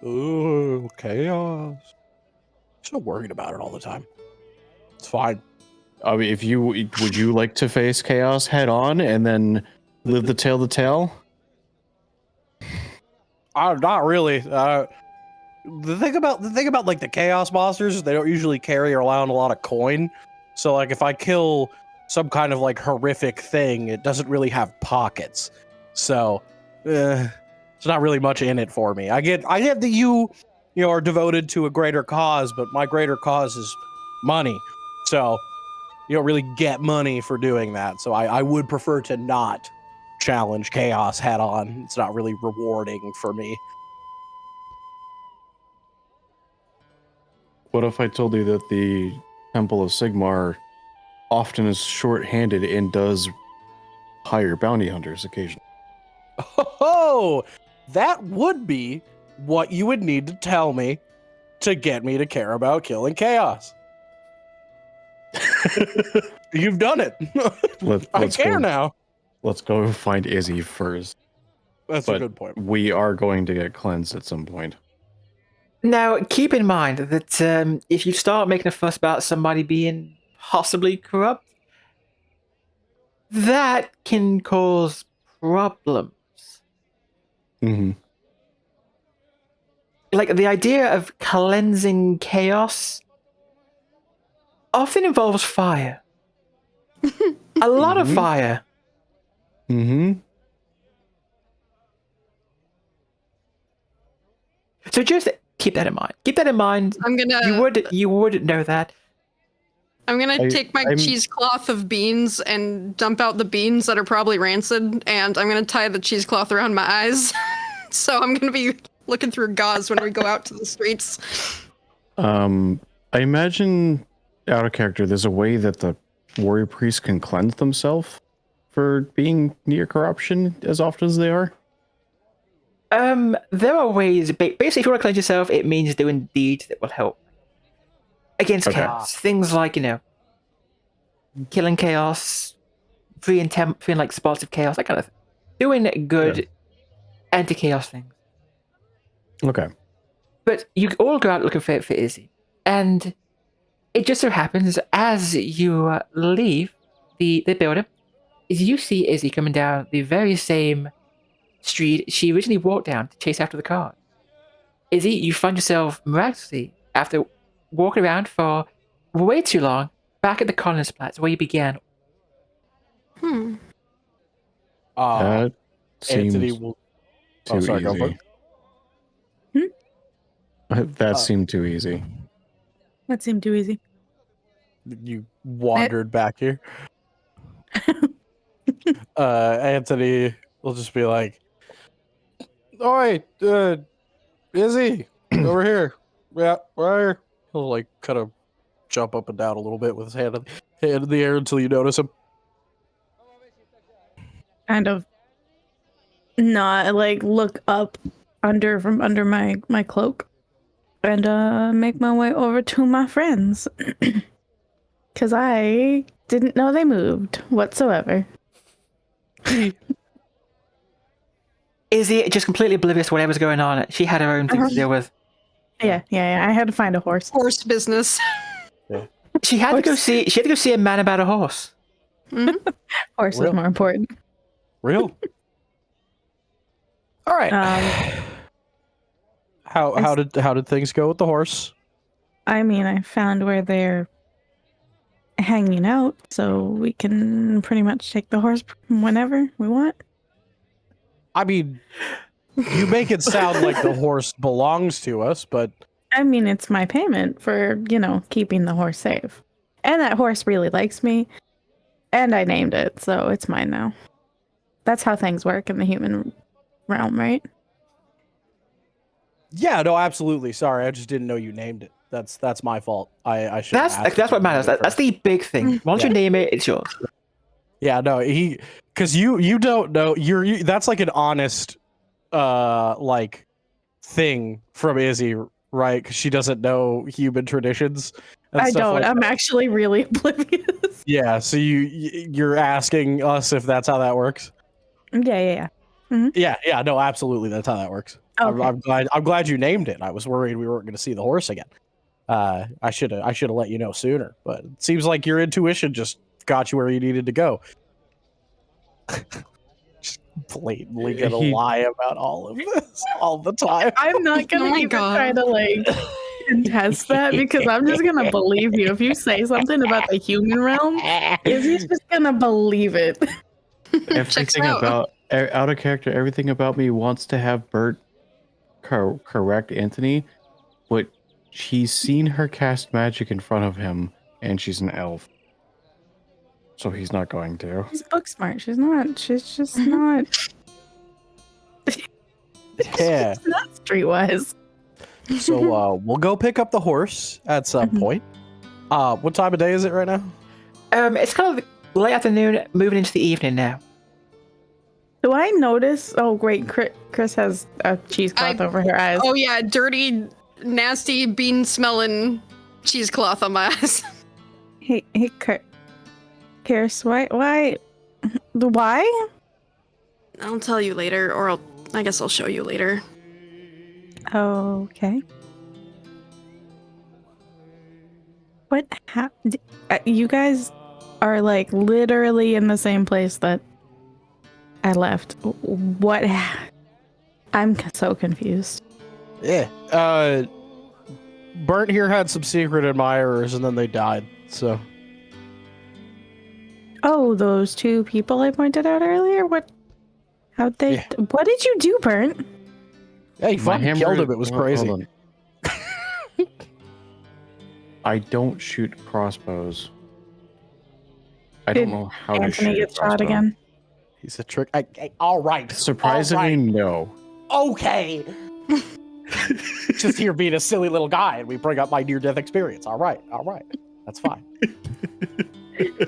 Ooh, chaos. So worried about it all the time. It's fine. I mean, would you like to face chaos head on and then live the tale to tell? Not really. The thing about like the chaos monsters is they don't usually carry around a lot of coin. So like if I kill some kind of like horrific thing, it doesn't really have pockets. So there's not really much in it for me. I get that you are devoted to a greater cause, but my greater cause is money. So you don't really get money for doing that. So I would prefer to not challenge chaos head on. It's not really rewarding for me. What if I told you that the Temple of Sigmar often is short-handed and does hire bounty hunters occasionally? Oh, that would be what you would need to tell me to get me to care about killing chaos. You've done it. I care now. Let's go find Izzy first. That's a good point. We are going to get cleansed at some point. Now, keep in mind that if you start making a fuss about somebody being possibly corrupt, that can cause problems. Mm-hmm. Like, the idea of cleansing chaos often involves fire. A lot of fire. Mm-hmm. So just keep that in mind. Keep that in mind. You would know that. I'm gonna take my cheesecloth of beans and dump out the beans that are probably rancid, and I'm gonna tie the cheesecloth around my eyes. So I'm gonna be looking through gauze when we go out to the streets. I imagine, out of character, there's a way that the warrior priests can cleanse themselves for being near corruption as often as they are. There are ways. Basically, if you want to cleanse yourself, it means doing deeds that will help against chaos. Things like, killing chaos, freeing like spots of chaos, that kind of thing. Doing good anti-chaos things. Okay. But you all go out looking for Izzy, and it just so happens as you leave the building, is you see Izzy coming down the very same street she originally walked down to chase after the car. Izzy, you find yourself miraculously, after walking around for way too long, back at the Collinsplatz where you began. Hmm. That Antony seems will. too Oh, sorry, go for easy. it. That seemed too easy. That seemed too easy. You wandered back here. Antony will just be like, "All right, Izzy, over here. Yeah, right here." He'll like kind of jump up and down a little bit with his hand in the air until you notice him. Kind of not like look up from under my cloak and make my way over to my friends. Cause I didn't know they moved whatsoever. Izzy, just completely oblivious to whatever's going on. She had her own things to deal with. Yeah. I had to find a horse. Horse business. She had to go see a man about a horse. Horse Real. is more important. Real. All right. How did things go with the horse? I mean, I found where they're hanging out, so we can pretty much take the horse whenever we want. I mean, you make it sound like the horse belongs to us, but I mean, it's my payment for, keeping the horse safe. And that horse really likes me. And I named it, so it's mine now. That's how things work in the human realm, right? yeah, no, absolutely. Sorry, I just didn't know you named it. That's my fault. I should. That's what matters. That's the big thing. Once you name it, it's yours. Yeah, no, because you don't know. That's like an honest, like, thing from Izzy, right? Because she doesn't know human traditions. And I stuff don't. like I'm that. actually really oblivious. Yeah, so you're asking us if that's how that works. Yeah. Yeah, no, absolutely, that's how that works. Okay. I'm glad you named it. I was worried we weren't going to see the horse again. I should have let you know sooner, but it seems like your intuition just got you where you needed to go. Just blatantly gonna lie about all of this all the time. I'm not Oh gonna my even God. try to contest that because I'm just gonna believe you. If you say something about the human realm, Izzy's just gonna believe it. Everything out. out of character, everything about me wants to have Bert correct Antony, but he's seen her cast magic in front of him, and she's an elf. So he's not going to. She's book smart. She's not. She's just not. Yeah. She's not streetwise. So we'll go pick up the horse at some point. What time of day is it right now? It's kind of late afternoon, moving into the evening now. Do I notice? Oh, great. Chris has a cheesecloth over her eyes. Oh yeah, dirty, nasty, bean-smelling cheesecloth on my eyes. Hey, Kirs, why? I'll tell you later, or I guess I'll show you later. Okay. What happened? You guys are like literally in the same place that I left. What? I'm so confused. Yeah. Bernt here had some secret admirers, and then they died. So. Oh, those two people I pointed out earlier. How'd they? Yeah. What did you do, Bernt? Yeah, you My fucking hammer- killed him. It was hold crazy. on. I don't shoot crossbows. I don't Did know how to Antony shoot a get shot crossbow. again? He's a trick. All right. Surprisingly, no. Okay. Just here being a silly little guy, and we bring up my near-death experience. All right. That's fine.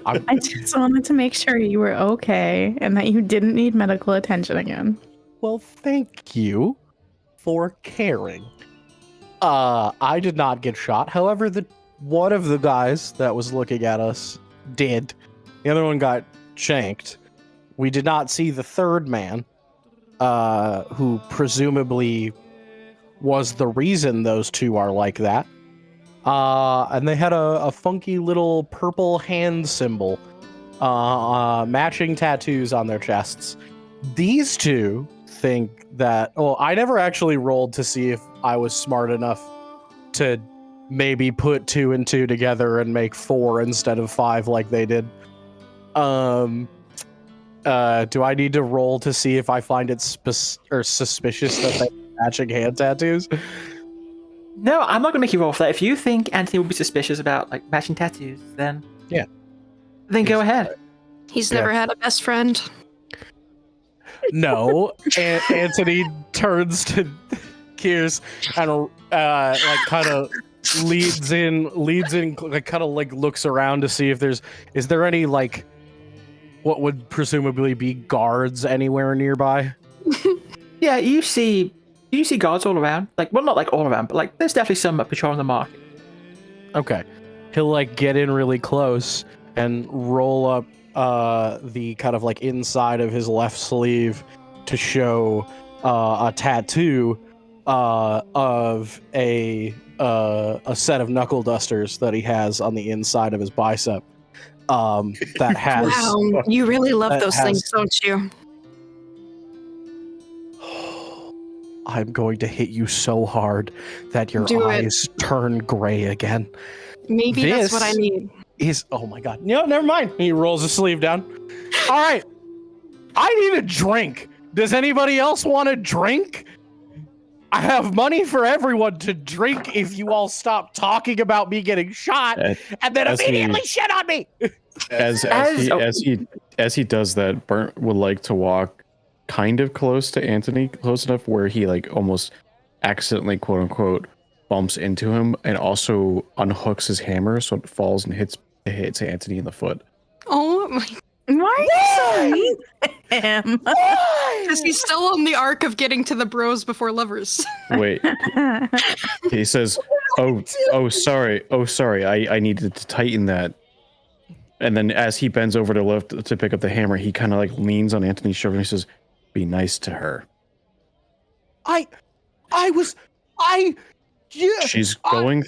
I just wanted to make sure you were okay and that you didn't need medical attention again. Well, thank you for caring. I did not get shot. However, one of the guys that was looking at us did. The other one got shanked. We did not see the third man, who presumably was the reason those two are like that. And they had a funky little purple hand symbol matching tattoos on their chests. These two think that. Well, I never actually rolled to see if I was smart enough to maybe put 2 and 2 together and make 4 instead of 5 like they did. Do I need to roll to see if I find it suspicious that they have matching hand tattoos? No, I'm not gonna make you roll for that. If you think Antony would be suspicious about like matching tattoos, then then go ahead. He's never had a best friend. No, Antony turns to Kirs and like kind of leads in, like kind of like looks around to see if is there any like what would presumably be guards anywhere nearby. Yeah, you see guards all around. Like, well, not like all around, but like there's definitely some patrolling the market. Okay, he'll like get in really close and roll up the kind of like inside of his left sleeve to show a tattoo of a set of knuckle dusters that he has on the inside of his bicep. That has. Wow, you really love those has- things, don't you? I'm going to hit you so hard that your Do it. eyes turn gray again. Maybe that's what I This- need. Oh my god. No, never mind. He rolls his sleeve down. All right. I need a drink. Does anybody else want a drink? I have money for everyone to drink if you all stop talking about me getting shot and then as he- immediately shit on me. As he does that, Bernt would like to walk kind of close to Antony, close enough where he like almost accidentally, quote unquote, bumps into him, and also unhooks his hammer so it falls and hits Antony in the foot. Oh my! Why are you so mean to him? Because he's still on the arc of getting to the bros before lovers. Wait, he says, "Oh, sorry. I needed to tighten that." And then as he bends over to pick up the hammer, he kind of like leans on Antony's shoulder and he says, "Be nice to her. She's going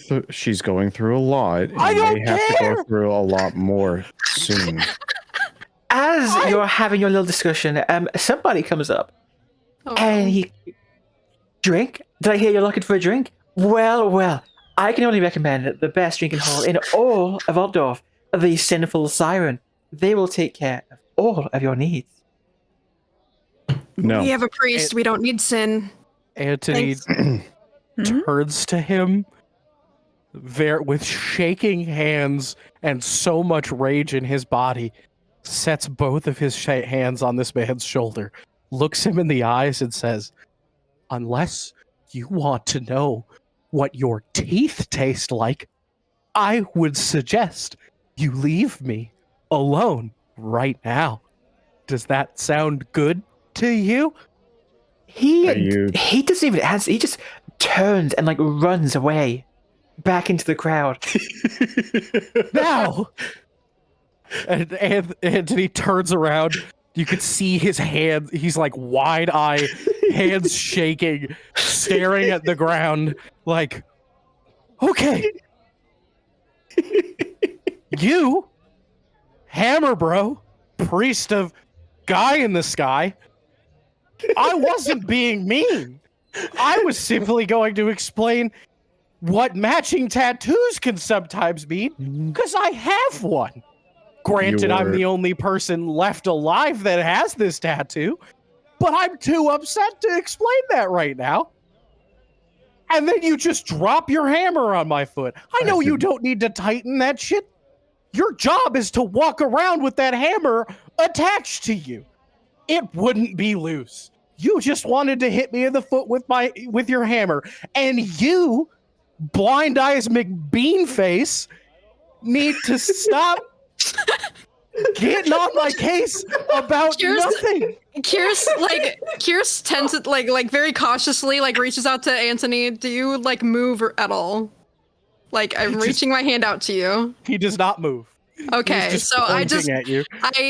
through a lot, and I don't may have to care. go through a lot more soon." As you're having your little discussion, somebody comes up and he drink. Did I hear you're looking for a drink? Well, I can only recommend the best drinking hall in all of Altdorf, the Sinful Siren. They will take care of all of your needs. No, We have a priest. We don't need sin. Antony turns to him with shaking hands and so much rage in his body, sets both of his hands on this man's shoulder, looks him in the eyes and says, "Unless you want to know what your teeth taste like, I would suggest you leave me alone right now. Does that sound good to you?" He you- doesn't even answer. He just turns and like runs away back into the crowd. Now, and Antony turns around. You could see his hand. He's like wide-eyed, hands shaking, staring at the ground. Like, okay, you, Hammer Bro, priest of Guy in the Sky. I wasn't being mean. I was simply going to explain what matching tattoos can sometimes mean, because I have one. Granted, I'm the only person left alive that has this tattoo, but I'm too upset to explain that right now. And then you just drop your hammer on my foot. I know you don't need to tighten that shit. Your job is to walk around with that hammer attached to you. It wouldn't be loose. You just wanted to hit me in the foot with your hammer, and you, Blind Eyes McBeanface, need to stop getting on my case about nothing. Kirs tends to like very cautiously like reaches out to Antony. Do you like move at all? Like I'm reaching my hand out to you. He does not move. Okay, He's so I just pointing at you.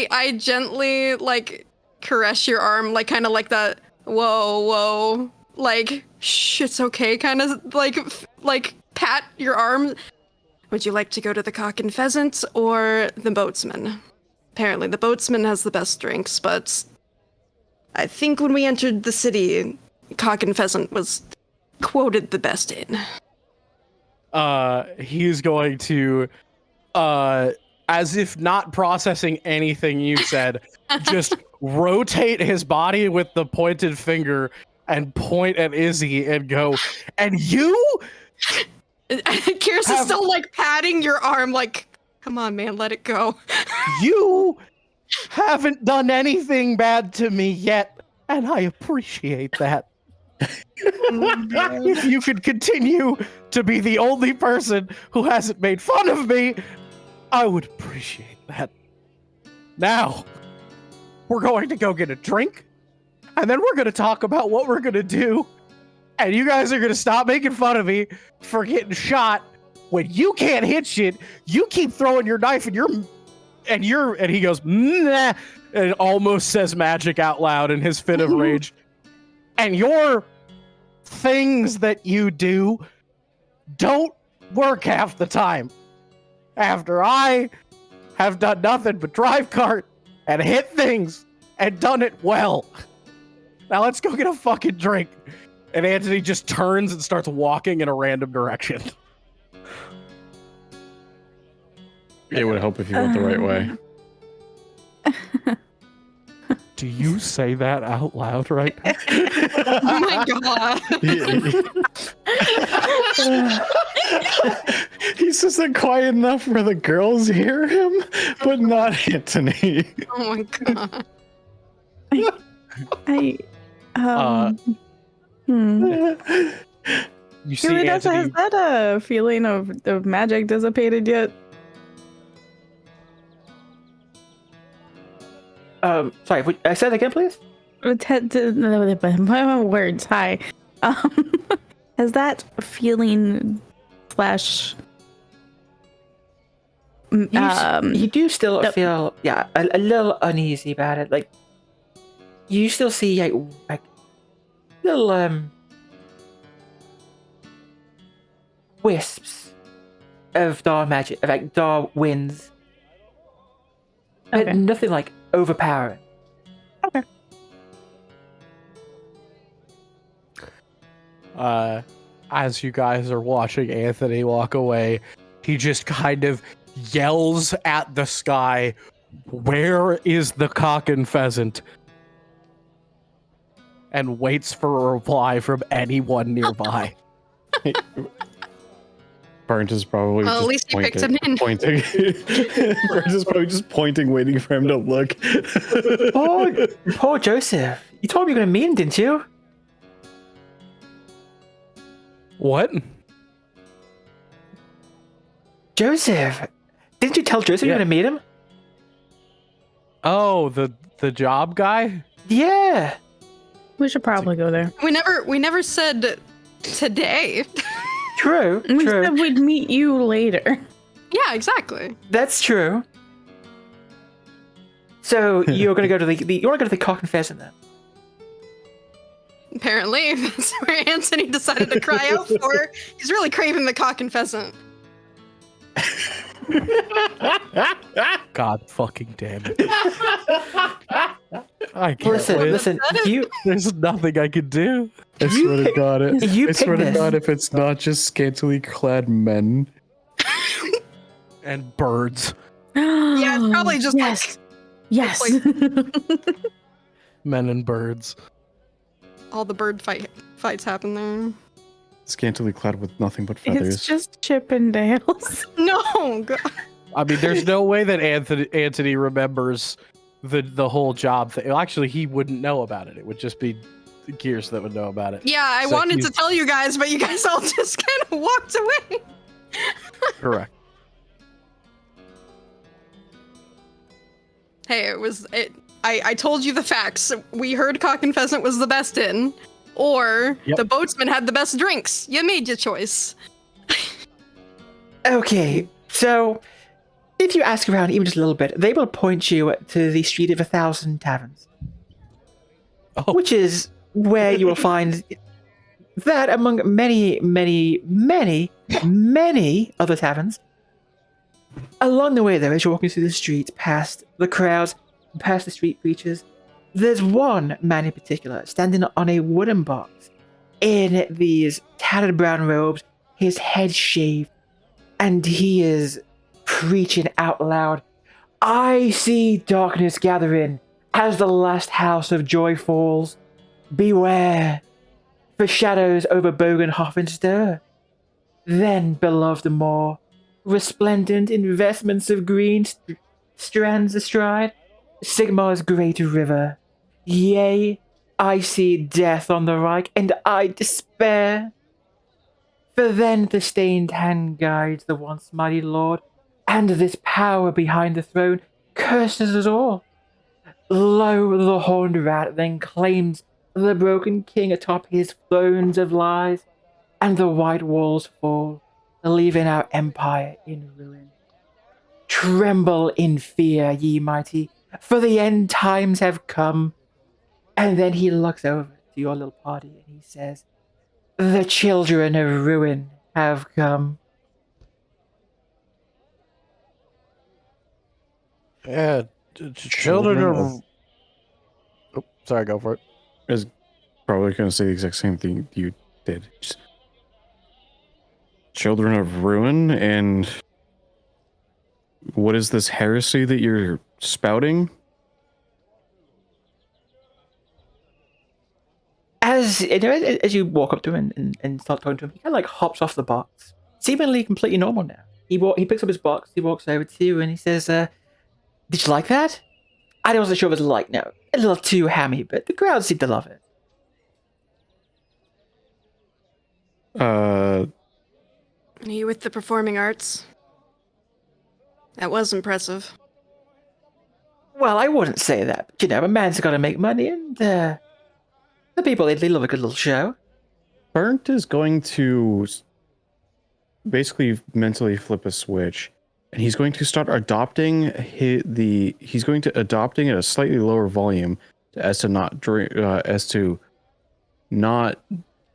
I gently like caress your arm, like kind of like that. Whoa, like shh, it's okay, kind of like pat your arm. Would you like to go to the Cock and Pheasant or the Boatsman? apparently the boatsman has the best drinks, but I think when we entered the city, Cock and Pheasant was quoted the best in. He's going to, as if not processing anything you said, just rotate his body with the pointed finger and point at Izzy and go, and you? Kirs is still like patting your arm like, come on, man, let it go. You haven't done anything bad to me yet, and I appreciate that. If you could continue to be the only person who hasn't made fun of me, I would appreciate that. Now, we're going to go get a drink, and then we're going to talk about what we're going to do, and you guys are going to stop making fun of me for getting shot when you can't hit shit. You keep throwing your knife, and he goes, nah, and almost says magic out loud in his fit of rage. And your things that you do don't work half the time. After I have done nothing but drive cart and hit things and done it well. Now let's go get a fucking drink. And Antony just turns and starts walking in a random direction. It would help if you went the right way. Do you say that out loud right now? Oh my god. He's just quiet enough where the girls hear him, but not Antony. Oh my god. You see Leudessa, Antony... has that feeling of magic dissipated yet? Sorry, I said again, please? Words, hi. Has that feeling slash... You do still feel, a little uneasy about it. Like, you still see, like little, wisps of dark magic, like dark winds. Okay. But nothing, like, overpowering. Okay. As you guys are watching Antony walk away, he just kind of yells at the sky, "Where is the cock and pheasant?" and waits for a reply from anyone nearby. Bernt is probably Well, at just least you picked him in. pointing. Bernt is probably just pointing, waiting for him to look. Poor Joseph. You told me you were going to meet him, didn't you? What? Joseph. Didn't you tell Joseph you were going to meet him? Oh, the job guy? Yeah. We should probably go there. We never said today. True. We True. said we'd meet you later. Yeah, exactly. That's true. So you're going to go to you want to go to the Cock and Pheasant then? Apparently, that's where Antony decided to cry out for. He's really craving the Cock and Pheasant. God fucking damn it. I can't win. Listen. There's nothing I can do. I swear to God, You I swear to picked God, this. if it's not just scantily clad men. And birds. Yeah, it's probably just yes. Yes. Men and birds. all the bird fights happen there. Scantily clad with nothing but feathers. It's just Chippendales. No, God. I mean, there's no way that Antony remembers the whole job thing. Actually, he wouldn't know about it. It would just be Kirs that would know about it. Yeah, I So wanted he's- to tell you guys, but you guys all just kind of walked away. Correct. Hey, I told you the facts. We heard Cock and Pheasant was the best inn, or Yep. the boatsman had the best drinks. You made your choice. Okay, so if you ask around even just a little bit, they will point you to the Street of 1,000 Taverns, Oh. which is where you will find that among many, many, many, many other taverns, Along the way, though, as you're walking through the streets, past the crowds, past the street preachers, there's one man in particular standing on a wooden box in these tattered brown robes, his head shaved, and he is preaching out loud, "I see darkness gathering as the last house of joy falls. Beware, for shadows over Bogenhofen stir. Then, beloved more, resplendent in vestments of green strands astride Sigmar's great river. Yea, I see death on the Reich, and I despair. For then the stained hand guides the once mighty lord, and this power behind the throne curses us all. Lo, the horned rat then claims the broken king atop his thrones of lies, and the white walls fall, leaving our empire in ruin. Tremble in fear, ye mighty, for the end times have come." And then he looks over to your little party and he says, "The children of ruin have come." Yeah, children of. Oh, sorry, go for it. I was probably going to say the exact same thing you did. Just children of ruin, and what is this heresy that you're spouting? As you walk up to him and start talking to him, he kind of like hops off the box, seemingly completely normal now. He picks up his box, he walks over to you, and he says, "Did you like that? I wasn't sure what it was like. No, a little too hammy, but the crowd seemed to love it." Are you with the performing arts? That was impressive. Well, I wouldn't say that, but a man's got to make money, and the people they love a good little show. Bernt is going to basically mentally flip a switch, and he's going to start adopting he's going to adopting at a slightly lower volume as to not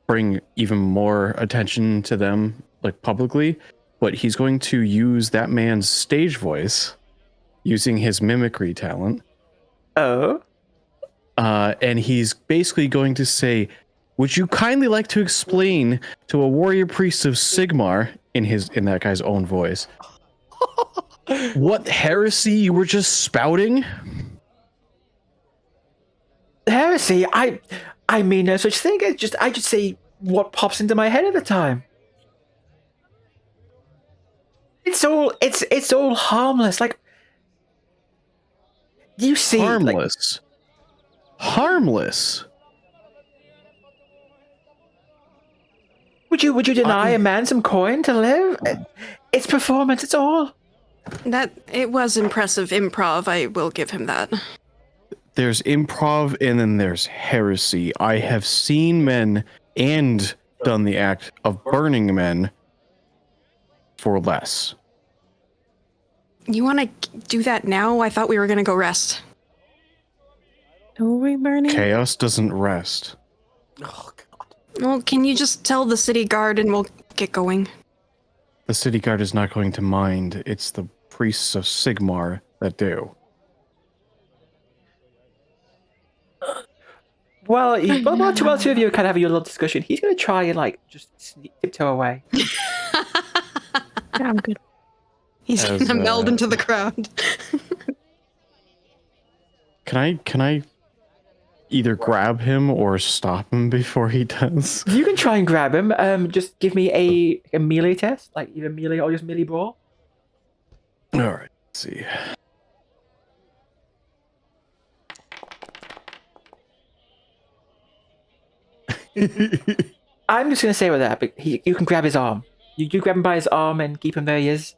bring even more attention to them like publicly, but he's going to use that man's stage voice using his mimicry talent. Oh. And he's basically going to say, "Would you kindly like to explain to a warrior priest of Sigmar," in that guy's own voice, "what heresy you were just spouting?" Heresy? I mean no such thing. I just say what pops into my head at the time. It's all harmless. Like, you see, Harmless. Harmless. Would you deny a man some coin to live? It's performance. It's all. That it was impressive improv. I will give him that. There's improv and then there's heresy. I have seen men and done the act of burning men for less. You want to do that now? I thought we were going to go rest. Who are we burning? Chaos doesn't rest. Oh God. Well, can you just tell the city guard and we'll get going? The city guard is not going to mind. It's the priests of Sigmar that do. Well, while two of you kind of have your little discussion, he's going to try and just tiptoe away. Yeah, I'm good. He's As, going to meld into the crowd. Can I either grab him or stop him before he does? You can try and grab him. Just give me a melee test, like either melee or just melee brawl. All right, let's see. I'm just going to say with that, but you can grab his arm. You grab him by his arm and keep him there he is.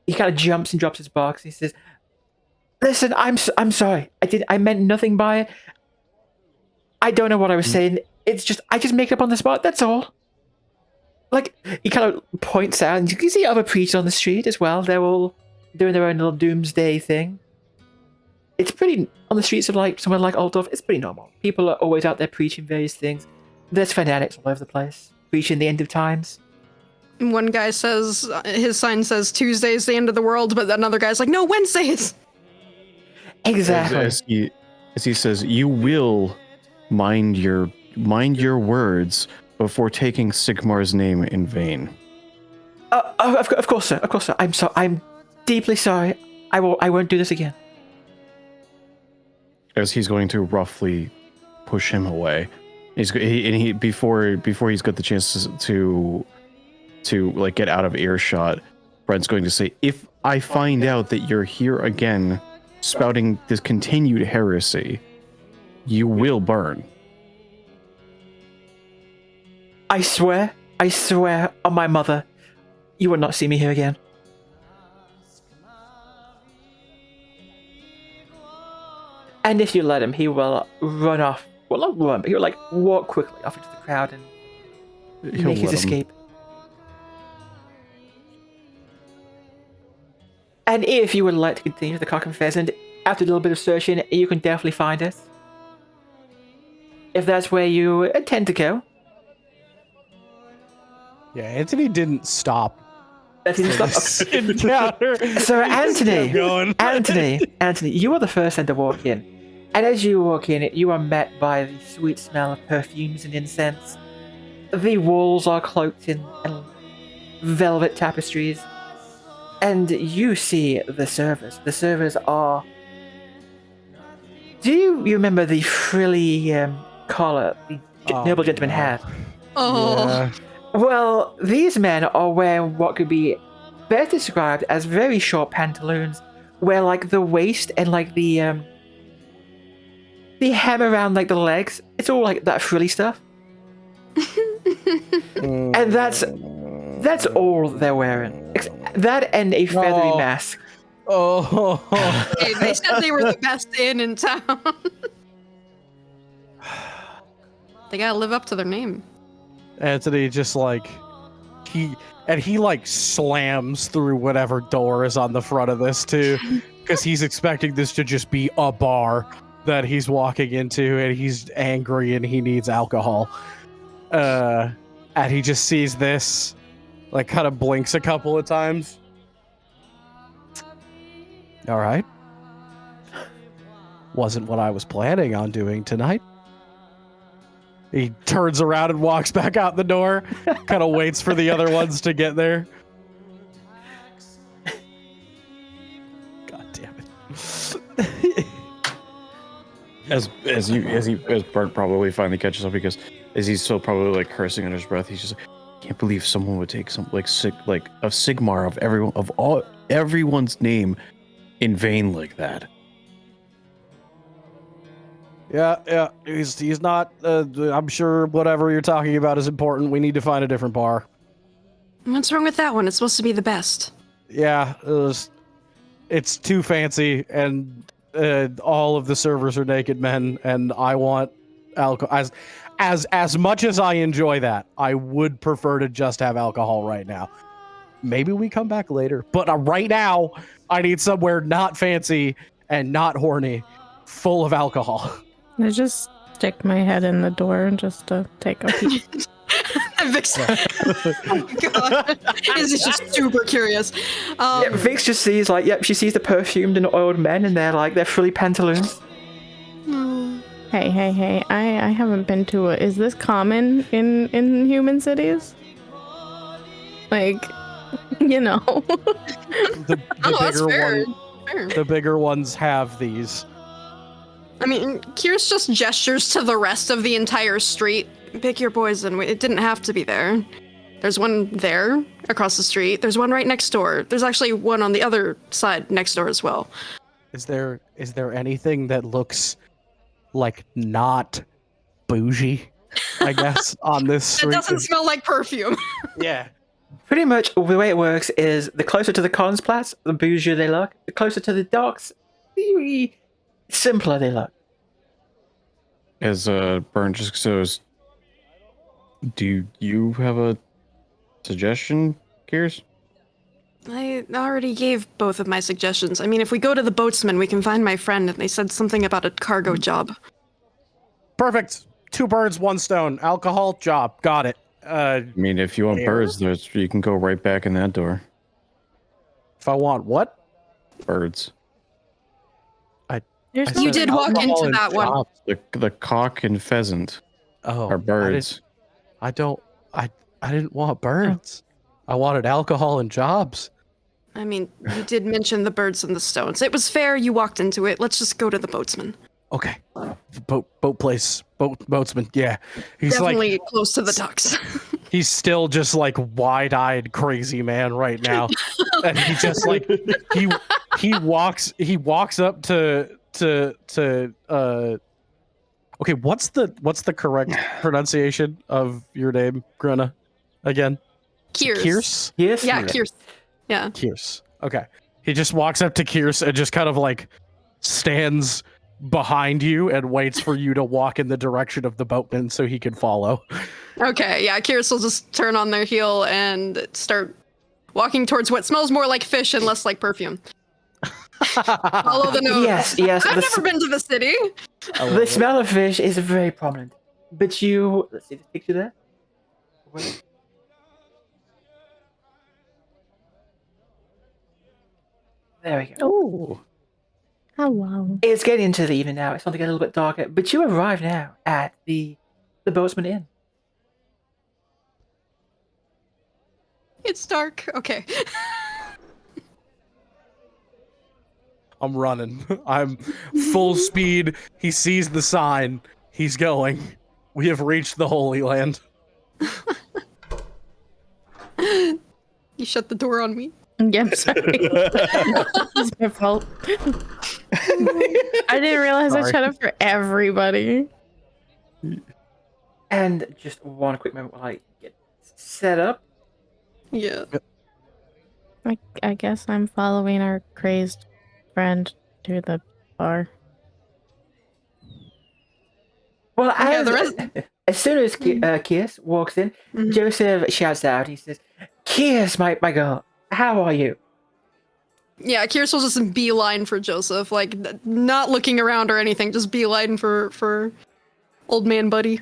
He kind of jumps and drops his box. He says, "Listen, I'm sorry. I meant nothing by it. I don't know what I was saying. It's just I just make it up on the spot. That's all." Like, he kind of points out, and you can see other preachers on the street as well. They're all doing their own little doomsday thing. It's pretty on the streets of somewhere like Altdorf. It's pretty normal. People are always out there preaching various things. There's fanatics all over the place preaching the end of times. One guy says his sign says Tuesday's the end of the world, but another guy's like, no, Wednesdays. Exactly. As he says, you will mind your words before taking Sigmar's name in vain. Of course, sir. Of course, sir. I'm deeply sorry. I won't do this again. As he's going to roughly push him away, before he's got the chance to like get out of earshot, Brent's going to say, "If I find out that you're here again, spouting this continued heresy, you will burn." I swear on my mother, you will not see me here again. And if you let him, he will run off. Well, not run, but he will like walk quickly off into the crowd and make his escape. And if you would like to continue the Cock and Pheasant, after a little bit of searching, you can definitely find us. If that's where you intend to go. Yeah, Antony didn't stop. That didn't stop. This encounter. So Antony, Kept going. Anthony, you are the first one to walk in. And as you walk in, you are met by the sweet smell of perfumes and incense. The walls are cloaked in velvet tapestries. And you see the servers. The servers are... Do you remember the frilly collar the noble gentleman had? Oh. Yeah. Well, these men are wearing what could be best described as very short pantaloons, where like the waist and like the hem around like the legs, it's all like that frilly stuff. And that's all they're wearing. That and a feathery mask. Oh. Hey, they said they were the best inn in town. They gotta live up to their name. Antony just like he like slams through whatever door is on the front of this too, because he's expecting this to just be a bar that he's walking into, and he's angry and he needs alcohol. And he just sees this, like kind of blinks a couple of times. All right. Wasn't what I was planning on doing tonight. He turns around and walks back out the door, kind of waits for the other ones to get there. God damn it. As Bernt probably finally catches up, because as he's still probably like cursing under his breath, he's just like, can't believe someone would take some like a Sigmar of everyone's name in vain like that. Yeah, he's not, I'm sure whatever you're talking about is important. We need to find a different bar. What's wrong with that one? It's supposed to be the best. Yeah, it's too fancy, and all of the servers are naked men, and I want alcohol. As much as I enjoy that, I would prefer to just have alcohol right now. Maybe we come back later, but right now, I need somewhere not fancy and not horny, full of alcohol. I just stick my head in the door just to take a peek. Vix, oh my god, this is just super curious. Vix just sees like, she sees the perfumed and oiled men, and they're frilly pantaloons. Hey, I haven't been to it. Is this common in human cities? Like, you know. The that's bigger fair. The bigger ones have these. I mean, Kirs just gestures to the rest of the entire street. Pick your poison. It didn't have to be there. There's one there, across the street. There's one right next door. There's actually one on the other side next door as well. Is there anything that looks like not bougie, I guess, on this street? It doesn't smell like perfume. Yeah. Pretty much the way it works is the closer to the Konsplatz, the bougier they look. The closer to the docks, the simpler they look. As Bernt just goes, do you have a suggestion, Kirs? I already gave both of my suggestions. I mean, if we go to the boatsmen, we can find my friend, and they said something about a cargo job. Perfect. 2 birds, 1 stone. Alcohol, job. Got it. I mean, if you want Air? birds, you can go right back in that door. if I want what? Birds. There's I no You said did walk alcohol into and that one. chops. The cock and pheasant Oh, are birds. I didn't want birds. I wanted alcohol and jobs. I mean, you did mention the birds and the stones. It was fair you walked into it. Let's just go to the boatsman. Okay. Boat place. Boatsman. Yeah. He's Definitely like close to the docks. he's still just like wide-eyed crazy man right now. And he just like he walks up to okay, what's the correct pronunciation of your name, Grena? Again? Kirs. Kirs? Yes. Yeah, Kirs. Yeah. Kirs. Okay. He just walks up to Kirs and just kind of like stands behind you and waits for you to walk in the direction of the boatman so he can follow. Okay, yeah, Kirs will just turn on their heel and start walking towards what smells more like fish and less like perfume. Follow the nose. Yes. I've never been to the city. The smell of fish is very prominent. But you... Let's see this picture there. Wait. There we go. Oh. Hello. It's getting into the evening now. It's starting to get a little bit darker. But you arrive now at the Boatsman Inn. It's dark. Okay. I'm running. I'm full speed. He sees the sign. He's going. We have reached the Holy Land. You shut the door on me. Yeah, I'm sorry. It's my fault. I didn't realize I Sorry. shut up for everybody. And just one quick moment while I get set up. Yeah. I guess I'm following our crazed friend to the bar. Well, Yeah, as, the rest- as soon as Kirs walks in, Mhm. Joseph shouts out. He says, "Kirs, my girl, how are you?" Yeah, Kirs will just beeline for Joseph, like not looking around or anything, just beeline for old man buddy.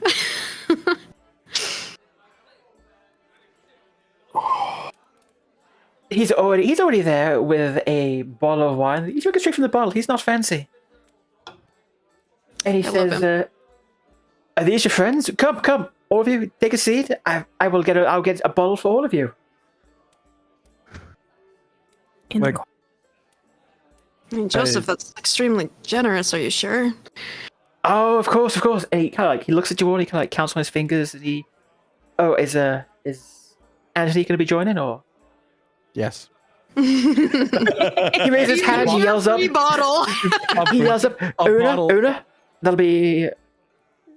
He's already there with a bottle of wine. He's drinking straight from the bottle. He's not fancy. And he I love says, "Are these your friends? Come, all of you, take a seat. I'll get a bottle for all of you." Like, I mean, Joseph, that's extremely generous. Are you sure? Oh, of course. And he kind of like he looks at you all. He kind of like counts on his fingers. And he, is Antony going to be joining or? yes. He raises his hand. He yells up. Free bottle. He yells up. bottle. Una. That'll be.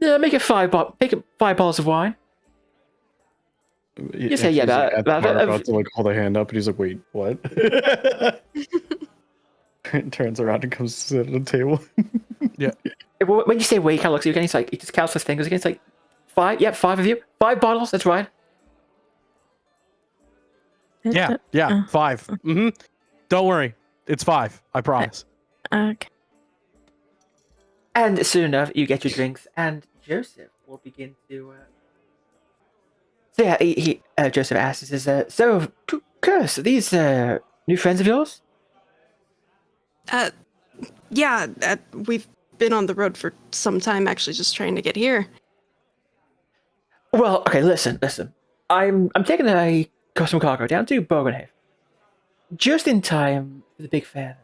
Make it 5 bottles of wine. You say, yeah, He's, like, at the that- bar about to like hold a hand up, and he's like, "Wait, what?" Turns around and comes to sit at the table. When you say wait, he kind of looks at you again. He's like, he just counts his fingers again. It's like 5. Yep, 5 of you. 5 bottles. That's right. Yeah, 5. Mm-hmm. Don't worry. It's 5. I promise. Okay. And soon enough, you get your drinks, and Joseph will begin to. So yeah, Joseph asks, "So, Kirs, are these new friends of yours?" Yeah, we've been on the road for some time, actually, just trying to get here. Well, okay, listen. I'm taking a custom cargo down to Bogenhaven, just in time for the big fair.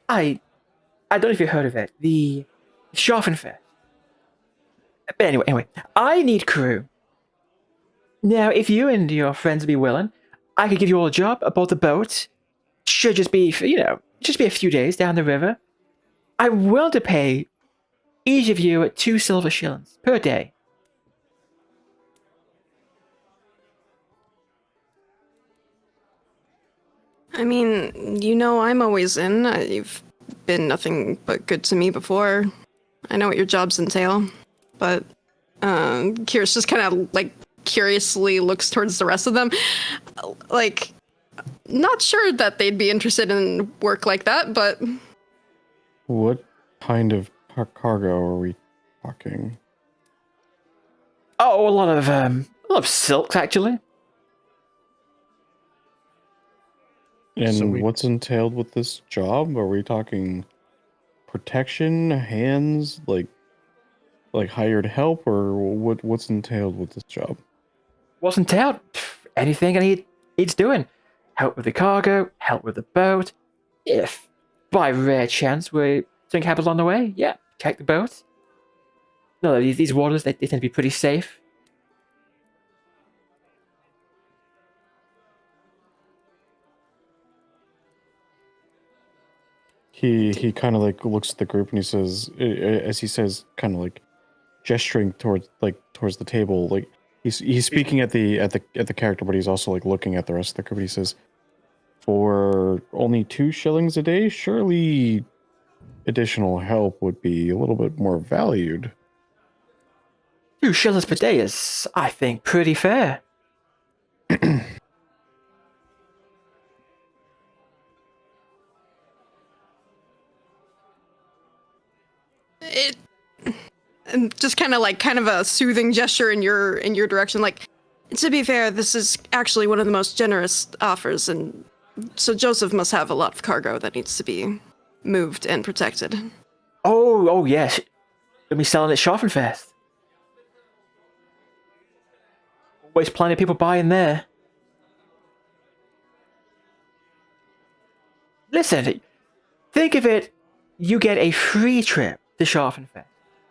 I don't know if you've heard of it, the Schaffenfest. But anyway, I need crew. Now, if you and your friends be willing, I could give you all a job aboard the boat. Should just be, just be a few days down the river. I'm willing to pay each of you 2 silver shillings per day. I mean, I'm always in. You've been nothing but good to me before. I know what your jobs entail, but Kirs just kind of like curiously looks towards the rest of them, like not sure that they'd be interested in work like that, but What kind of cargo are we talking? Oh, a A lot of silks, actually. And So what's entailed with this job? Are we talking protection, hands, like hired help, or what's entailed with this job? Wasn't out. Anything I needs doing. Help with the cargo, help with the boat. If by rare chance something happens along the way, yeah, check the boat. No, these waters, they tend to be pretty safe. He kind of like looks at the group and he says, as he says, kind of like gesturing towards the table, like he's speaking at the character, but he's also like looking at the rest of the group. He says, "For only 2 shillings a day, surely additional help would be a little bit more valued." 2 shillings per day is, I think, pretty fair. It and just kind of a soothing gesture in your direction. Like, to be fair, this is actually one of the most generous offers, and so Joseph must have a lot of cargo that needs to be moved and protected. Oh yes. Gonna be selling at Schaffenfest. Always plenty of people buying there. Listen, think of it, you get a free trip to Schaffenfest,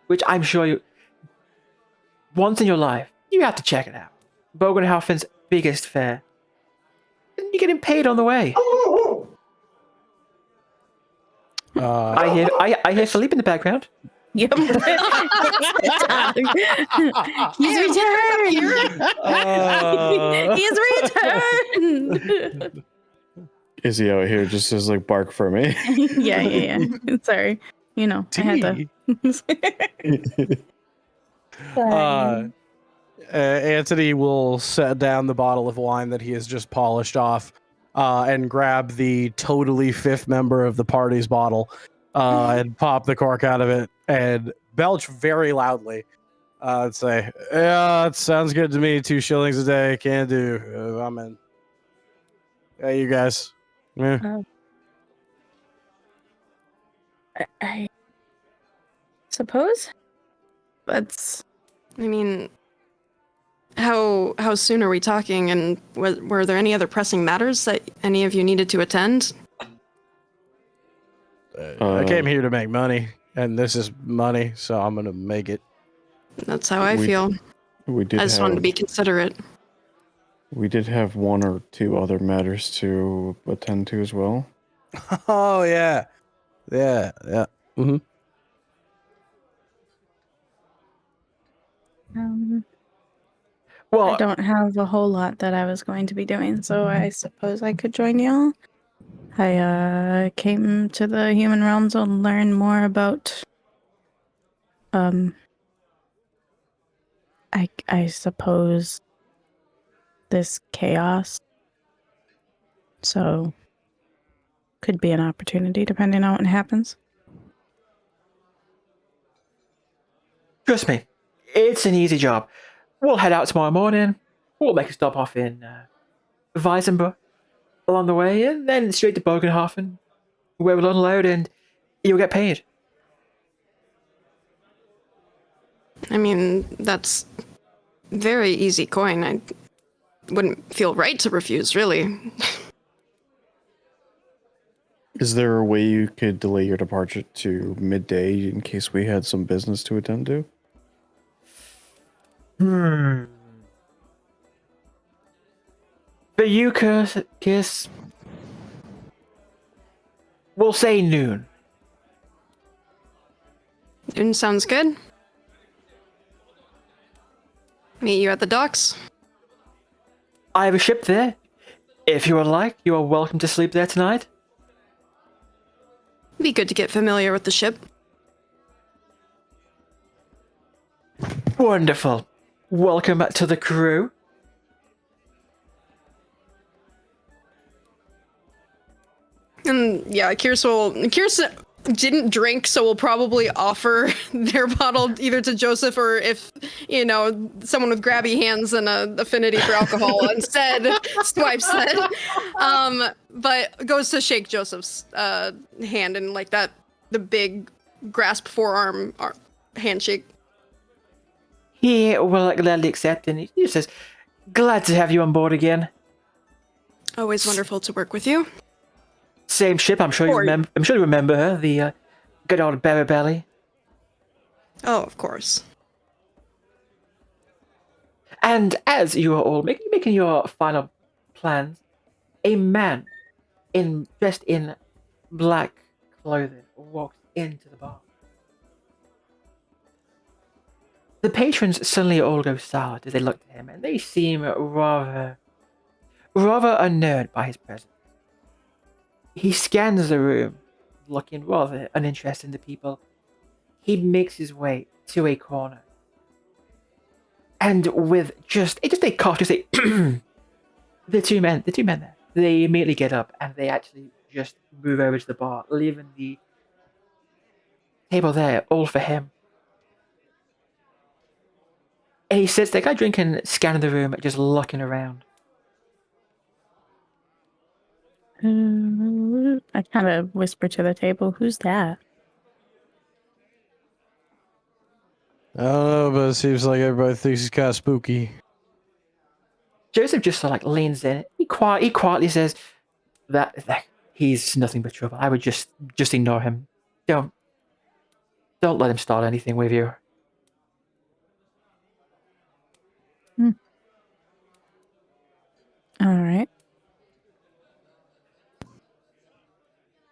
which I'm sure you, once in your life, you have to check it out. Bogenhafen's biggest fair. And you're getting paid on the way. I hear Philippe in the background. Yep. He's returned. He's returned. Is he out here just as like bark for me? Yeah. Sorry. You know, I had to. Antony will set down the bottle of wine that he has just polished off and grab the totally 5th member of the party's bottle and pop the cork out of it and belch very loudly and say, "Yeah, it sounds good to me. 2 shillings a day. Can do. I'm in. Yeah, you guys." Yeah. I suppose that's. I mean, how soon are we talking, and were there any other pressing matters that any of you needed to attend? I came here to make money, and this is money, so I'm gonna make it. That's how I feel. We did I just wanted to be considerate. We did have 1 or 2 other matters to attend to as well. Oh yeah. Mm-hmm. Well, I don't have a whole lot that I was going to be doing, so I suppose I could join y'all. I came to the human realm to learn more about I suppose this chaos. So could be an opportunity depending on what happens. trust me, it's an easy job. We'll head out tomorrow morning. We'll make a stop off in Weisenburg along the way, and then straight to Bogenhafen, where we'll unload and you'll get paid. I mean, that's very easy coin. I wouldn't feel right to refuse, really. Is there a way you could delay your departure to midday in case we had some business to attend to? For you, Kirs, we'll say noon. Noon sounds good. Meet you at the docks. I have a ship there. If you would like, you are welcome to sleep there tonight. Be good to get familiar with the ship. Wonderful. Welcome to the crew. And yeah, Kirs didn't drink, so will probably offer their bottle either to Joseph or if, someone with grabby hands and an affinity for alcohol instead swipes it. But goes to shake Joseph's hand and like that, the big grasp forearm handshake. He will gladly accept, and he says, "Glad to have you on board again. Always wonderful to work with you." Same ship. I'm sure you remember. I'm sure you remember her, the good old Berry Belly. Oh, of course. And as you are all making your final plans, a man dressed in black clothing walks into the bar. The patrons suddenly all go silent as they look at him, and they seem rather unnerved by his presence. He scans the room, looking rather uninterested in the people. He makes his way to a corner, and with just a cautious, the two men there, they immediately get up and they actually just move over to the bar, leaving the table there all for him. And he sits there, kind of drinking, scanning the room, just looking around. I kind of whisper to the table, "Who's that?" I don't know, but it seems like everybody thinks he's kind of spooky. Joseph just sort of like leans in. He quietly says that he's nothing but trouble. I would just ignore him. Don't let him start anything with you. All right.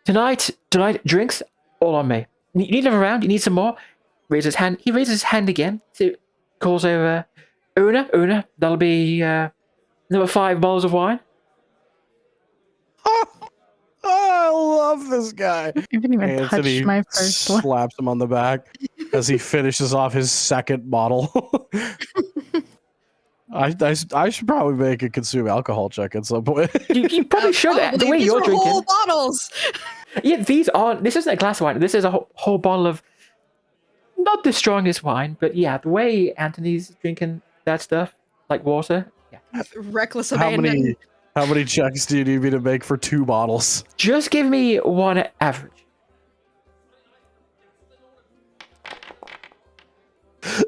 Tonight, drinks all on me. You need him around. You need some more. Raises his hand. He raises his hand again. So calls over Una. That'll be number 5 bottles of wine. I love this guy. I haven't even Anthony touched my first one. slaps him on the back as he finishes off his second bottle. I should probably make a consume alcohol check at some point. You probably should. The way These you're were drinking. whole bottles. Yeah, this isn't a glass of wine. This is a whole bottle of not the strongest wine, but yeah, the way Anthony's drinking that stuff, like water. Yeah. Reckless How abandon. many checks do you need me to make for 2 bottles? Just give me one average.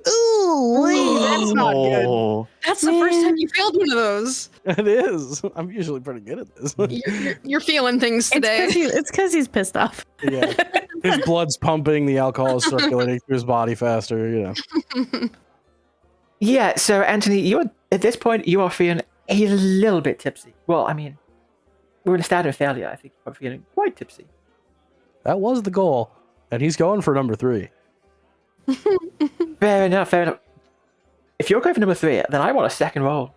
Ooh, that's not good. That's the first time you failed one of those. It is. I'm usually pretty good at this. You're feeling things today. It's because he's pissed off. Yeah. His blood's pumping, the alcohol is circulating through his body faster, Yeah, so Anthony, at this point you are feeling a little bit tipsy. Well, I mean, we're in a state of failure. I think you're feeling quite tipsy. That was the goal. And he's going for number 3. Fair enough. If you're going for number 3, then I want a second roll.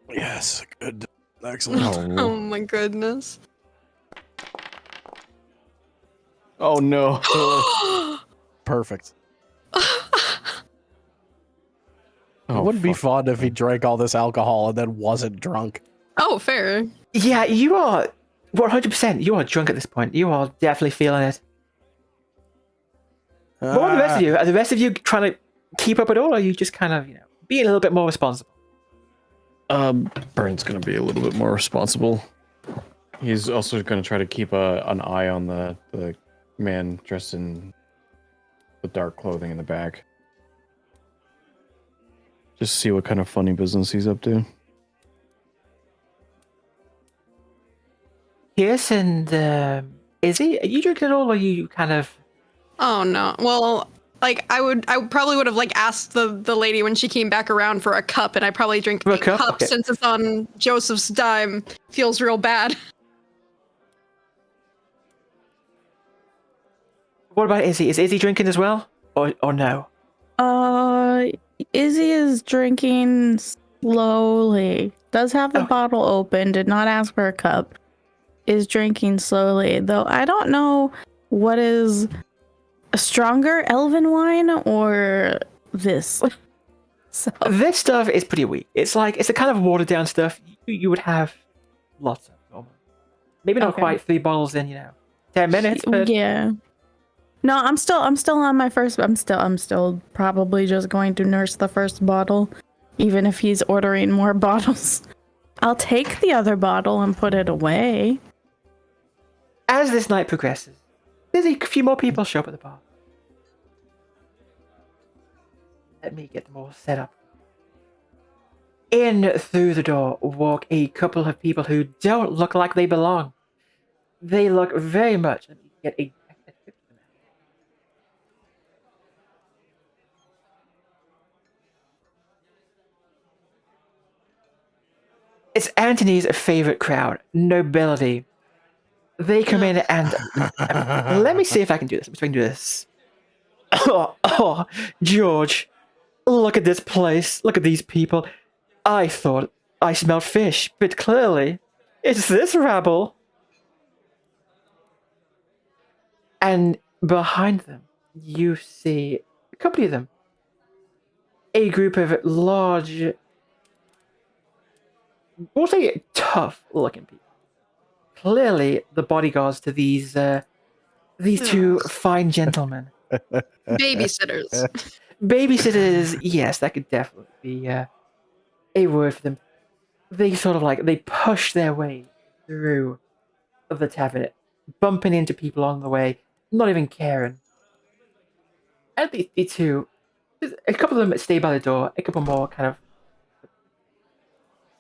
Yes, good. Excellent. Oh my goodness. Oh no. Perfect. Oh, It wouldn't be fuck. fun if he drank all this alcohol and then wasn't drunk. Oh, fair. Yeah, you are 100%. You are drunk at this point. You are definitely feeling it. What about the rest of you? Are the rest of you trying to keep up at all, or are you just kind of, being a little bit more responsible? Bernt's gonna be a little bit more responsible. He's also gonna try to keep an eye on the man dressed in the dark clothing in the back. Just see what kind of funny business he's up to. Kirs and Izzy, are you drinking at all, or are you kind of... Oh no. Well, I probably would have asked the lady when she came back around for a cup, and I probably drink For a a cup? cup Okay. since it's on Joseph's dime. Feels real bad. What about Izzy? Is Izzy drinking as well, or no? Izzy is drinking slowly. Does have the Okay. bottle open. Did not ask for a cup. Is drinking slowly, though. I don't know what is a stronger elven wine or this. So This stuff is pretty weak. It's the kind of watered down stuff you would have lots of. Almost. Maybe not Okay. quite 3 bottles in, 10 minutes, but Yeah. No, I'm still on my first. I'm still probably just going to nurse the first bottle, even if he's ordering more bottles. I'll take the other bottle and put it away. as this night progresses, there's a few more people show up at the bar. Let me get them all set up. In through the door walk a couple of people who don't look like they belong. They look very much. Let me get a It's Antony's favorite crowd, nobility. They come in and let me see if I can do this. Let me see if I can do this. Oh, George, look at this place. Look at these people. I thought I smelled fish, but clearly it's this rabble. And behind them, you see a couple of them. A group of large, we'll say tough looking people. Clearly the bodyguards to these two fine gentlemen. Babysitters. Babysitters, yes, that could definitely be a word for them. They sort of they push their way through the tavern, bumping into people on the way, not even caring. And the two, a couple of them stay by the door, a couple more kind of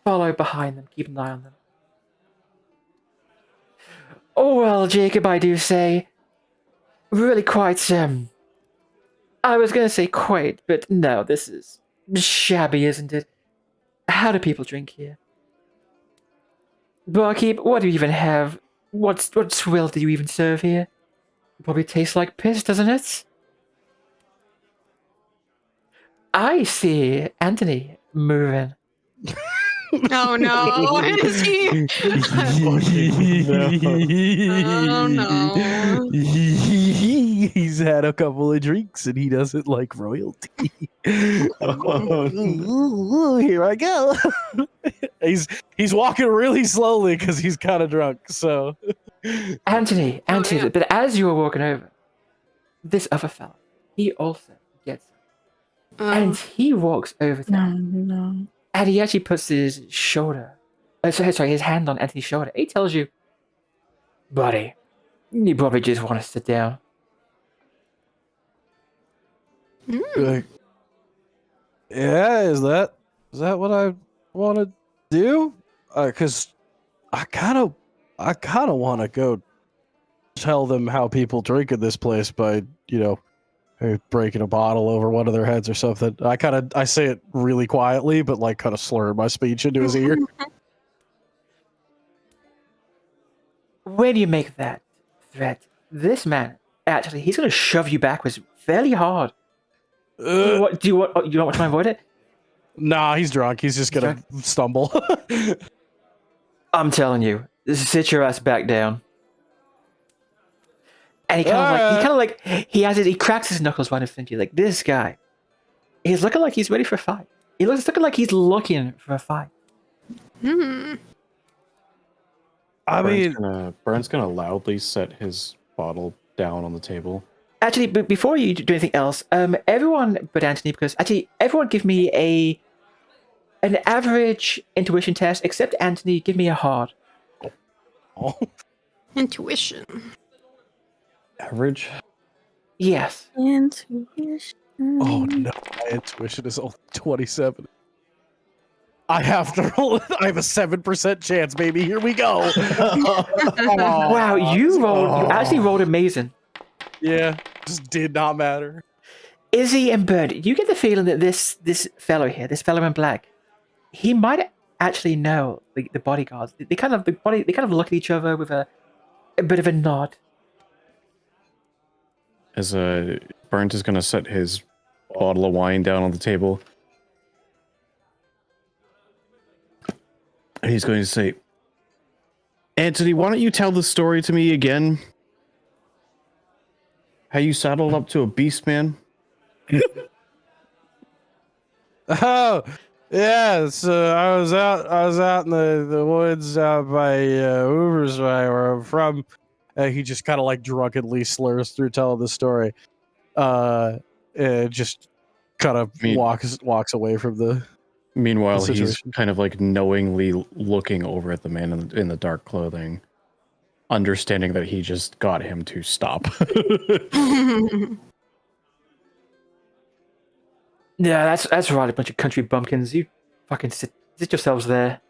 follow behind them, keep an eye on them. Oh well, Jacob, I do say, really quite, I was gonna say quaint, but no, this is shabby, isn't it? How do people drink here? Barkeep, what do you even have? What swill do you even serve here? It probably tastes like piss, doesn't it? I see Antony moving. Oh no, is he? Oh no. He's had a couple of drinks and he doesn't like royalty. Here I go. he's walking really slowly because he's kind of drunk. So, Antony, yeah. but as you were walking over, this other fella, he also gets it. And he walks over to Antony, No. and he actually puts his shoulder, his hand on Antony's shoulder. He tells you, buddy, you probably just want to sit down. like, yeah, is that what I want to do? Because I kind of want to go tell them how people drink in this place by breaking a bottle over one of their heads or something. I say it really quietly, but kind of slur my speech into his ear. When you make that threat, this man, actually, he's going to shove you backwards fairly hard. Do you want to try and avoid it? Nah, he's drunk. He's just going to stumble. I'm telling you, sit your ass back down. And he cracks his knuckles right in front of you. Like, this guy, he's looking like he's ready for a fight. He's looking like he's looking for a fight. I mean, Bernt's gonna loudly set his bottle down on the table. Actually, before you do anything else, everyone but Antony, because actually everyone give me an average intuition test, except Antony, give me a hard. Intuition. Average? Yes. Intuition. oh no, my intuition is only 27. I have to roll it. I have a 7% chance, baby. Here we go. Wow, you actually rolled amazing. Yeah, just did not matter. Izzy and Bernt, you get the feeling that this fellow here, this fellow in black, he might actually know the bodyguards. They kind of look at each other with a bit of a nod. As Bernt is gonna set his bottle of wine down on the table. And he's going to say, Antony, why don't you tell the story to me again? How you saddled up to a beast man? Oh, yeah. So I was out in the woods out by Vtubers, where I'm from, He just kind of like drunkenly slurs through telling the story. Just kind of walks away from the. Meanwhile, The he's situation. kind of like knowingly looking over at the man in the dark clothing, understanding that he just got him to stop. Yeah, that's right, a bunch of country bumpkins. You fucking sit yourselves there.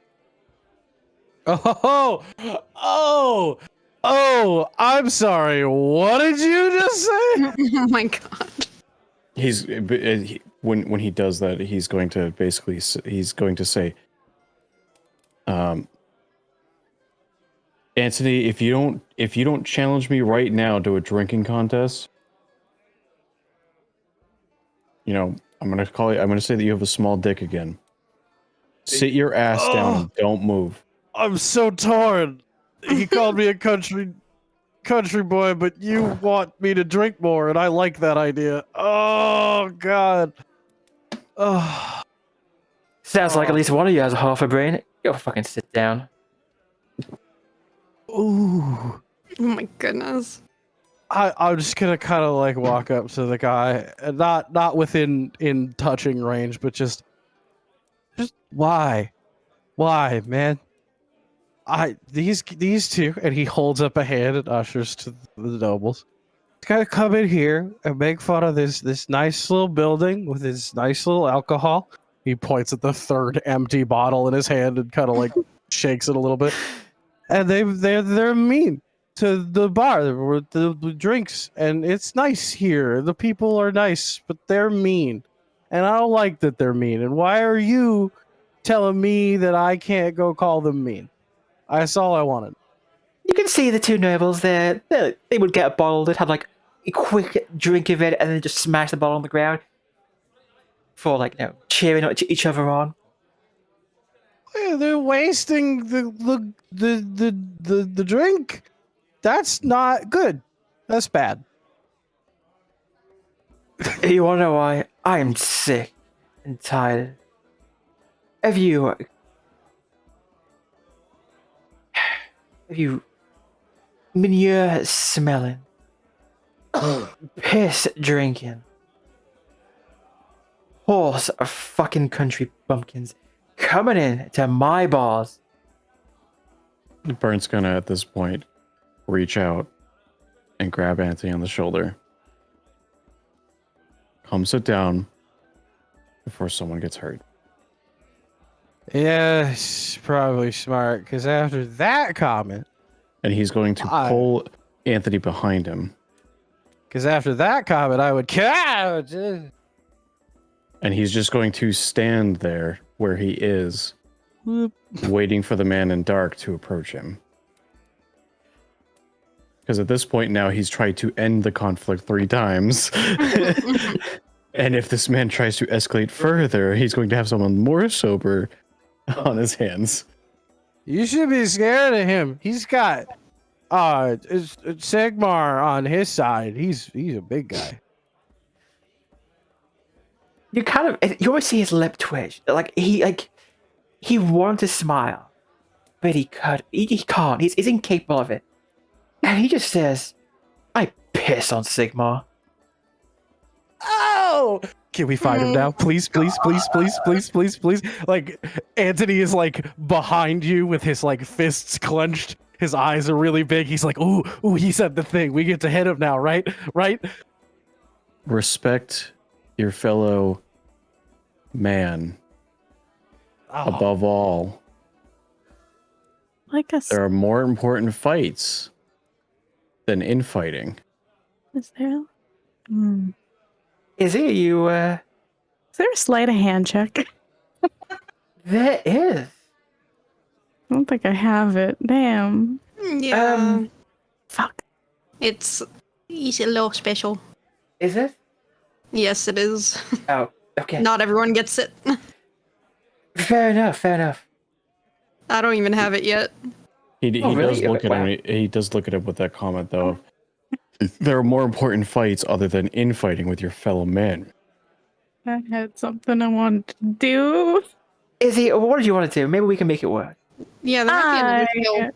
Oh! I'm sorry. What did you just say? Oh my god. When he does that, he's going to say, Antony, if you don't challenge me right now to a drinking contest, I'm gonna say that you have a small dick again. Sit your ass down and don't move. I'm so torn. He called me a country boy, but you want me to drink more, and I like that idea. Oh God. Oh. Sounds like at least one of you has half a brain. Go fucking sit down. Ooh. Oh my goodness. I'm just gonna kind of like walk up to the guy, and not within touching range, but just why, man? These two, and he holds up a hand and ushers to the nobles. It's gotta come in here and make fun of this nice little building with this nice little alcohol. He points at the third empty bottle in his hand and kind of like shakes it a little bit. And they're mean to the bar with the drinks, and it's nice here. The people are nice, but they're mean, and I don't like that they're mean. And why are you telling me that I can't go call them mean? That's all I wanted. You can see the two nobles there. They would get a bottle. They'd have like a quick drink of it, and then just smash the bottle on the ground for like cheering each other on. Yeah, they're wasting the drink. That's not good. That's bad. You wanna know why? I am sick and tired of you manure smelling, piss drinking, horse of fucking country bumpkins coming in to my bars. Bernt's gonna at this point reach out and grab Antony on the shoulder. Come sit down before someone gets hurt. Yeah, it's probably smart, because after that comment, And he's going to pull Antony behind him. I would couch. And he's just going to stand there where he is, waiting for the man in dark to approach him. Because at this point now, he's tried to end the conflict 3 times. And if this man tries to escalate further, he's going to have someone more sober on his hands. You should be scared of him. He's got Sigmar on his side. He's a big guy. You always see his lip twitch. He wanted to smile, but he can't. He's incapable of it. And he just says, I piss on Sigmar. Oh! Can we find him now? Please. Like, Antony is like behind you with his like fists clenched. His eyes are really big. He's like, ooh, he said the thing. We get to hit him now, right? Respect your fellow man above all. Like us. There are more important fights than infighting. Is there? Is it you? Is there a sleight of hand check? There is. I don't think I have it. Damn. Yeah. Fuck. It's a little special. Is it? Yes, it is. Oh, okay. Not everyone gets it. Fair enough. I don't even have it yet. He really? does look at Wow. him. He does look at him with that comment though. There are more important fights other than infighting with your fellow man. I had something I wanted to do. Izzy, what do you want to do? Maybe we can make it work. Yeah, there might be another skill.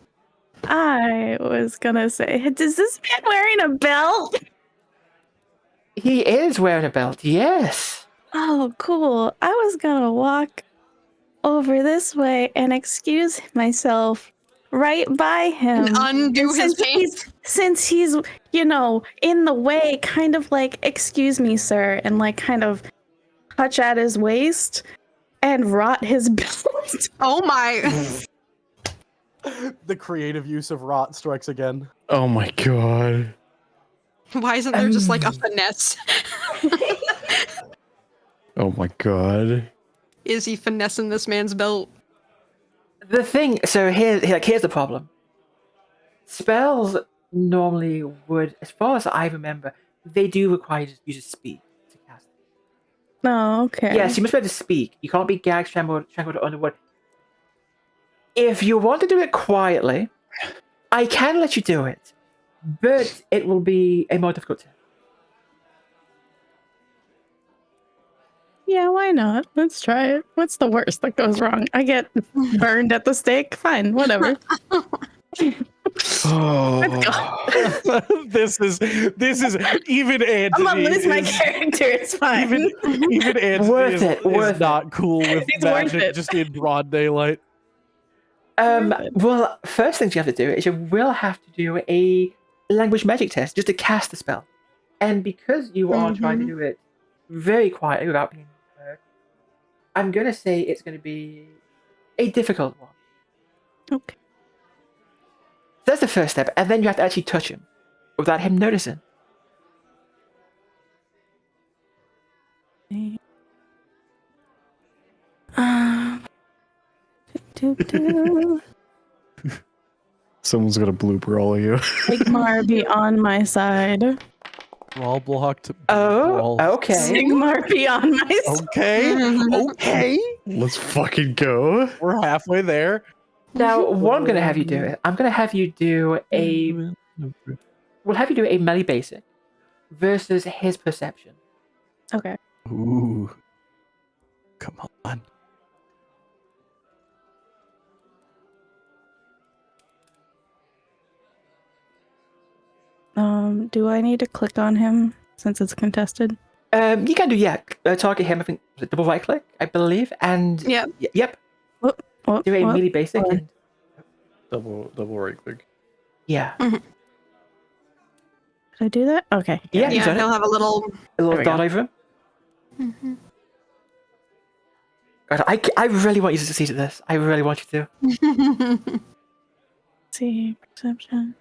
I was gonna say, is this man wearing a belt? He is wearing a belt, yes. Oh, cool. I was gonna walk over this way and excuse myself right by him. And undo And his pants. since he's, you know, in the way, kind of like, excuse me, sir, and like kind of touch at his waist and rot his belt. Oh my. The creative use of rot strikes again. Oh my god. Why isn't there just like a finesse? Oh my god. Is he finessing this man's belt? The thing, so here's the problem. Spells normally would, as far as I remember, they do require you to speak to cast it. Oh, okay. Yes, you must be able to speak. You can't be gagged, strangled, or underwater. If you want to do it quietly, I can let you do it, but it will be a more difficult test. Yeah, why not? Let's try it. What's the worst that goes wrong? I get burned at the stake? Fine, whatever. Oh. This is even Antony. I'm gonna lose my is- character, it's fine. Even Antony Worth is, it, worth is not cool with It's worth magic it. just in broad daylight. Well, first thing you have to do is you will have to do a language magic test just to cast the spell. And because you are trying to do it very quietly without being heard, I'm going to say it's going to be a difficult one. Okay. So that's the first step. And then you have to actually touch him without him noticing. Do. Someone's gonna blooper all of you. Sigmar be on my side. Brawl blocked. Oh, brawl. okay. Sigmar be on my side. Okay. Okay. Let's fucking go. We're halfway there. Now, what I'm going to have you do, I'm going to have you do we'll have you do a melee basic versus his perception. Okay. Ooh. Come on. Do I need to click on him since it's contested? You can do, target him, I think, was it double right click, I believe, and Yep. Yep, What, do a what? melee basic, What? and Double right click. yeah. Did I do that? Okay. Yeah, Yeah, he's done it. he'll have a little. A little There we dot go. over him. Mm-hmm. God, I really want you to succeed at this. I really want you to. Let's see, perception.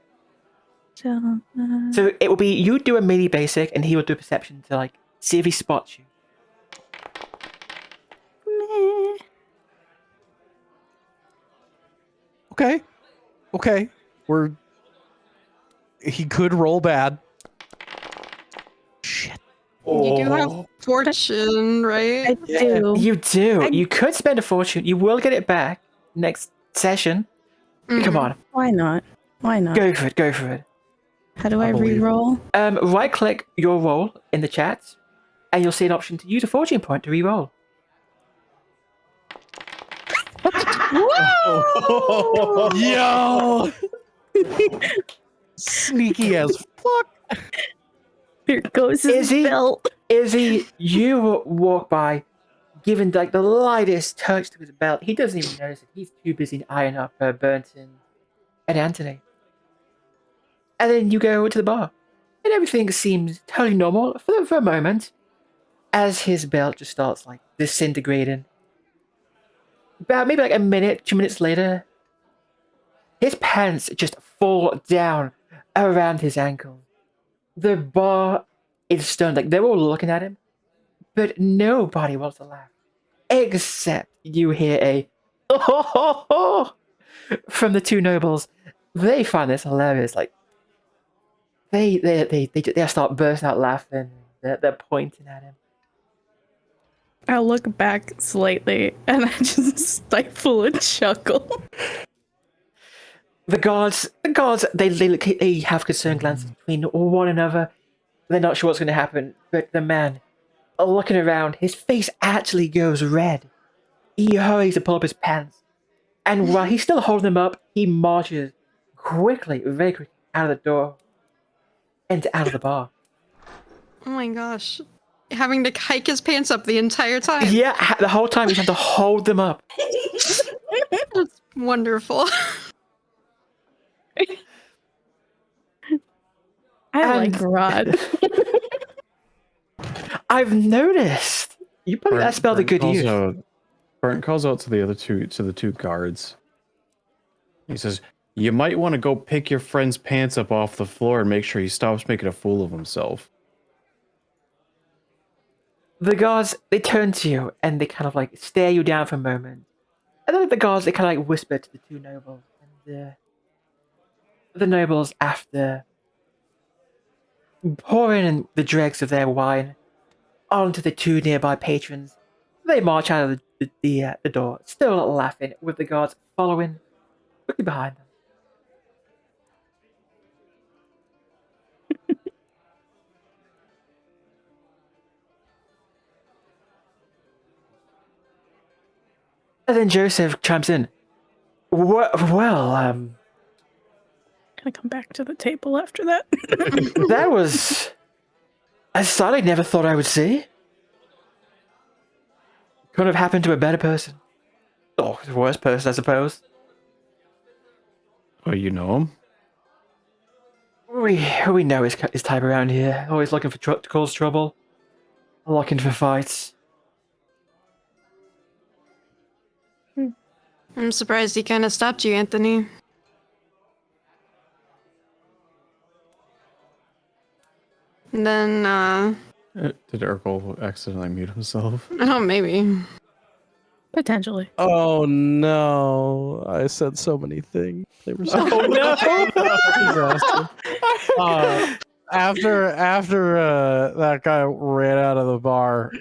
So it will be you do a melee basic, and he will do a perception to like see if he spots you. Meh. Okay. Okay. He could roll bad. Shit. You do have fortune, I right? do. You do. I- You could spend a fortune. You will get it back next session. Come Mhm. on, Why not? Why not? go for it. Go for it. How do I believe- re-roll? Right click your roll in the chat, and you'll see an option to use a fortune point to re-roll. Yo! Sneaky as fuck. Here goes his Is he- belt. Izzy, you walk by, giving like the lightest touch to his belt. He doesn't even notice it. He's too busy eyeing up Bernt and Antony. And then you go to the bar, and everything seems totally normal for a moment, as his belt just starts like disintegrating. About maybe like a minute, 2 minutes later, his pants just fall down around his ankle. The bar is stunned. Like, they're all looking at him, but nobody wants to laugh. Except you hear a oh from the two nobles. They find this hilarious. Like, they start bursting out laughing. They're pointing at him. I look back slightly and I just stifle a chuckle. The guards, they have concerned glances between one another. They're not sure what's going to happen, but the man, looking around, his face actually goes red. He hurries to pull up his pants, and while he's still holding them up, he marches quickly, very quickly, out of the door and out of the bar. Oh my gosh. Having to hike his pants up the entire time. Yeah, the whole time he's had to hold them up. That's wonderful. I And- like Rod. I've noticed. You probably that spelled a good use. Bernt calls out to the two guards. He says, "You might want to go pick your friend's pants up off the floor and make sure he stops making a fool of himself." The guards, they turn to you and they kind of like stare you down for a moment. And then the guards, they kind of like whisper to the two nobles. And the nobles, after pouring in the dregs of their wine onto the two nearby patrons, they march out of the door, still laughing, with the guards following quickly behind them. And then Joseph chimes in. Well, Gonna come back to the table after that. that was a sight I never thought I would see. Couldn't have happened to a better person. Or a worse person, I suppose. Oh, you know him? We know his type around here. Always looking for to cause trouble. Looking for fights. I'm surprised he kind of stopped you, Anthony. And then, Did Urkel accidentally mute himself? oh, maybe. Potentially. Oh no! I said so many things. They were so disaster. After that guy ran out of the bar,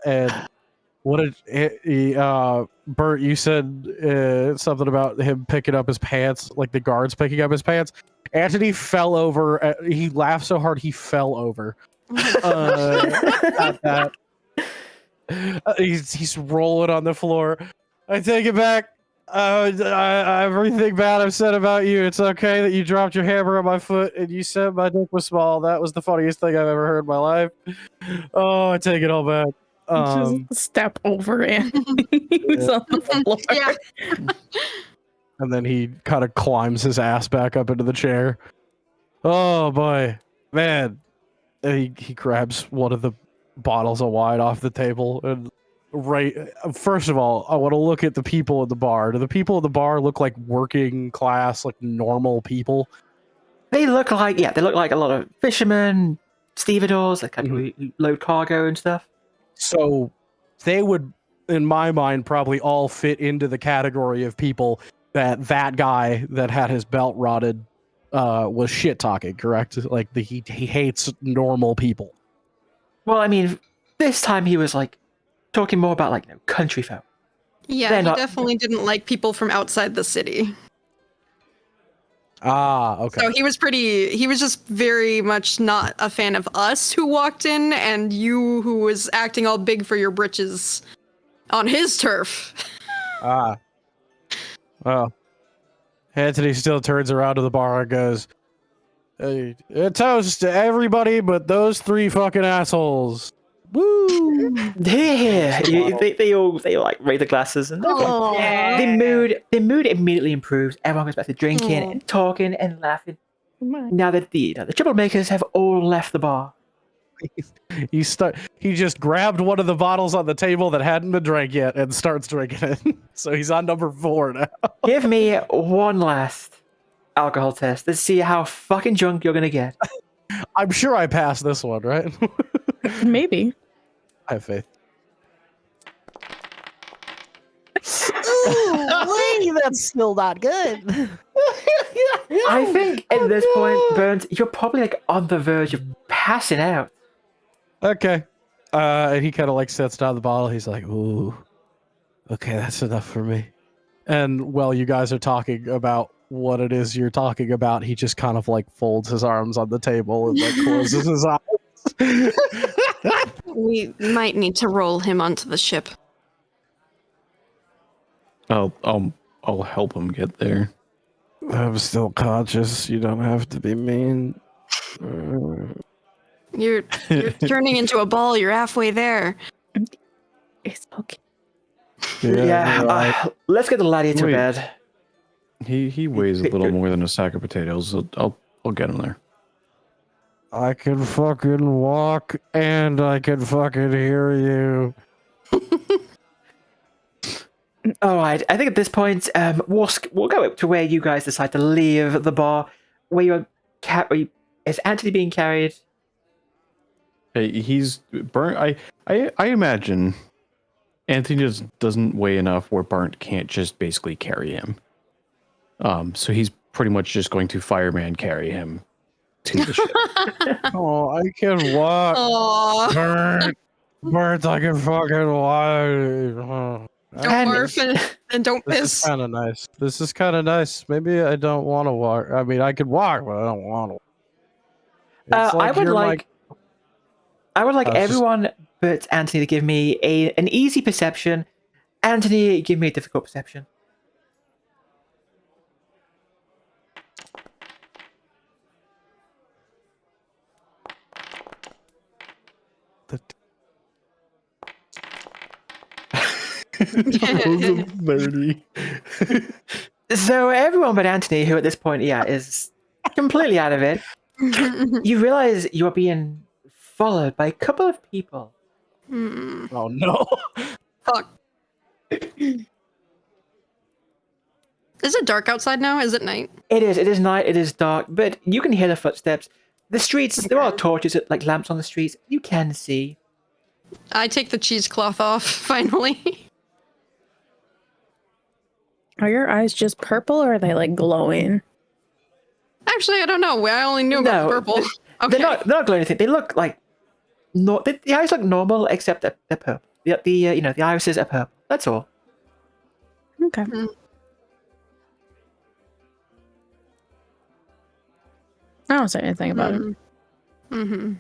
and what did Bert? You said something about him picking up his pants, like the guards picking up his pants. Anthony fell over. He laughed so hard he fell over. At that. He's rolling on the floor. I take it back. Everything bad I've said about you. It's okay that you dropped your hammer on my foot and you said my dick was small. That was the funniest thing I've ever heard in my life. Oh, I take it all back. Just step over and he's on the floor. Yeah. And then he kind of climbs his ass back up into the chair. Oh boy, man! And he grabs one of the bottles of wine off the table and first of all, I want to look at the people at the bar. Do the people at the bar look like working class, like normal people? They look like a lot of fishermen, stevedores, like people who load cargo and stuff. So they would, in my mind, probably all fit into the category of people that guy that had his belt rotted was shit talking, correct? Like he hates normal people. Well, I mean, this time he was like talking more about like country folk. Yeah, They're he not- definitely didn't like people from outside the city. Ah, okay. So he was just very much not a fan of us who walked in and you who was acting all big for your britches on his turf. Ah. Well, Antony still turns around to the bar and goes, "Hey, a toast to everybody but those three fucking assholes." Woo! Yeah, they all like raise the glasses and Oh, the mood immediately improves. Everyone goes back to drinking and talking and laughing. Now that the troublemakers have all left the bar. He just grabbed one of the bottles on the table that hadn't been drank yet and starts drinking it. So he's on number 4 now. Give me one last alcohol test to see how fucking drunk you're gonna get. I'm sure I passed this one, right? Maybe. I have faith. Ooh, that's still not good. I think at this point, Bernt, you're probably like on the verge of passing out. Okay. And he kind of like sets down the bottle. He's like, "Ooh, okay, that's enough for me." And while you guys are talking about what it is you're talking about, he just kind of like folds his arms on the table and like closes his eyes. we might need to roll him onto the ship. I'll help him get there. I'm still conscious. You don't have to be mean. You're turning into a ball. You're halfway there. It's okay. Yeah, right. let's get the laddie to Wait. bed. He weighs a little more than a sack of potatoes. So I'll get him there. I can fucking walk and I can fucking hear you. All right, I think at this point, we'll go up to where you guys decide to leave the bar. Where you're is Antony being carried? Hey, he's Bernt. I imagine Anthony just doesn't weigh enough where Bernt can't just basically carry him. So he's pretty much just going to fireman carry him to the ship. Oh, I can walk. Aww. Birds, I can fucking walk. Don't And- barf and don't This is piss. kind of nice. This is kind of nice. Maybe I don't want to walk. I mean, I could walk, but I don't want to. I would you're like was just- everyone but Antony to give me an easy perception. Antony, give me a difficult perception. Those of 30. So everyone but Antony, who at this point, is completely out of it, you realize you are being followed by a couple of people. Oh no! Fuck. Is it dark outside now? Is it night? It is night, it is dark, but you can hear the footsteps. The streets, there are torches, like lamps on the streets. You can see. I take the cheesecloth off, finally. Are your eyes just purple or are they like glowing? Actually, I don't know. I only knew about No, purple. Okay. They're not glowing anything. They look like the eyes look normal, except they're purple. The irises are purple. That's all. Okay. I don't say anything about it. Mm-hmm.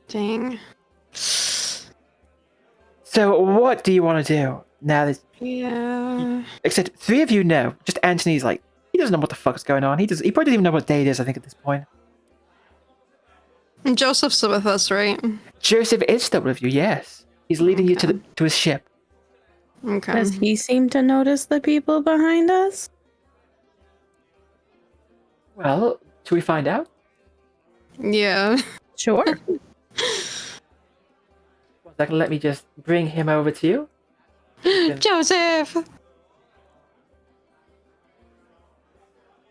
Dang. So what do you want to do now? Yeah. Except 3 of you know. Just Antony's like, he doesn't know what the fuck is going on. He probably doesn't even know what day it is, I think, at this point. And Joseph's with us, right? Joseph is still with you, yes. He's leading you to his ship. Okay. Does he seem to notice the people behind us? Well, should we find out? Yeah. Sure. 1 second, let me just bring him over to you. Joseph!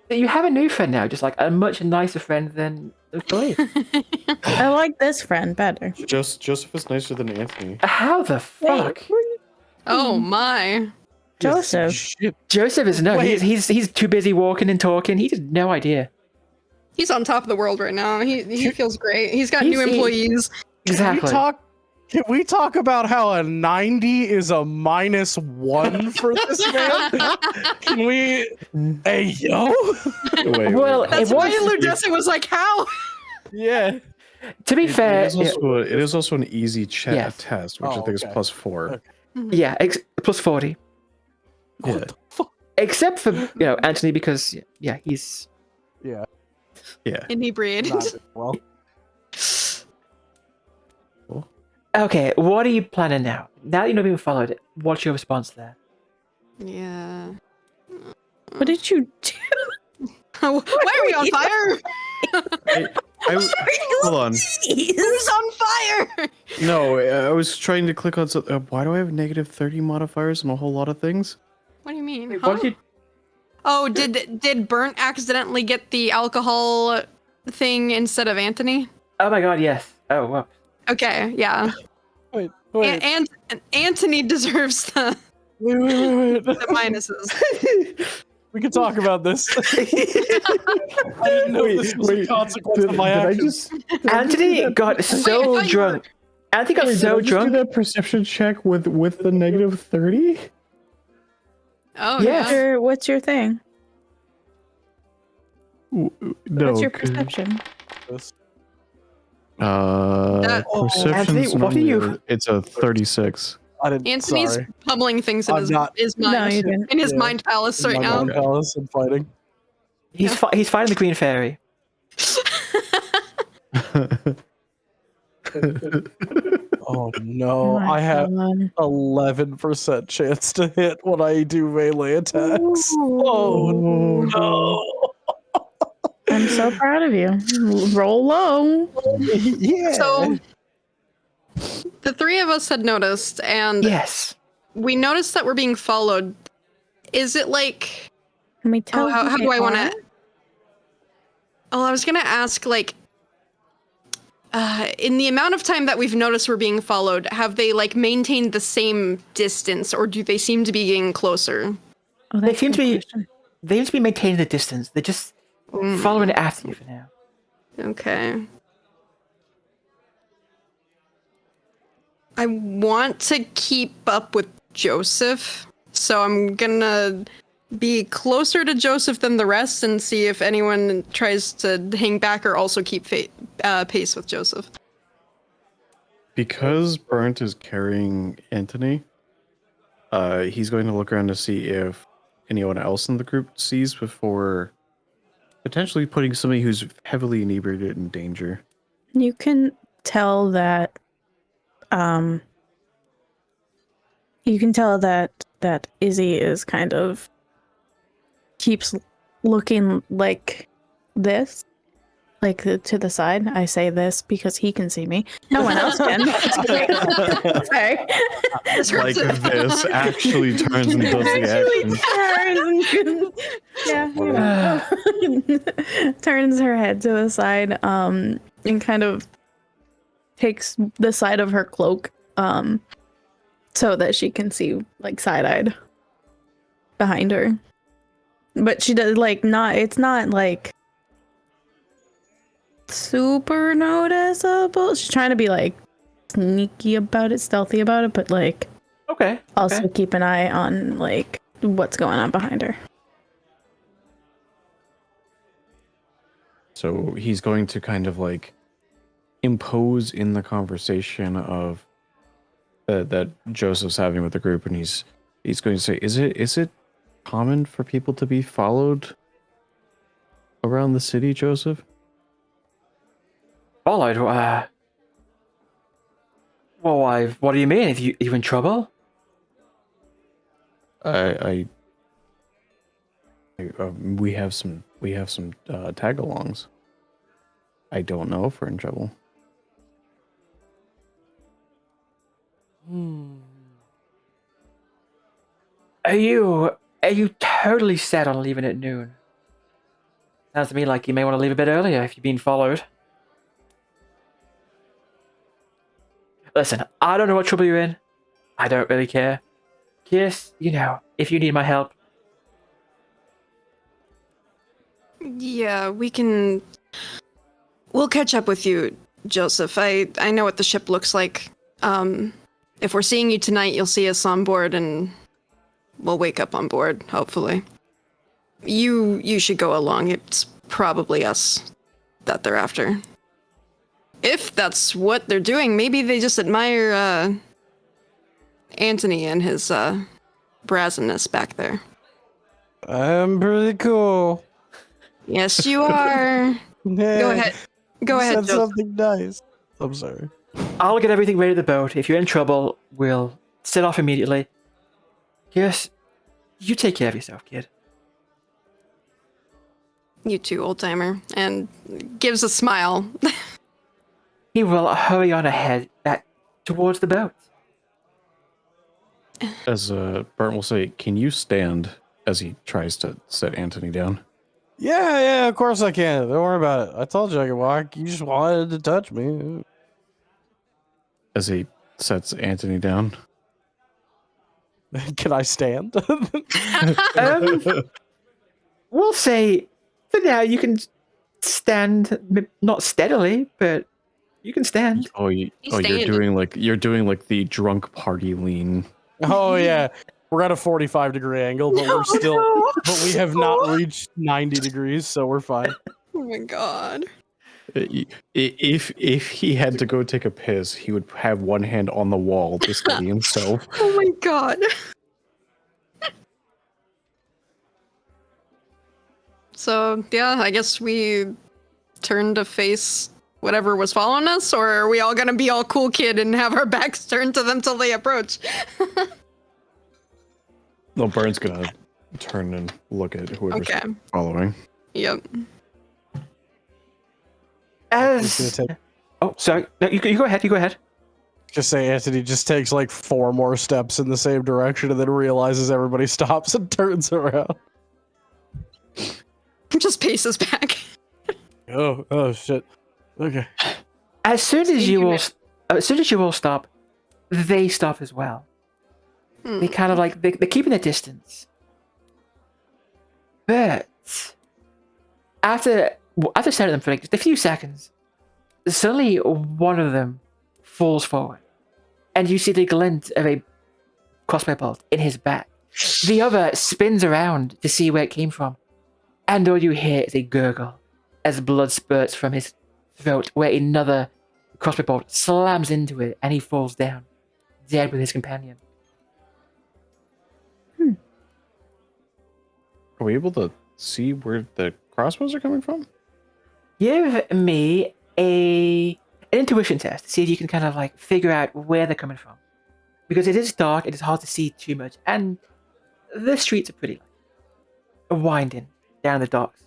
You have a new friend now, just like a much nicer friend than Philippe. I like this friend better. Joseph is nicer than Anthony. How the fuck? Oh my. Joseph. Shit. Joseph is no. Wait. He's too busy walking and talking. He has no idea. He's on top of the world right now. He feels great. He's got new He's- employees. Exactly. Can we talk about how a 90 is a -1 for this man? Can we? Hey, yo. Well, That's it why was. Leudessa was like, how? Yeah. To be fair, It is also an easy Yes. test, which Oh, I think is okay. +4. Okay. yeah, plus 40. Yeah. Except for Antony, because he's Yeah. Yeah. Inebriated. Not well. okay. What are you planning now? Now that you're not being followed, what's your response there? Yeah. What did you do? Why are we on fire? Hold on. Who's on fire? No, I was trying to click on something. Why do I have -30 modifiers on a whole lot of things? What do you mean? Wait, Huh? what did you? Oh, did Bernt accidentally get the alcohol thing instead of Antony? Oh my God! Yes. Oh well. Okay, yeah. Wait. And Antony deserves the Wait. minuses. We can talk about this. I didn't know this was a consequence of my actions. Antony got so I thought you drunk. Antony got so do drunk. that perception check with the -30? Oh Yes. yeah. What's your thing? No. What's your 'cause- perception? That- Perception's Anthony, what are you- normally It's a 36. I didn't. Anthony's Sorry. pummeling things in I'm his, not- his No, mind. you didn't. In his Yeah. mind palace right My now. mind palace and fighting. He's fighting the Green Fairy. Oh no! My I have God. 11% chance to hit when I do melee attacks. Oh no! I'm so proud of you. Roll low. Yeah. So the three of us had noticed, and Yes. we noticed that we're being followed. Is it like? Can we tell? Oh, how who do they I want are? to? Oh, I was gonna ask, like, in the amount of time that we've noticed we're being followed, have they like maintained the same distance, or do they seem to be getting closer? Oh, They that's a seem to good be question. they seem to be maintaining the distance. They're just following after you for now. Okay. I want to keep up with Joseph, so I'm gonna be closer to Joseph than the rest and see if anyone tries to hang back or also keep pace with Joseph. Because Bernt is carrying Antony, he's going to look around to see if anyone else in the group sees before potentially putting somebody who's heavily inebriated in danger. You can tell that. You can tell that Izzy is kind of keeps looking like this, like to the side. I say this because he can see me. No one else can. Sorry. Like this actually turns and does the action. Turns her head to the side, and kind of takes the side of her cloak, so that she can see like side-eyed behind her. But she does like not. It's not like super noticeable. She's trying to be like sneaky about it, stealthy about it, but like Okay. also okay. keep an eye on like what's going on behind her. So he's going to kind of like impose in the conversation of that Joseph's having with the group, and he's going to say, "Is it common for people to be followed around the city, Joseph?" Followed. Well, what do you mean? If you in trouble? We have some tag-alongs. I don't know if we're in trouble. Are you totally set on leaving at noon? Sounds to me like you may want to leave a bit earlier if you're being followed. Listen, I don't know what trouble you're in. I don't really care. Kirs, if you need my help. Yeah, we'll catch up with you, Joseph. I know what the ship looks like. If we're seeing you tonight, you'll see us on board, and we'll wake up on board, hopefully. You should go along. It's probably us that they're after. If that's what they're doing, maybe they just admire Antony and his brazenness back there. I'm pretty cool. Yes, you are. Go ahead. Go ahead, Said Joseph. something nice. I'm sorry. I'll get everything ready at the boat. If you're in trouble, we'll set off immediately. Kirs, you take care of yourself, kid. You too, old timer. And gives a smile. He will hurry on ahead back towards the boat. As Bernt will say, "Can you stand?" as he tries to set Antony down. Yeah, of course I can. Don't worry about it. I told you I could walk. You just wanted to touch me. As he sets Antony down. Can I stand? We'll say, for now, you can stand, not steadily, but you can stand. He's you're standing. doing like the drunk party lean. Oh yeah, we're at a 45-degree angle, but but we have not reached 90 degrees, so we're fine. Oh my god. If he had to go take a piss, he would have one hand on the wall to steady himself. Oh my god. So, yeah, I guess we turn to face whatever was following us, or are we all gonna be all cool kid and have our backs turned to them till they approach? No, Bernt's gonna turn and look at whoever's Okay. following. Yep. He's gonna take- Oh, sorry. No, you go ahead. You go ahead. Just say Antony just takes like 4 more steps in the same direction and then realizes everybody stops and turns around. Just paces back. Oh shit. Okay. As soon as you all stop, they stop as well. They kind of like they're keeping their distance. But after staring at them for like just a few seconds, suddenly one of them falls forward, and you see the glint of a crossbow bolt in his back. The other spins around to see where it came from, and all you hear is a gurgle as blood spurts from his throat, where another crossbow bolt slams into it, and he falls down, dead with his companion. Are we able to see where the crossbows are coming from? Give me an intuition test to see if you can kind of like figure out where they're coming from, because it is dark, it is hard to see too much, and the streets are pretty like winding down the docks.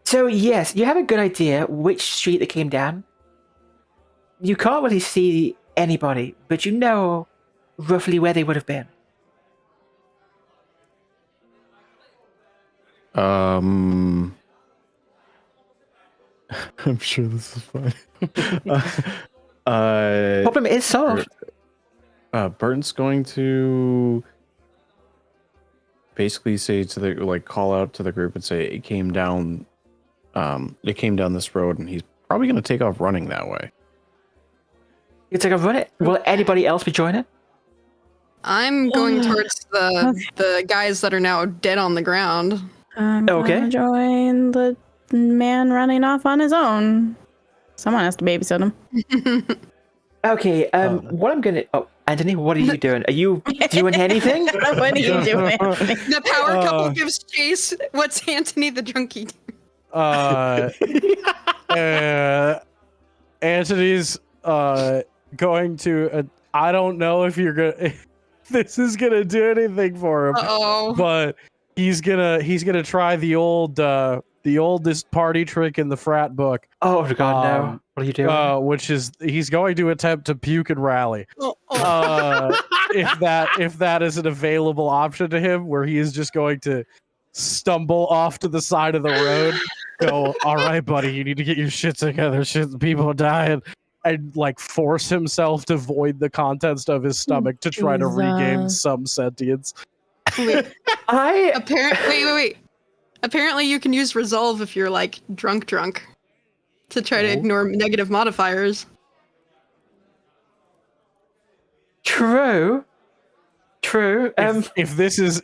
So yes, you have a good idea which street they came down. You can't really see anybody, but you know roughly where they would have been. I'm sure this is fine. Problem is solved. Bernt's going to basically say to the call out to the group and say it came down this road, and he's probably going to take off running that way. It's like a run it. Will anybody else be joining? I'm going towards the guys that are now dead on the ground. I'm Okay. gonna join the man running off on his own. Someone has to babysit him. Okay, what I'm gonna... Oh, Antony, what are you doing? Are you doing anything? What are you doing? The power couple gives chase. What's Antony the junkie do? Antony's going to I don't know if you're gonna if this is gonna do anything for him, Uh-oh. but he's gonna try the oldest party trick in the frat book, Oh god, no! What are you doing? which is he's going to attempt to puke and rally. Oh. If that is an available option to him, where he is just going to stumble off to the side of the road, go, all right, buddy, you need to get your shit together. People are dying. And like force himself to void the contents of his stomach to try to regain Jesus. some sentience. Wait. I... Wait. Apparently you can use resolve if you're like drunk to try to ignore negative modifiers. True. If this is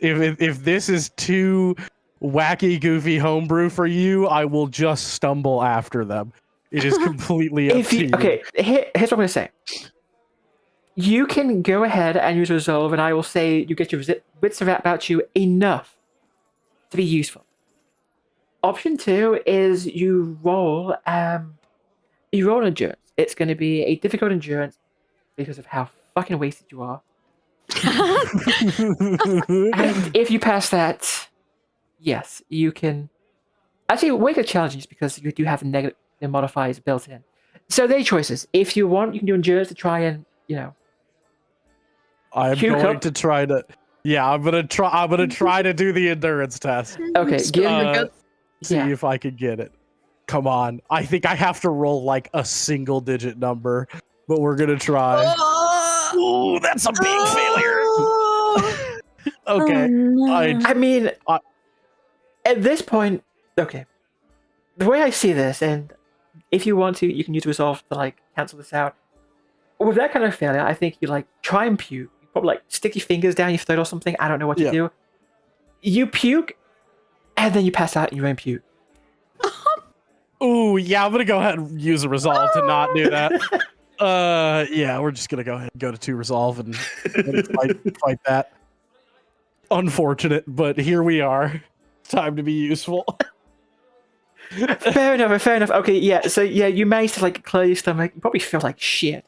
too wacky, goofy homebrew for you, I will just stumble after them. It is completely up to you. Okay, here's what I'm gonna say. You can go ahead and use resolve, and I will say you get your wits about you enough to be useful. Option 2 is you roll endurance. It's going to be a difficult endurance because of how fucking wasted you are. And if you pass that, yes, you can actually make it challenging just because you do have negative modifiers built in. So they're choices. If you want, you can do endurance to try and, I'm Puke going up. to try to. Yeah, I'm gonna try to do the endurance test. Okay, give me See if I can get it. Come on. I think I have to roll like a single digit number, but we're gonna try. Ooh, that's a big failure. Okay. Oh, no. I mean, at this point, okay. The way I see this, and if you want to, you can use resolve to like cancel this out. With that kind of failure, I think you like try and puke. You probably like stick your fingers down your throat or something. I don't know what you Yeah. do. you puke, and then you pass out in your own puke. Ooh, yeah, I'm gonna go ahead and use a resolve to not do that. Yeah, we're just gonna go ahead and go to 2 resolve and fight that. Unfortunate, but here we are. Time to be useful. Fair enough. Okay, yeah. So yeah, you managed to like clear your stomach. You probably feel like shit.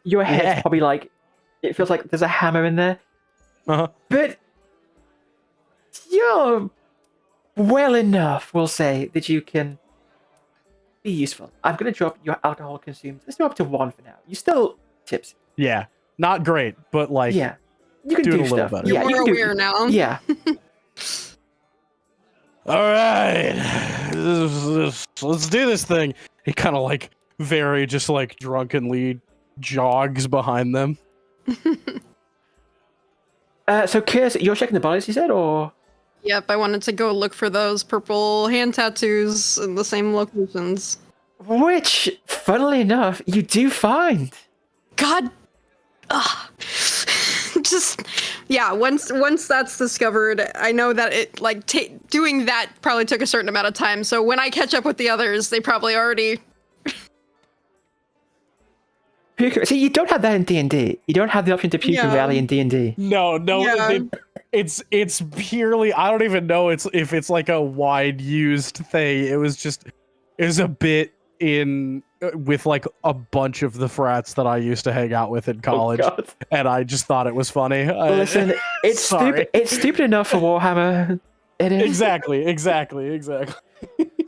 Your head's Yeah. probably like it feels like there's a hammer in there. Uh-huh. But you're well enough, we'll say, that you can be useful. I'm gonna drop your alcohol consumed. Let's go up to 1 for now. You still tipsy. Yeah, not great, but like, Yeah, you can doing do a little stuff. better. Yeah, You're you more can aware now. Yeah. all right, let's do this thing. He kind of like very just like drunkenly jogs behind them. So, Kirs, you're checking the bodies, you said, or Yep, I wanted to go look for those purple hand tattoos in the same locations. which, funnily enough, you do find. God, ugh. Just yeah. Once that's discovered, I know that it like doing that probably took a certain amount of time. So when I catch up with the others, they probably already. Puke. See, you don't have that in D&D. You don't have the option to puke and Yeah. rally in D&D. No, Yeah. it's purely. I don't even know if it's like a wide used thing. It was a bit in with like a bunch of the frats that I used to hang out with in college, Oh, God. and I just thought it was funny. Listen, it's Sorry. stupid. It's stupid enough for Warhammer. It is. Exactly.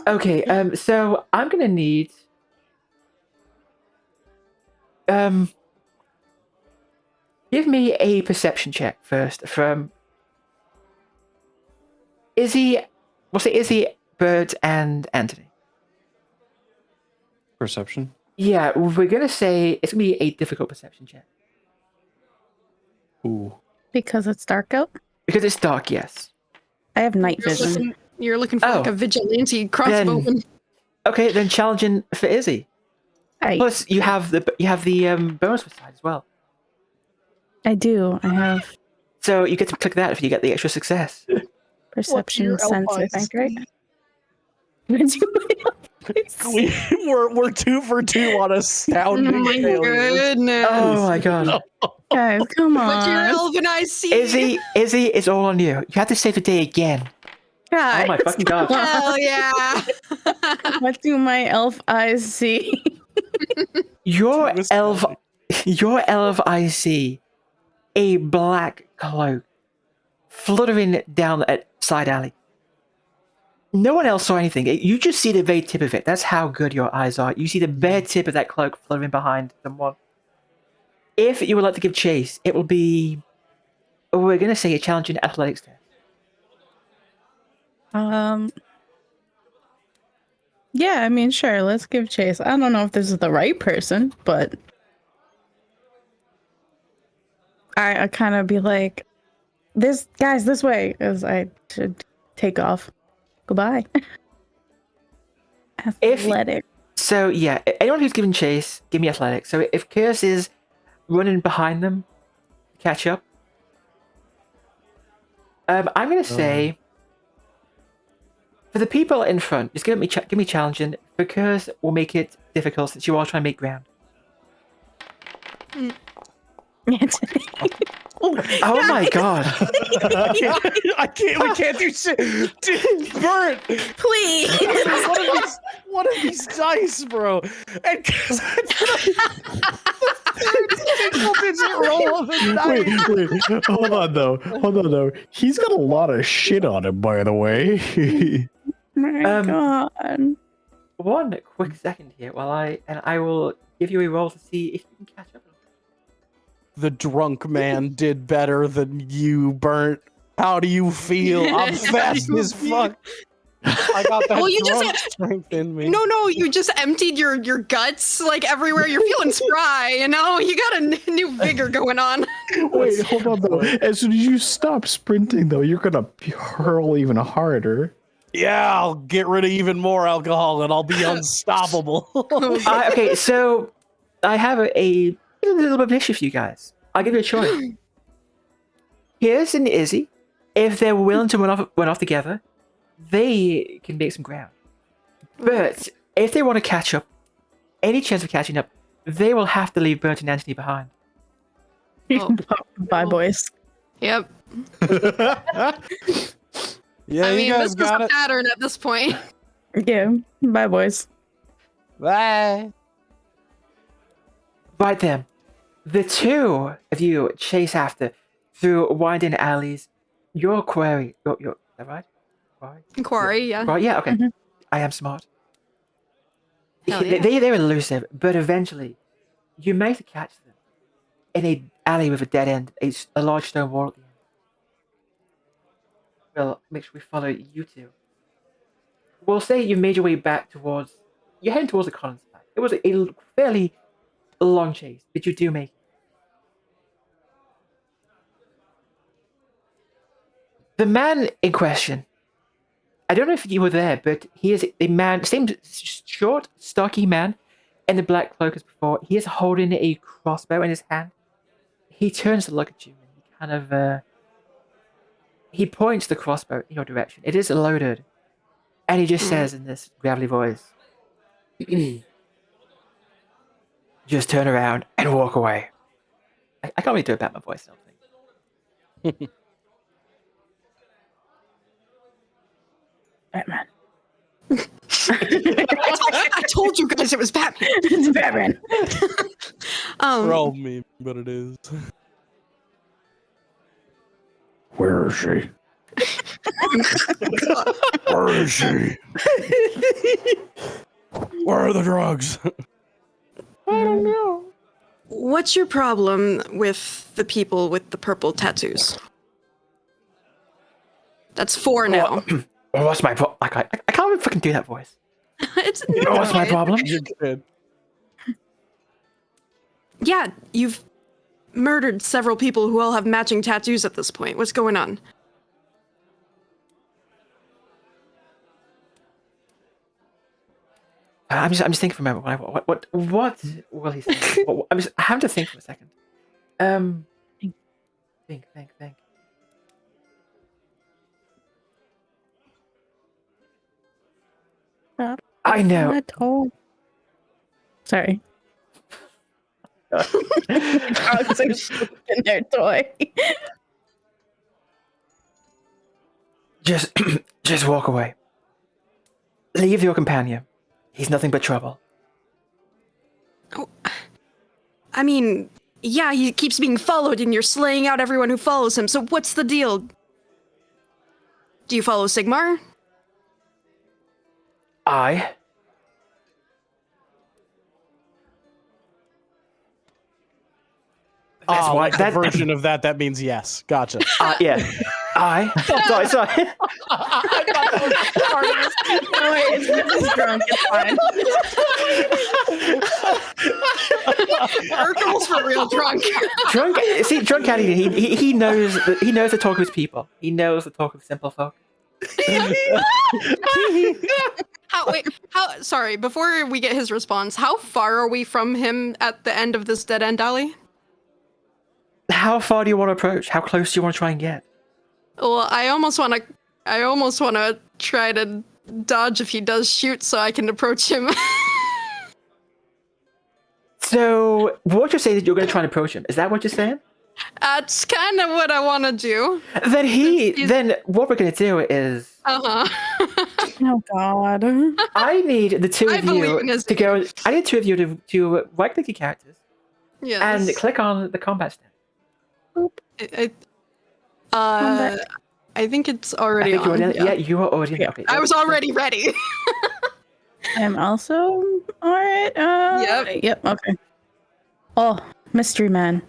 Okay, so I'm gonna need give me a perception check first from Izzy. We'll say Izzy, Bernt, and Antony. Perception. Yeah, we're gonna say it's gonna be a difficult perception check Ooh. Because it's dark out. because it's dark. Yes. I have night vision. You're looking for like Oh. a vigilante crossbowman. Okay, then challenging for Izzy. I Plus, you have the bonus for side as well. do. I have So you get to click that if you get the extra success. perception sense, I think, right? We're 2 for 2 on Oh astounding my failures. goodness. Oh my god. Guys, come What's your on. elven I see? Izzy, it's all on you. You have to save the day again. Guys, Oh my fucking god. Hell yeah. what do my elf eyes see? Your It was elf funny. I see a black cloak fluttering down a side alley. No one else saw anything. You just see the very tip of it. That's how good your eyes are. You see the bare tip of that cloak fluttering behind someone. If you would like to give chase, it will be, we're going to say, a challenging athletics test. Yeah, I mean, sure, let's give chase. I don't know if this is the right person, but I kind of be like, this way, as I should take off. Goodbye. If- Athletic. So yeah, anyone who's given chase, give me athletics. So if Kirs is running behind them, catch up. I'm gonna say for the people in front, just give me challenging because we'll make it difficult since you all try to make ground. Oh my god! I can't. We can't do shit. Dude, Bert, Please. one of these dice, bro. And because single-digit roll of the dice. Wait. Hold on though. He's got a lot of shit on him, by the way. My God. One quick second here, while I will give you a roll to see if you can catch up. The drunk man did better than you, Bernt. How do you feel? I'm fast as fuck. I got that Well, you just drunk strength in me. No, you just emptied your guts like everywhere. You're feeling spry, you know? You got a new vigor going on. Wait, hold on though. As soon as you stop sprinting though, you're gonna hurl even harder. Yeah, I'll get rid of even more alcohol and I'll be unstoppable. Okay, so I have a little bit of an issue for you guys. I'll give you a choice. Here's an Izzy if they're willing to run off together, they can make some ground. But if they want to catch up, any chance of catching up, they will have to leave Bernt and Antony behind. Oh. Bye, boys. Yep. Yeah, I you mean, guys this was got a it. pattern at this point. Yeah. Bye, boys. Bye. Right then, the two of you chase after through winding alleys. Your quarry. Is that right? Quarry, yeah. Right, yeah, okay. Mhm. I am smart. Hell yeah. They're elusive, but eventually you manage to catch them in a alley with a dead end, a large stone wall at the end. Well, make sure we follow you two. We'll say you made your way back towards... You're heading towards the Collins side. It was a fairly long chase, but you do make it. The man in question, I don't know if you were there, but he is a man, same short, stocky man in the black cloak as before. He is holding a crossbow in his hand. He turns to look at you and he kind of, he points the crossbow in your direction. It is loaded. And he just says in this gravelly voice, just turn around and walk away. I can't really do it about my voice, I don't think. Batman. I told you guys it was Batman. It's Batman. Troll me, but it is. Where is she? Where is she? Where are the drugs? I don't know. What's your problem with the people with the purple tattoos? That's 4 now. What's my problem? I can't even fucking do that voice. It's What's my problem? You're good. Yeah, you've murdered several people who all have matching tattoos at this point. What's going on? I'm just thinking for a moment. What will he say? I have to think for a second. Think. Stop. I know. At all. Sorry. Dogs are shaking their toy. Just walk away. Leave your companion. He's nothing but trouble. Oh, I mean, yeah, he keeps being followed and you're slaying out everyone who follows him, so what's the deal? Do you follow Sigmar? I? That's why like the version of that means yes. Gotcha. yeah. I? Sorry. I thought that was part of this. No, it's just drunk. It's fine. Urkel's for real drunk. Drunk Caddy, he knows the talk of his people. He knows the talk of simple folk. Sorry, before we get his response, how far are we from him at the end of this dead end alley? How far do you want to approach? How close do you want to try and get? Well, I almost want to try to dodge if he does shoot so I can approach him. So, what you're saying that you're going to try and approach him? Is that what you're saying? That's kind of what I want to do. Then what we're going to do is... Uh-huh. Oh, God. I need the two I of believe you in his to go... I need two of you to right-click your characters Yes. and click on the combat stand. I think it's already I think on. yeah, you are already... Okay, I was already ready. I'm also alright. Yep, okay. Oh, Mystery Man.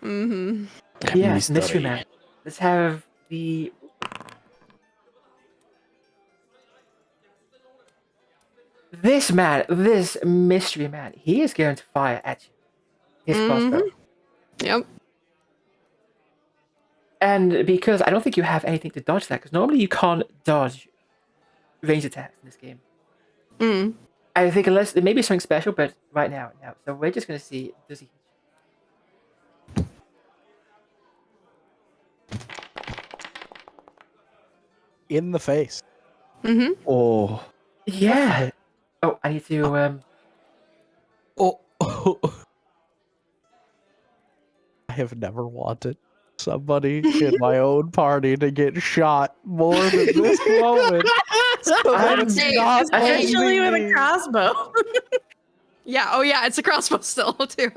Mm-hmm. Yes, Mystery Man. Let's have the... This Mystery Man, he is going to fire at you. His crossbow. Yep. And because I don't think you have anything to dodge that, because normally you can't dodge ranged attacks in this game. Mm. I think unless there may be something special, but right now. So we're just going to see, does he... in the face. Mm-hmm. Oh, Yeah. Oh, I need to. Oh. I have never wanted somebody in my own party to get shot more than this moment. So that it's Hey, not Especially only with me. a crossbow. Yeah. Oh, yeah. It's a crossbow still too.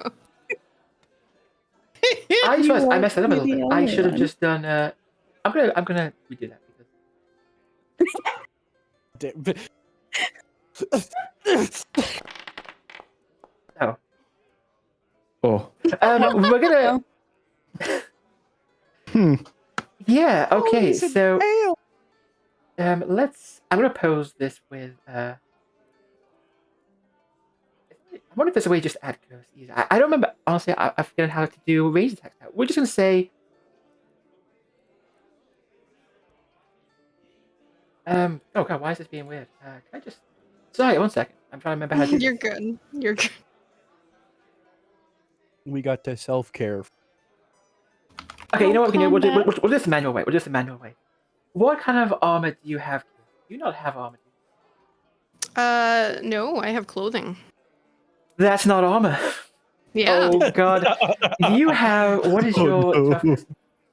I just realized I won't messed it up a be little the bit. I only should have one. just done. I'm gonna redo that because. Oh. oh. We're gonna. Yeah. Okay. Holy So. hell. Let's. I'm gonna pose this with. I wonder if there's a way to just add curse. I don't remember. Honestly, I forget how to do range attacks now. We're just gonna say. Oh god, why is this being weird? Can I just? Sorry, 1 second. I'm trying to remember how to do You're this. good. You're good. We got to self-care. Okay, you know what we can do? We'll do combat. we'll do this the manual way. We'll do this the manual way. What kind of armor do you have? Do you not have armor? No, I have clothing. That's not armor. Yeah. Oh god. You have what is your no. toughness?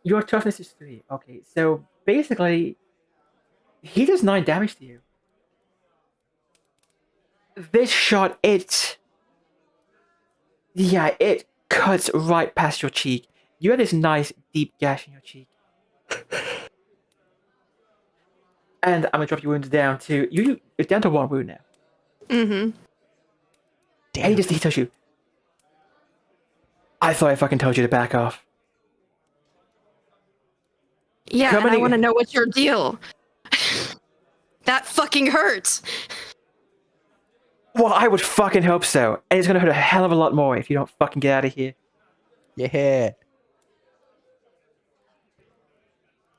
Your toughness is 3. Okay, so basically he does 9 damage to you. This shot, it cuts right past your cheek. You have this nice deep gash in your cheek. And I'm gonna drop your wounds down to it's down to 1 wound now. Mm-hmm. And he tells you, I thought I fucking told you to back off. Yeah, How and I many- want to know what's your deal. That fucking hurts. Well, I would fucking hope so. And it's gonna hurt a hell of a lot more if you don't fucking get out of here. Yeah.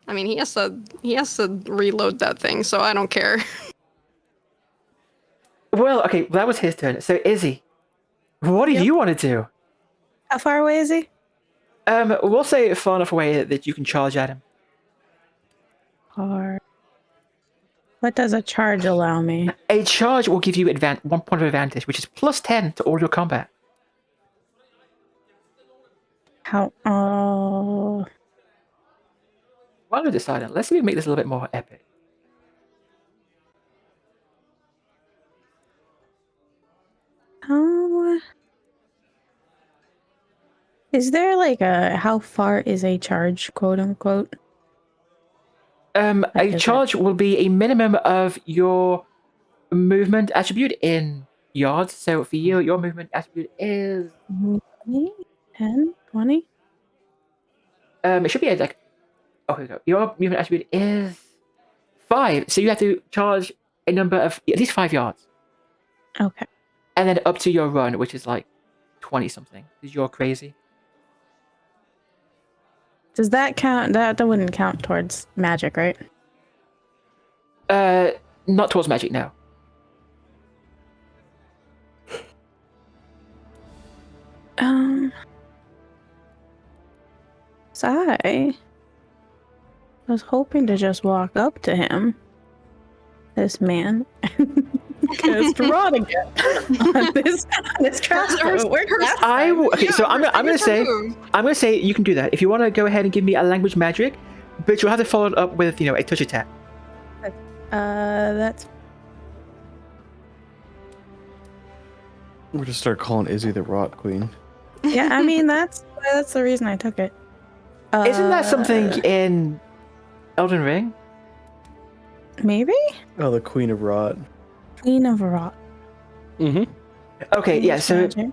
I mean, he has to reload that thing, so I don't care. Well, okay, that was his turn. So Izzy, what do you want to do? How far away is he? We'll say far enough away that you can charge at him. Or what does a charge allow me? A charge will give you 1 point of advantage, which is plus 10 to all your combat. How? Oh, While we're deciding, let's see if we make this a little bit more epic. how? Is there like a how far is a charge, quote unquote? Like, A is charge will be a minimum of your movement attribute in yards. So for you, your movement attribute is 20? 10? 20? it should be like here we go. Your movement attribute is 5. So you have to charge a number of at least 5 yards. Okay. And then up to your run, which is like 20 something. Because you're crazy. Does that count? That wouldn't count towards magic, right? Not towards magic, no. So I was hoping to just walk up to him, this man, and cast rod again on this crossbow. Where's that? I will, okay, so I'm gonna say Move. I'm gonna say you can do that. If you want to go ahead and give me a language magic, but you'll have to follow it up with a touch attack. That's We're gonna start calling Izzy the Rot Queen. yeah. I mean, that's the reason I took it. Isn't that something in Elden Ring? Maybe Oh, the Queen of Rot. Queen of Rock. Mm-hmm. Okay, yeah. So Magic.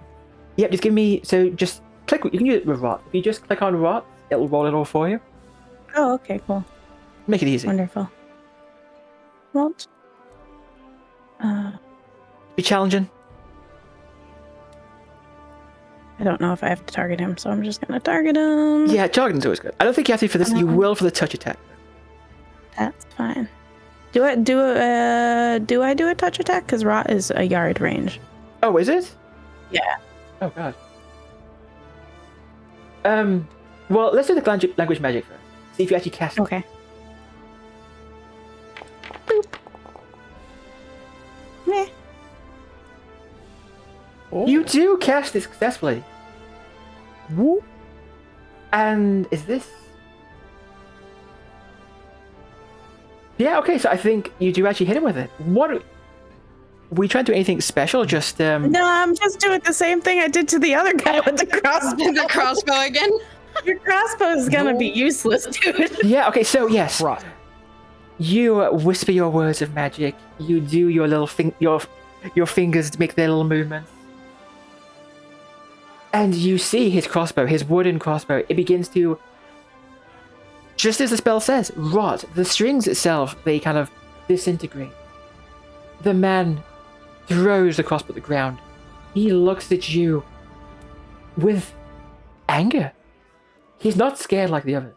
yep, just give me. So just click. You can use it with rot. If you just click on rot, it'll roll it all for you. Oh, okay, cool, Make it easy. wonderful. Well, Be challenging. I don't know if I have to target him, so I'm just gonna target him. Yeah, targeting's always good. I don't think you have to for this. You will for the touch attack. That's fine. Do I do a touch attack? Because rot is a yard range. Oh, is it? Yeah. Oh god. Well, let's do the language magic first. See if you actually cast it. Okay. Meh. You do cast it successfully. Whoop. And is this? Yeah, okay, so I think you do actually hit him with it. What? We trying to do anything special? Just No, I'm just doing the same thing I did to the other guy with the crossbow. The crossbow again. Your crossbow is gonna be useless, dude. Yeah, okay, so yes. Right. You whisper your words of magic. You do your little your fingers make their little movements. And you see his crossbow, his wooden crossbow, it begins to, just as the spell says, rot. The strings itself, they kind of disintegrate. The man throws the crossbow at the ground. He looks at you with anger. He's not scared like the others.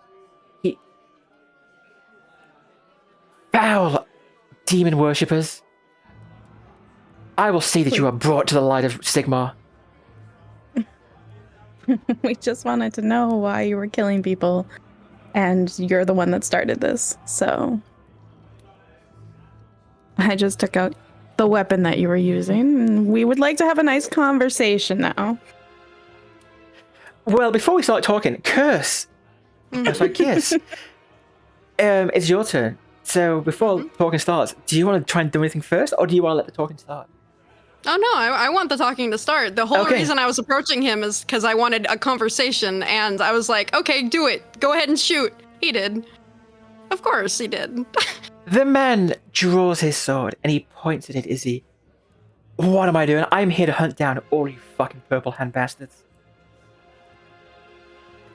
Foul demon worshippers. I will see that you are brought to the light of Sigmar. We just wanted to know why you were killing people, and you're the one that started this, so I just took out the weapon that you were using, and we would like to have a nice conversation now. Well, before we start talking, Kirs. Kirs. It's your turn. So before talking starts, do you want to try and do anything first, or do you want to let the talking start? Oh no, I want the talking to start. The whole Okay. reason I was approaching him is because I wanted a conversation, and I was like, okay, do it. Go ahead and shoot. He did. Of course he did. The man draws his sword and he points at it, Izzy. What am I doing? I'm here to hunt down all you fucking purple hand bastards.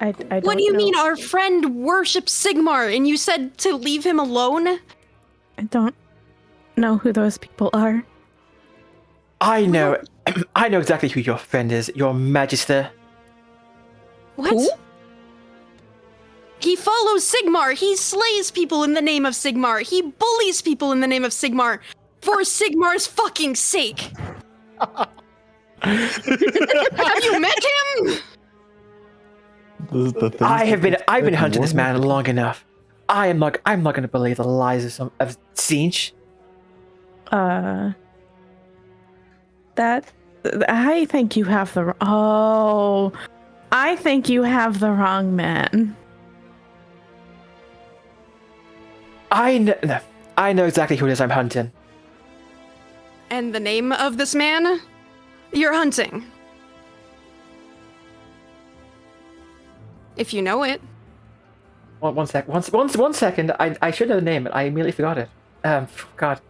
I don't What do you know. mean our friend worships Sigmar, and you said to leave him alone? I don't know who those people are. I know exactly who your friend is, your Magister. What? Who? He follows Sigmar. He slays people in the name of Sigmar. He bullies people in the name of Sigmar. For Sigmar's fucking sake. Have you met him? I've been hunting this man long enough. I'm not going to believe the lies of Sinch. I think you have the I think you have the wrong man. I know exactly who it is I'm hunting. And the name of this man? You're hunting. If you know it. One second. I should know the name, but I immediately forgot it. God.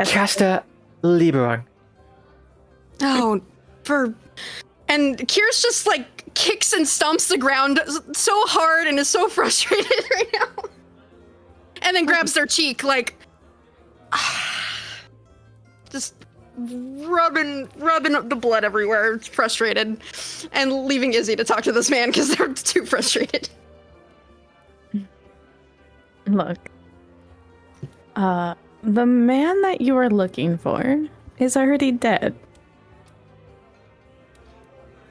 Caster Lieberung. Oh, and Kirs just like kicks and stomps the ground so hard and is so frustrated right now. And then grabs their cheek like just rubbing the blood everywhere, frustrated, and leaving Izzy to talk to this man because they're too frustrated. Look. The man that you are looking for is already dead.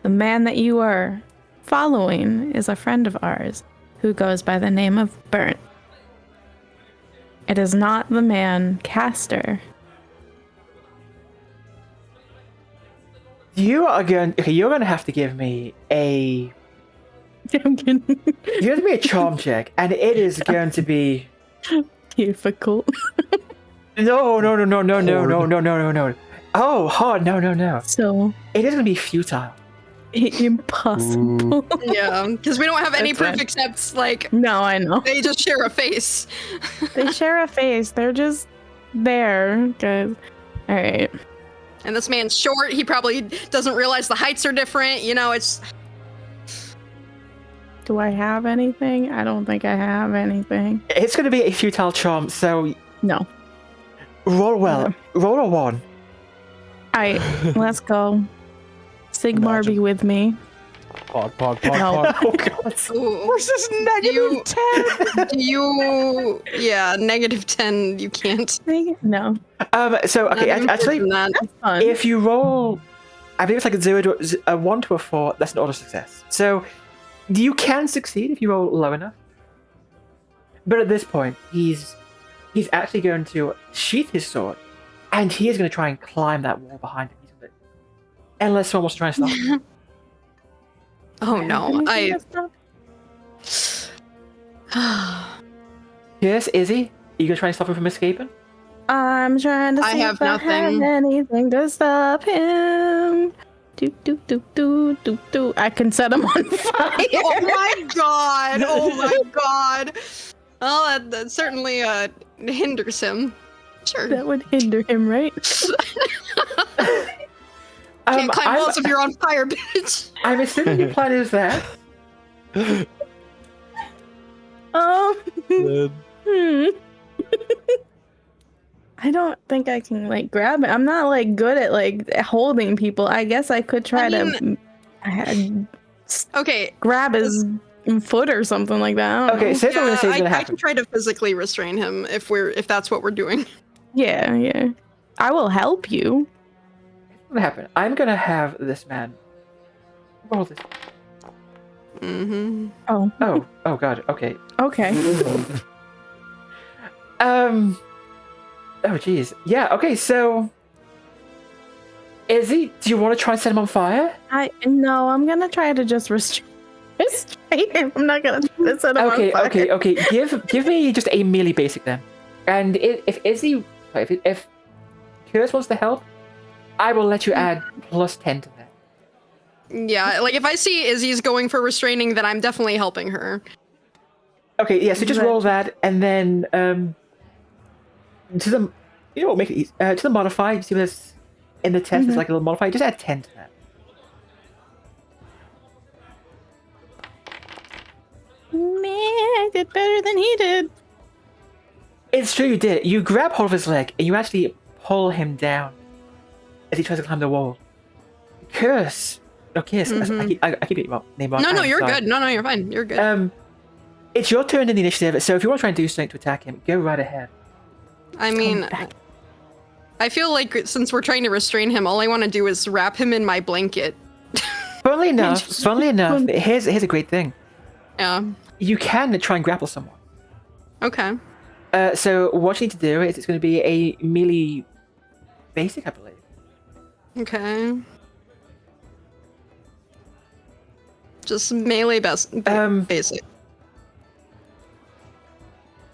The man that you are following is a friend of ours who goes by the name of Bernt. It is not the man Caster. You're going to have to give me a I'm kidding. you're going to be a charm check, and it is going to be Difficult. no. Oh, hard. No. So It is going to be futile. impossible. Yeah, because we don't have any That's proof fine. except like No, I know. they just share a face. They share a face. They're just there. Guys. All right. And this man's short. He probably doesn't realize the heights are different. You know, it's Do I have anything? I don't think I have anything. It's going to be a futile charm, so No. roll well. Roll a 1. Let's go. Sigmar Imagine. be with me. Pog. No. Oh, God. ooh. Versus negative 10. Yeah, -10. You can't. No. So, okay, Not actually, even that. That's fun. if you roll, I believe it's like a 1 to a 4, that's an auto success. So, you can succeed if you roll low enough. But at this point, he's actually going to sheath his sword and he is going to try and climb that wall behind him. Unless someone wants to try and stop him. Oh no, Yes, Izzy? Are you going to try and stop him from escaping? I'm trying to see I have if I have nothing. anything to stop him. Do. I can set him on fire. Oh my god! Oh my god! Well, that certainly hinders him. Sure. That would hinder him, right? Can't climb walls if you're on fire, bitch. I'm assuming your plan is that. I don't think I can like grab it. I'm not like good at like holding people. I guess I could try to Okay. grab his foot or something like that. I don't Okay, know. so here's what I'm going to say is going to I happen. can try to physically restrain him if that's what we're doing. Yeah. I will help you. What's going to happen? I'm going to have this man roll this. Mm-hmm. Oh god, okay. Okay. Oh jeez. Yeah, okay, so Izzy, do you want to try and set him on fire? No, I'm gonna try to just restrain him. I'm not gonna try to set him on fire. Okay. Give me just a melee basic then. And if Izzy, if Kirs wants to help, I will let you add +10 to that. Yeah, like if I see Izzy's going for restraining, then I'm definitely helping her. Okay, yeah. So just roll that, and then to the, make it easy. To the modifier, you see this in the test. There's like a little modifier. Just add 10 to that. Man, I did better than he did. It's true, you did. You grab hold of his leg, and you actually pull him down as he tries to climb the wall. Kirs. Okay, I keep getting your name wrong. No, you're sorry. good. No, you're fine. You're good. It's your turn in the initiative, so if you want to try and do something to attack him, go right ahead. I mean, I feel like since we're trying to restrain him, all I want to do is wrap him in my blanket. Funnily enough, here's a great thing. Yeah. You can try and grapple someone. Okay. So what you need to do is it's going to be a melee basic, I believe. Okay. Just melee basic.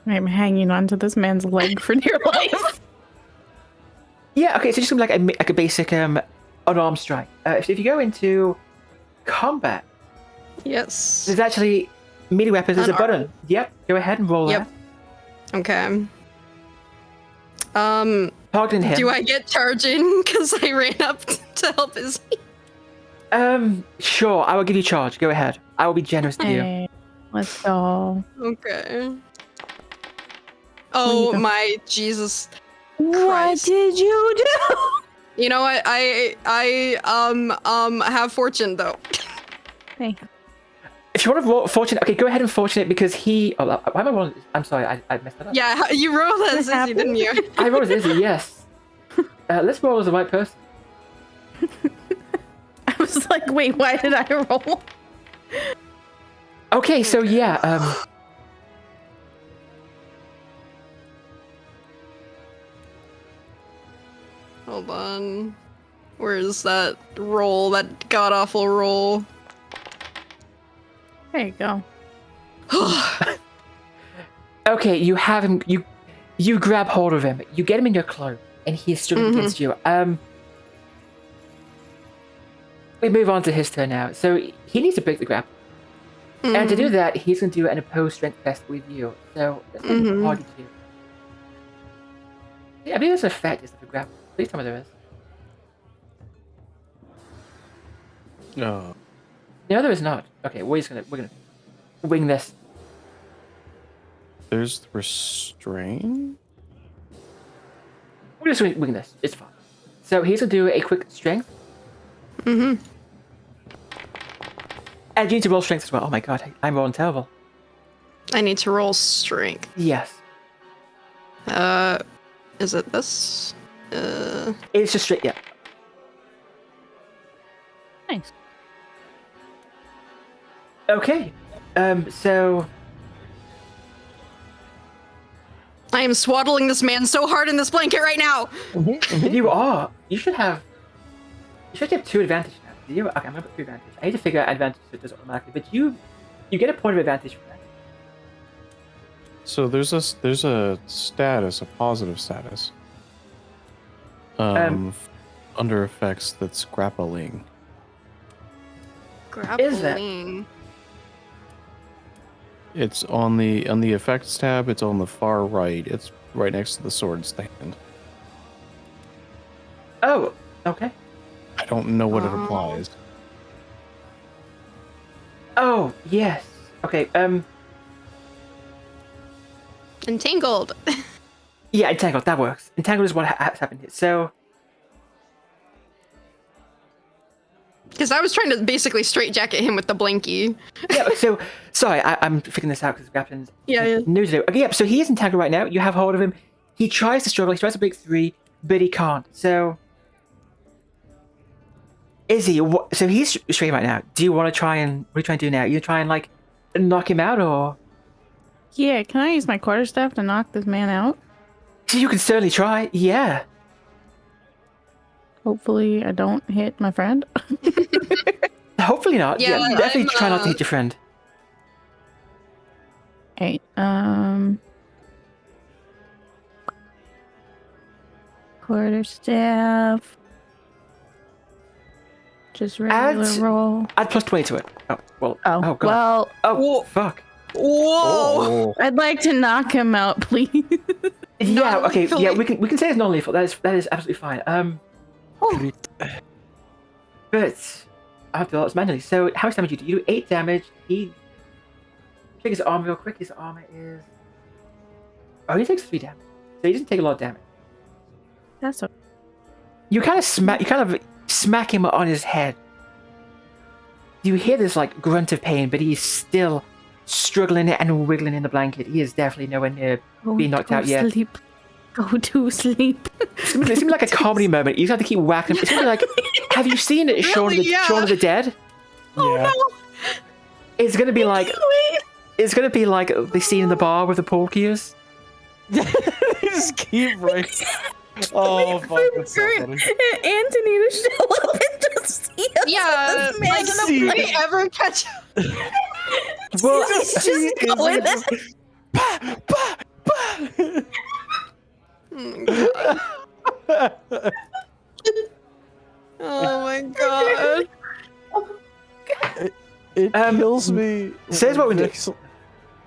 I'm hanging onto this man's leg for dear life. Yeah, okay, so just gonna be like a basic unarmed strike. So if you go into combat, Yes. there's actually melee weapons. There's a Unarmed. button. Yep, go ahead and roll Yep. that. Okay. Targeting him. Do I get charging because I ran up to help Izzy? Sure, I will give you charge. Go ahead. I will be generous to you. Hey, let's go. Okay. Oh go. my Jesus. What Christ. did you do? You know what? I have fortune though. Hey. If you want to roll fortunate, okay, go ahead and fortunate because he. Oh, why am I rolling? I'm sorry, I messed that up. Yeah, you rolled as Izzy, happened? didn't you? I rolled as Izzy, yes. Let's roll as the right person. I was like, wait, why did I roll? Okay, so yeah, Hold on. Where's that roll? That god awful roll. There you go. okay, you have him. You grab hold of him. You get him in your cloak, and he is struggling against you. We move on to his turn now. So he needs to break the grapple, and to do that, he's going to do an opposed strength test with you. So that's going to target you. Yeah, I believe there's an effect is the grapple. Please tell me there is. No. No, there is not. Okay, we're gonna wing this. There's the restrain. We're just gonna wing this. It's fine. So he's gonna do a quick strength. And you need to roll strength as well. Oh my god, I'm rolling terrible. I need to roll strength. Yes. Is it this? It's just straight. Yeah. Nice. Okay. So. I am swaddling this man so hard in this blanket right now. You are. You should have 2 advantage now. Okay, I'm gonna put 2 advantage. I need to figure out advantage so it does it automatically, but you get a point of advantage from that. So there's a status, a positive status. Under effects that's grappling. Is that? Grappling. It's on the effects tab. It's on the far right. It's right next to the sword stand. Oh, okay. I don't know what it applies. Oh, yes. Okay, Entangled. yeah, entangled, that works. Entangled is what has happened here. So, Because I was trying to basically straitjacket him with the blankie. yeah, so, sorry, I'm figuring this out because grappling's Yeah. new to do. Okay, yeah, so he is entangled right now. You have hold of him. He tries to struggle, he tries to break free, but he can't. So, Izzy, so he's restrained right now. Do you want to try and, what are you trying to do now? You try and, like, knock him out, or? Yeah, can I use my quarterstaff to knock this man out? You can certainly try, yeah. Hopefully I don't hit my friend. Hopefully not. Yeah, Yeah, definitely I'm, try not to hit your friend. Okay, quarterstaff. Just regular roll. Add plus 20 to it. Oh, well. Oh, God. well, Oh, fuck. Whoa. I'd like to knock him out, please. Yeah, okay. Non-lethally. Yeah, we can say it's non-lethal. That is absolutely fine. But I have to do this manually. So how much damage do you do? You do 8 damage. He check his armor real quick. His armor is he takes 3 damage. So he doesn't take a lot of damage. That's okay. You kind of smack him on his head. You hear this like grunt of pain, but he's still struggling and wiggling in the blanket. He is definitely nowhere near being knocked out yet. Sleep. Go to sleep. It seems like a comedy moment. You just have to keep whacking him. It's really like, have you seen it? Shaun of the Dead? Yeah. It's gonna be like the scene in the bar with the Paul Kirs. Just keep right. Oh, fuck, that's so funny. Antony to show up and just see us. Yeah, This man like, in a see- did blanket. we ever catch Well, Just going Oh my god. It kills me. so here's what we do.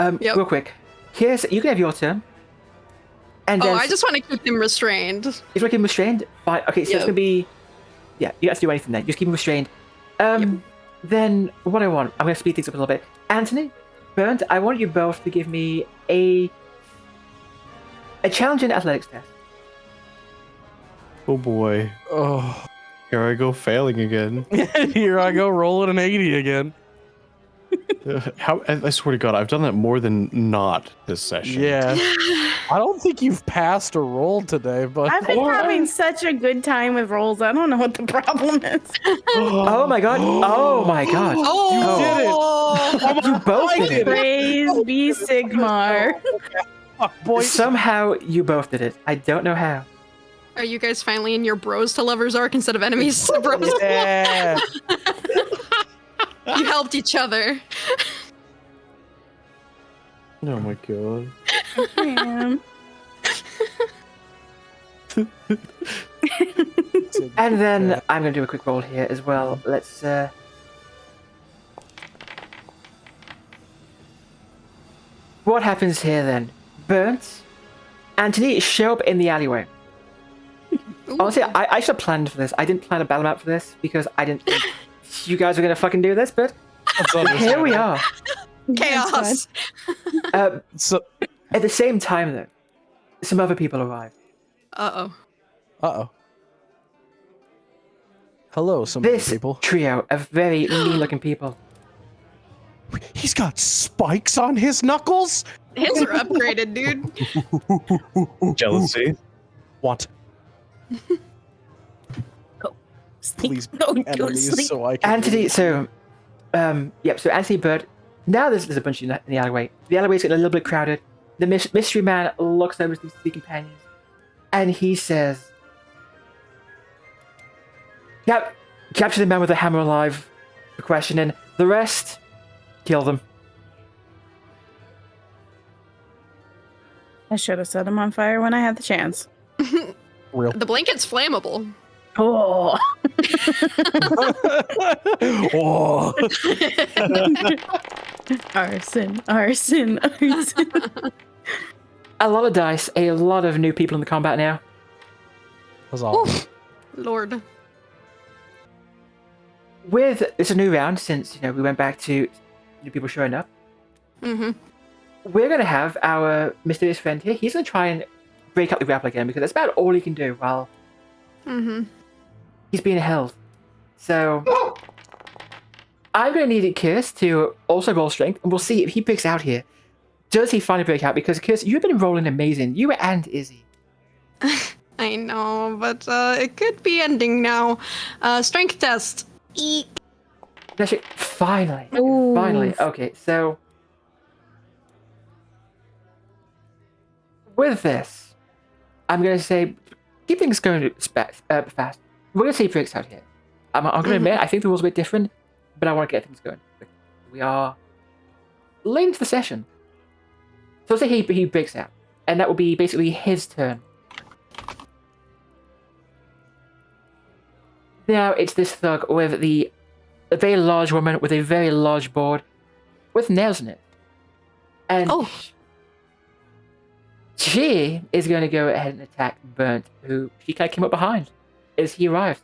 Yep. Real quick. You can have your turn. And Oh, then I just want to keep him restrained. Is what keep him restrained? Fine. Okay, so it's Yep. gonna be. Yeah, you don't have to do anything then. Just keep him restrained. Then what I'm gonna speed things up a little bit. Antony, Bernt, I want you both to give me a challenging athletics test. Oh boy. Oh, Here I go failing again. here I go rolling an 80 again. I swear to God, I've done that more than not this session. Yeah. I don't think you've passed or rolled today, but I've been having such a good time with rolls. I don't know what the problem is. Oh my god! Oh my god! Oh, You both did it. Praise be Sigmar. fuck, boy. Somehow you both did it. I don't know how. Are you guys finally in your bros to lovers arc instead of enemies to bros? Yeah. You helped each other. Oh my God. Man. And then I'm gonna do a quick roll here as well. Let's. What happens here then? Bernt, Antony show up in the alleyway. Honestly, I should have planned for this. I didn't plan a battle map for this because I didn't think you guys were gonna fucking do this, but here we are. Chaos. So, At the same time, though, some other people arrive. Uh-oh. uh-oh. Hello, some This people. trio of very mean-looking people. He's got spikes on his knuckles? His are upgraded, dude. Jealousy. What? Please, Go to enemies, sleep. so I can Antony, so, so Antony, Bird. Now there's a bunch in the alleyway. The alleyway's getting a little bit crowded. The mystery man looks over to these three companions, and he says, capture the man with the hammer alive for questioning. The rest, kill them. I should have set him on fire when I had the chance. Real. The blanket's flammable. Oh. Oh. Arson. A lot of dice, a lot of new people in the combat now. That's all. Lord. It's a new round since we went back to new people showing up. Mm-hmm. We're gonna have our mysterious friend here. He's gonna try and break up the grapple again because that's about all he can do while he's being held. So I'm gonna need Kirs to also roll strength, and we'll see if he breaks out here. Does he finally break out? Because Kirs, you've been rolling amazing. You and Izzy. I know, but it could be ending now. Strength test. Eek. Actually, finally. Ooh. Finally. Okay, so with this, I'm going to say keep things going fast. We're going to say he breaks out here. I'm going to admit, I think the rules are a bit different, but I want to get things going. We are late into the session. So let's say he breaks out, and that will be basically his turn. Now it's this thug with a very large woman with a very large board with nails in it. And she is going to go ahead and attack Bernt, who she kind of came up behind as he arrived.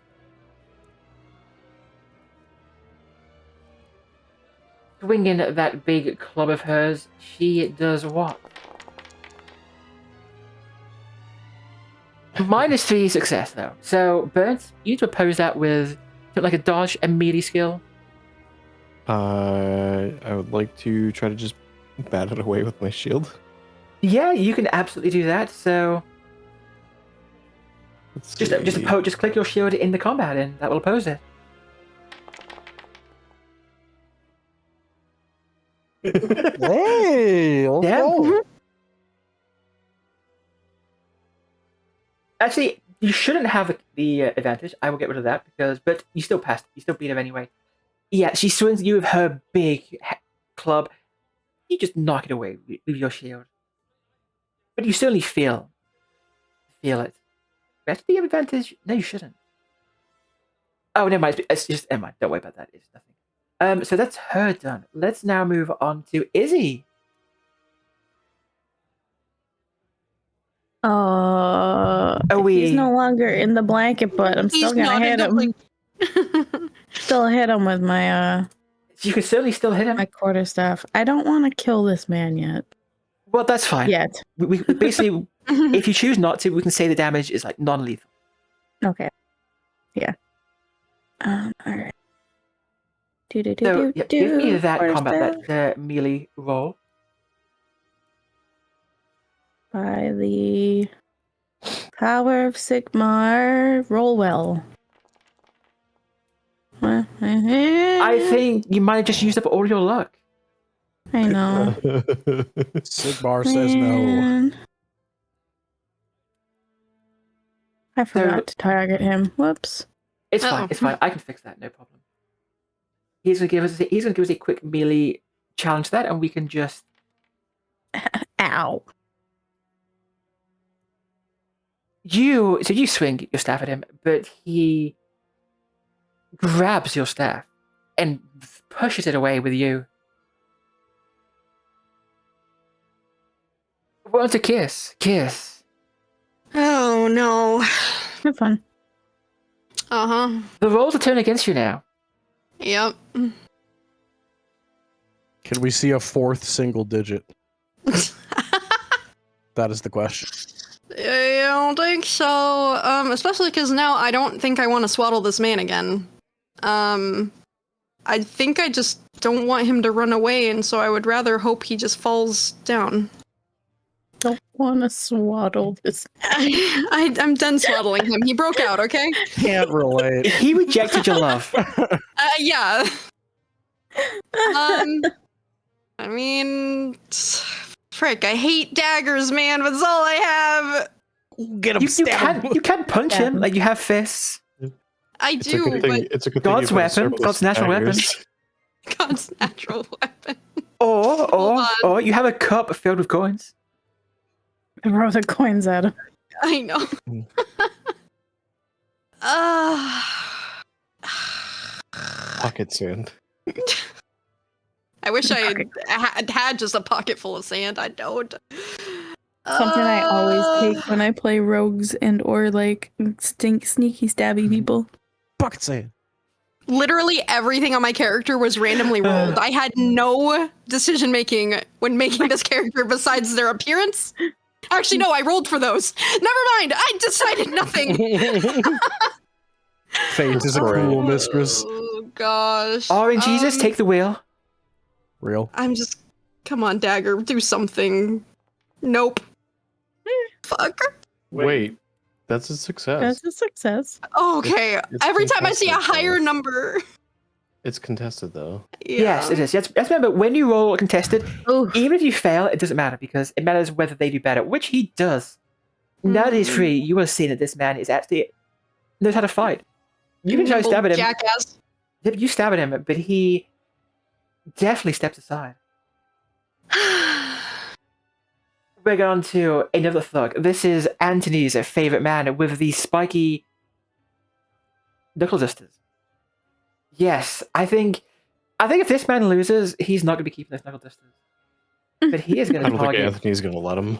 Swinging that big club of hers, she does what? -3 success, though. So, Bernt, you need to oppose that with like a dodge and melee skill. I would like to try to just bat it away with my shield. Yeah, you can absolutely do that. So, just click your shield in the combat, and that will oppose it. Hey, let's Yeah. go. Actually, you shouldn't have the advantage. I will get rid of that but you still passed. You still beat him anyway. Yeah, she swings at you with her big club. You just knock it away with your shield. But you certainly feel it. Actually, do you have advantage? No, you shouldn't. Oh, never mind. It's just never mind. Don't worry about that. It's nothing. So that's her done. Let's now move on to Izzy. He's no longer in the blanket, but I'm still gonna hit him. Still hit him with my You can certainly still hit him. my quarterstaff. I don't want to kill this man yet. Well, that's fine. Yet. We basically, if you choose not to, we can say the damage is like non-lethal. Okay. Yeah. All right. So yeah, give me that combat, Quarterstaff. that melee roll. By the power of Sigmar, roll well. I think you might have just used up all your luck. I know. Sigmar says no. Man. I forgot to target him. Whoops. It's fine. It's fine. I can fix that. No problem. He's gonna give us a quick melee challenge to that, and we can just. Ow. You swing your staff at him, but he grabs your staff and pushes it away with you. We're on to Kirs. Oh no. Have fun. Uh-huh. The rolls are turning against you now. Yep. Can we see a fourth single digit? That is the question. I don't think so. Especially because now I don't think I want to swaddle this man again. I think I just don't want him to run away, and so I would rather hope he just falls down. Don't want to swaddle this. I'm done swaddling him. He broke out, okay? Can't relate. He rejected your love. Yeah. I mean, Frick, I hate daggers, man. That's all I have. Get him, You can punch him. Like, you have fists. I It's a do, good thing. but It's a good God's thing you put a weapon, surplus God's natural daggers. God's natural weapon. Or on. you have a cup filled with coins. Throw the coins at him. I know. Pocket sand. I wish I had just a pocket full of sand. I don't. Something I always take when I play rogues and or like sneaky stabby people. Bucket sand. Literally everything on my character was randomly rolled. I had no decision making when making this character besides their appearance. Actually, no, I rolled for those. Never mind. I decided nothing. Fate is a cruel mistress. Oh gosh. Orange Jesus, take the wheel. Real. I'm just. Come on, Dagger, do something. Nope. Fuck. Wait, that's a success. That's a success. Okay. It's Every time I see a contested, higher though. number. It's contested though. Yes, it is. Yes, remember, when you roll contested, Oh, even if you fail, it doesn't matter because it matters whether they do better, which he does. Now that he's free, you will have seen that this man is actually knows how to fight. You can try to stab at him. Jackass. Yep, you stab at him, but he definitely steps aside. We're going to another thug. This is Antony's favorite man with the spiky knuckle dusters. Yes, I think if this man loses, he's not going to be keeping those knuckle dusters. But he is going I to don't think target. Anthony's gonna let him.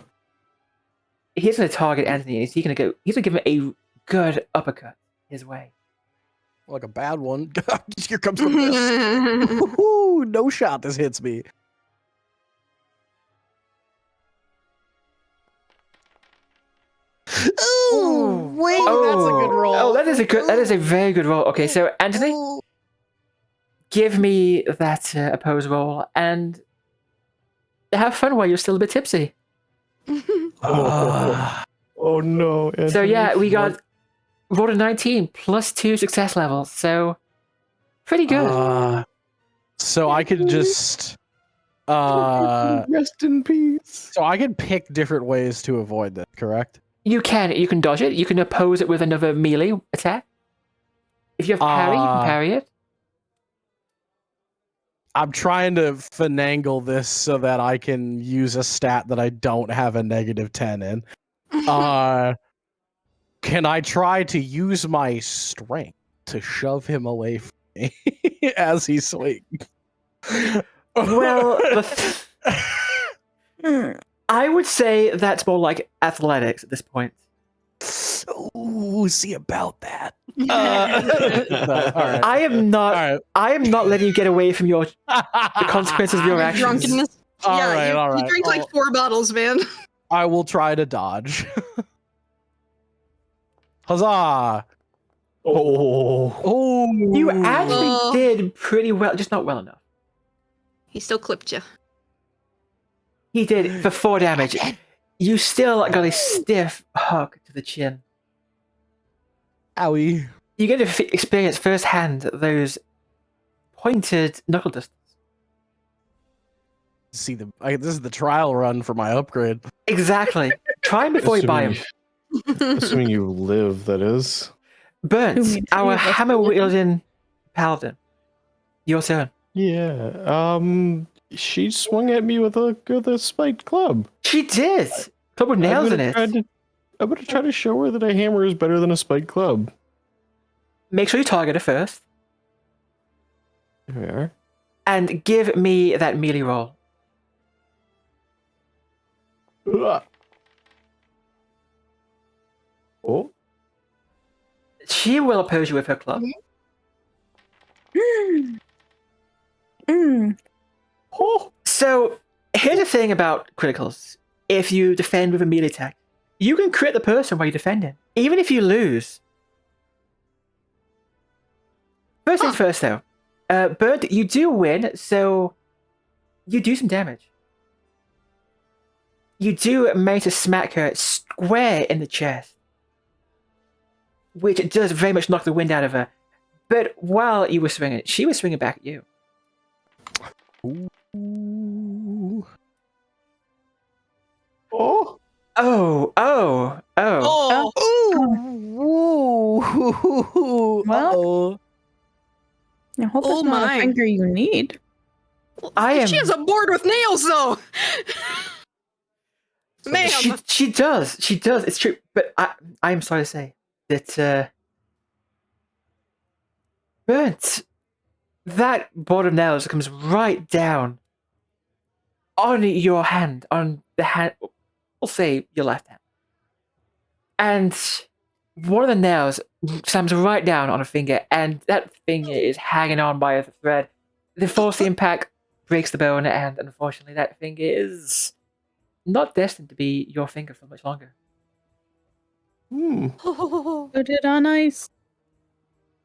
He's going to target Antony, and he's going to give him a good uppercut his way. Like a bad one. Here comes the miss. Woo-hoo, no shot this hits me. Ooh, wait, that's a good roll. Oh, that is a very good roll. Okay, so Antony, give me that opposed roll and have fun while you're still a bit tipsy. Oh no! Anthony. So yeah, we got rolled a 19 plus 2 success levels. So pretty good. So I could just rest in peace. so I can pick different ways to avoid this, correct? You can dodge it. You can oppose it with another melee attack. If you have parry, you can parry it. I'm trying to finagle this so that I can use a stat that I don't have a -10 in. Can I try to use my strength to shove him away from me as he swings? Well, I would say that's more like athletics at this point. Ooh, see about that. No, all right. I am not. All right. I am not letting you get away from the consequences of your actions. Drunkenness. All Yeah, right, you, all you right. drink like 4 bottles, man. I will try to dodge. Huzzah! Oh, Oh, You actually Oh. did pretty well, just not well enough. He still clipped you. He did for 4 damage. You still got a stiff hook to the chin. owie. You get to experience firsthand those pointed knuckle dusters. See this is the trial run for my upgrade. Exactly. Try him before you buy him. Assuming you live, that is. Bernt, Who made our you less hammer wielding paladin. Your turn. Yeah. She swung at me with a spiked club. She did. Club with nails in it. I'm gonna try to show her that a hammer is better than a spiked club. Make sure you target her first, There we are. and give me that melee roll. Oh, She will oppose you with her club. oh. So here's the thing about criticals. If you defend with a melee attack, you can crit the person while you're defending, even if you lose. First things first, though. Bernt, you do win, so you do some damage. You do manage to smack her square in the chest, which does very much knock the wind out of her. But while you were swinging, she was swinging back at you. Ooh. Oh. Oh, oh, oh. Ooh. Well, I hope Oh it's not my. a finger you need. I am. She has a board with nails, though. Ma'am. She does. She does. It's true. But I am sorry to say that Bernt, that board of nails comes right down on your hand, on the hand. We'll say your left hand, and one of the nails slams right down on a finger, and that finger is hanging on by a thread. The force of the impact breaks the bone, and unfortunately, that finger is not destined to be your finger for much longer. Hmm. Put it on ice.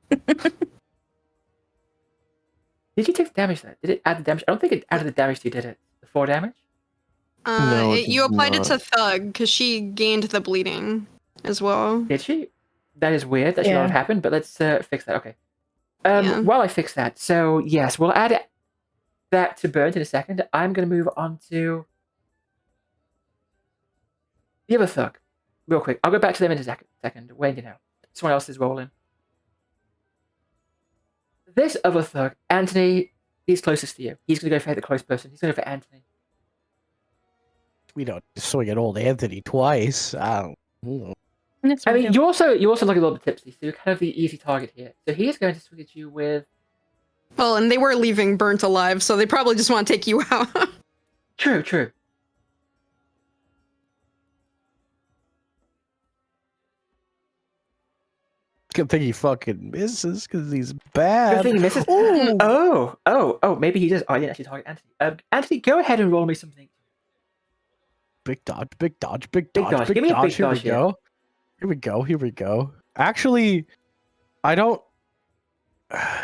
Did you take the damage there? Did it add the damage? I don't think it added the damage to you, did it? The 4 damage? No, it You did applied it not. to Thug because she gained the bleeding as well. Did she? That is weird. That should not have Yeah. happened, but let's fix that. Okay. Yeah. While I fix that, so yes, we'll add that to Bernt in a second. I'm going to move on to the other thug real quick. I'll go back to them in a second. When you know. Someone else is rolling. This other thug, Antony, he's closest to you. He's going to go for the close person. He's going to go for Antony. We don't swing at old Anthony twice. I don't know. Yes, I we mean, do. you also look a little bit tipsy, so you're kind of the easy target here. So he is going to swing at you with. Well, and they were leaving Burnt alive, so they probably just want to take you out. True. Good thing he fucking misses because he's Good bad. thing he misses. Ooh. Oh, maybe he does. Oh, I didn't actually target Antony. Antony, go ahead and roll me something. Big dodge, big dodge, big Big dodge, dodge. big Give me a dodge. big Here we dodge here. go. Here we go. Here we go. Actually, I don't.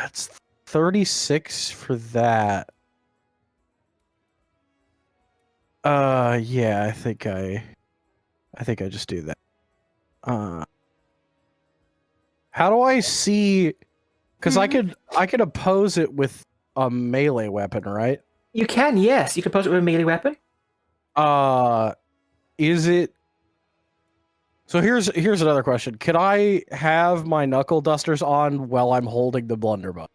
It's 36 for that. Yeah, I think I just do that. How do I see? Because I could oppose it with a melee weapon, right? You can, yes. You can pose it with a melee weapon. Is it? So here's another question. Can I have my knuckle dusters on while I'm holding the blunderbuss?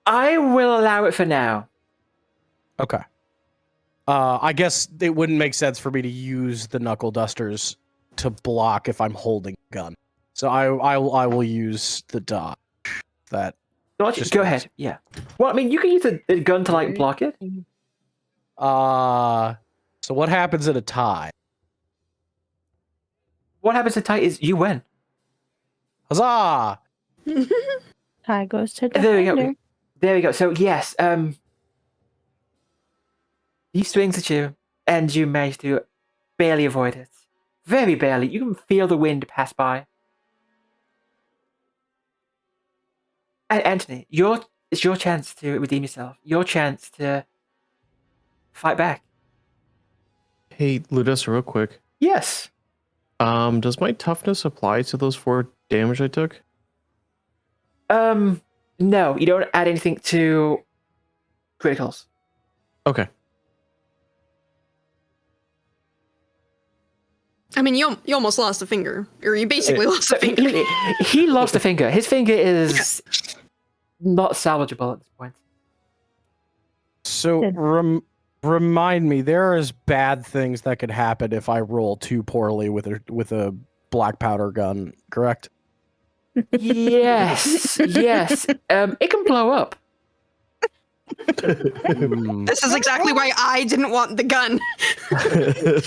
I will allow it for now. Okay. I guess it wouldn't make sense for me to use the knuckle dusters to block if I'm holding a gun. So I will use the dodge. That Dodge, Just go once. ahead. Yeah. Well, I mean, you can use a gun to like block it. So what happens at a tie? What happens to tie is you win. Huzzah! Tie goes to There we defender. go. There we go. So yes, he swings at you, and you manage to barely avoid it. Very barely. You can feel the wind pass by. And Antony, it's your chance to redeem yourself. Your chance to fight back. Hey, Leudessa, real quick. Yes. Does my toughness apply to those 4 damage I took? No, you don't add anything to criticals. Okay. I mean, you almost lost a finger, or you basically lost a finger. He lost a finger. His finger is not salvageable at this point. So Good. remind me, there is bad things that could happen if I roll too poorly with a black powder gun, correct? Yes. It can blow up. This is exactly why I didn't want the gun.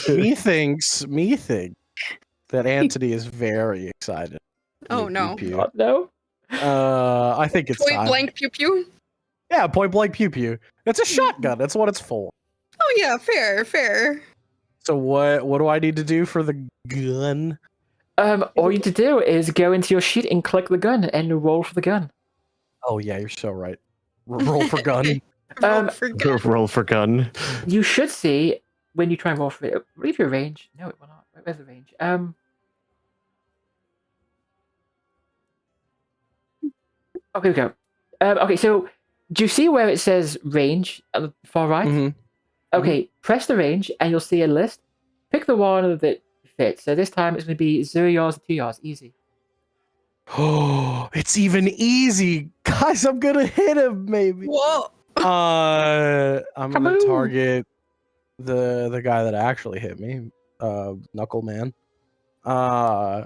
me thinks that Antony is very excited. Oh, Pew, no. pew, God, no. pew. I think it's Point time. blank pew pew. Yeah, point blank pew pew. It's a shotgun. That's what it's for. Oh yeah, fair. So what do I need to do for the gun? All you need to do is go into your sheet and click the gun and roll for the gun. Oh yeah, you're so right. Roll for gun. Roll for gun. Roll for gun. You should see when you try and roll for it. Leave your range. No, it will not. Where's the range? Okay, we go. Okay, so do you see where it says range at the far right? Mhm. Okay, press the range, and you'll see a list. Pick the one that fits. So this time it's going to be 0 yards and 2 yards. Easy. Oh, it's even easy. Guys, I'm gonna hit him, maybe. Whoa. I'm gonna Kaboom. target the guy that actually hit me, Knuckle Man. Yeah,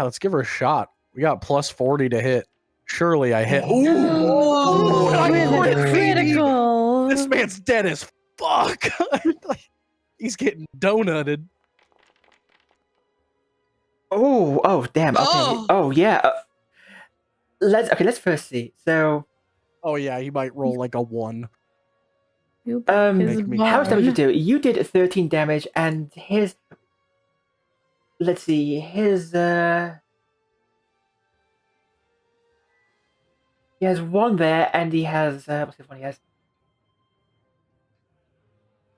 let's give her a shot. We got plus 40 to hit. Surely I hit. Ooh, Oh, I with a crit, baby. critical. This man's dead as fuck. He's getting donutted. Oh, damn. Okay. Oh. Oh, yeah. Let's first see. So, Oh yeah, he might roll like a 1. You broke his Make me how much damage bone. you do? You did 13 damage, and his. Let's see. His. He has 1 there, and he has. What's the one he has?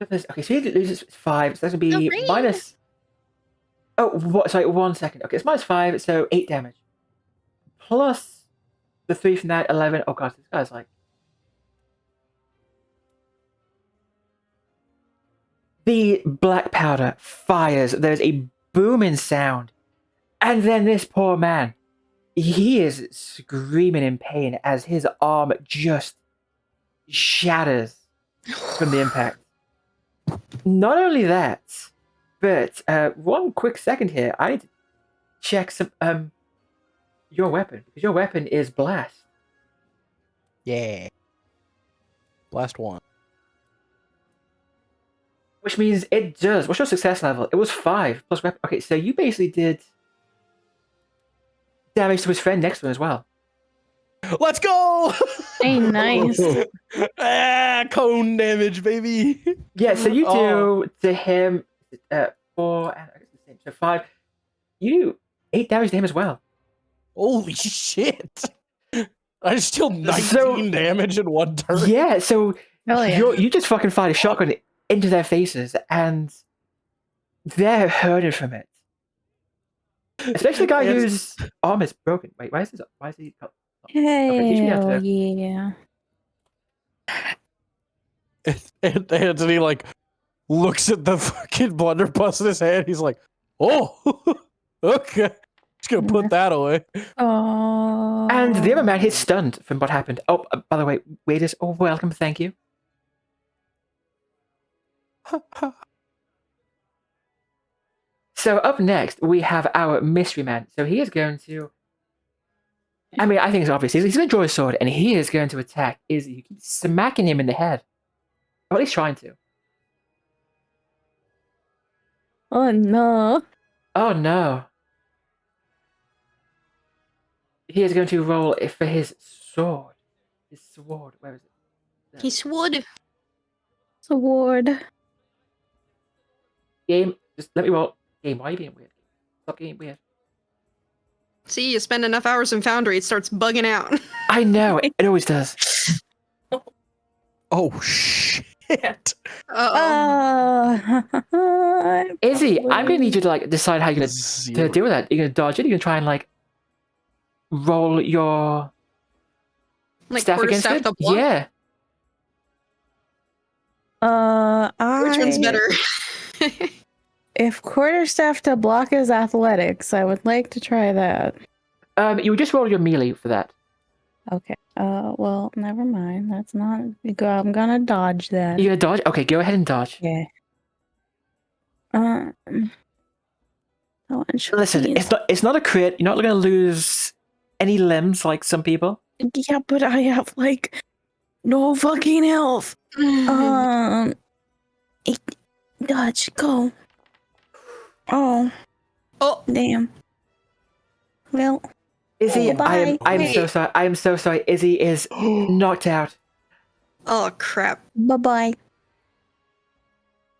Okay, so he loses 5, so that's going to be green. minus. Oh, what? Sorry, 1 second. Okay, it's minus 5, so 8 damage. Plus the 3 from that, 11. Oh, God, this guy's like. The black powder fires. There's a booming sound. And then this poor man, he is screaming in pain as his arm just shatters from the impact. Not only that, but 1 quick second here. I need to check some your weapon, because your weapon is blast. Yeah. Blast 1. Which means it does. What's your success level? It was 5 plus weapon. Okay, so you basically did damage to his friend next to him as well. Let's go! Hey, nice. Cone damage, baby. Yeah, so you do Oh. to him 4 and I guess the same. So 5. You do 8 damage to him as well. Holy shit! I just deal 19 So- damage in 1 turn. Yeah, so Hell yeah. you just fucking fired a shotgun into their faces, and they're hurting from it. Especially the guy It's- whose arm is broken. Wait, why is he? Okay, teach me how to Hell do. yeah. And Antony like looks at the fucking blunderbuss in his hand. He's like, "Oh, okay, just gonna put that away." Oh. And the other man, he's stunned from what happened. Oh, by the way, waiters, oh, welcome, thank you. So up next, we have our mystery man. So he is going to. I mean, I think it's obvious. He's going to draw his sword, and he is going to attack Izzy. You keep smacking him in the head, or at least trying to. Oh no. Oh no! He is going to roll for his sword. His sword. Where is it? He's wood. Sword. Game. Just let me roll. Game. Why are you being weird? Stop being weird. See, you spend enough hours in Foundry, it starts bugging out. I know. It always does. Oh shit! Uh-oh. Izzy, I'm gonna need you to like decide how you're gonna to deal with that. You're gonna dodge it. You're gonna try and like roll your Like staff against quarterstaff it. to block? Yeah. Which one's I- better? If quarterstaff to block is athletics, I would like to try that. You would just roll your melee for that. Okay. Well, never mind. That's not. I'm gonna dodge that. You're gonna dodge. Okay, go ahead and dodge. Yeah. Listen, it's not a crit. You're not gonna lose any limbs like some people. Yeah, but I have like no fucking health. Dodge, go. Oh, Oh, damn. Well, Izzy, bye. I'm so Wait. sorry. I am so sorry. Izzy is knocked out. oh crap. bye bye.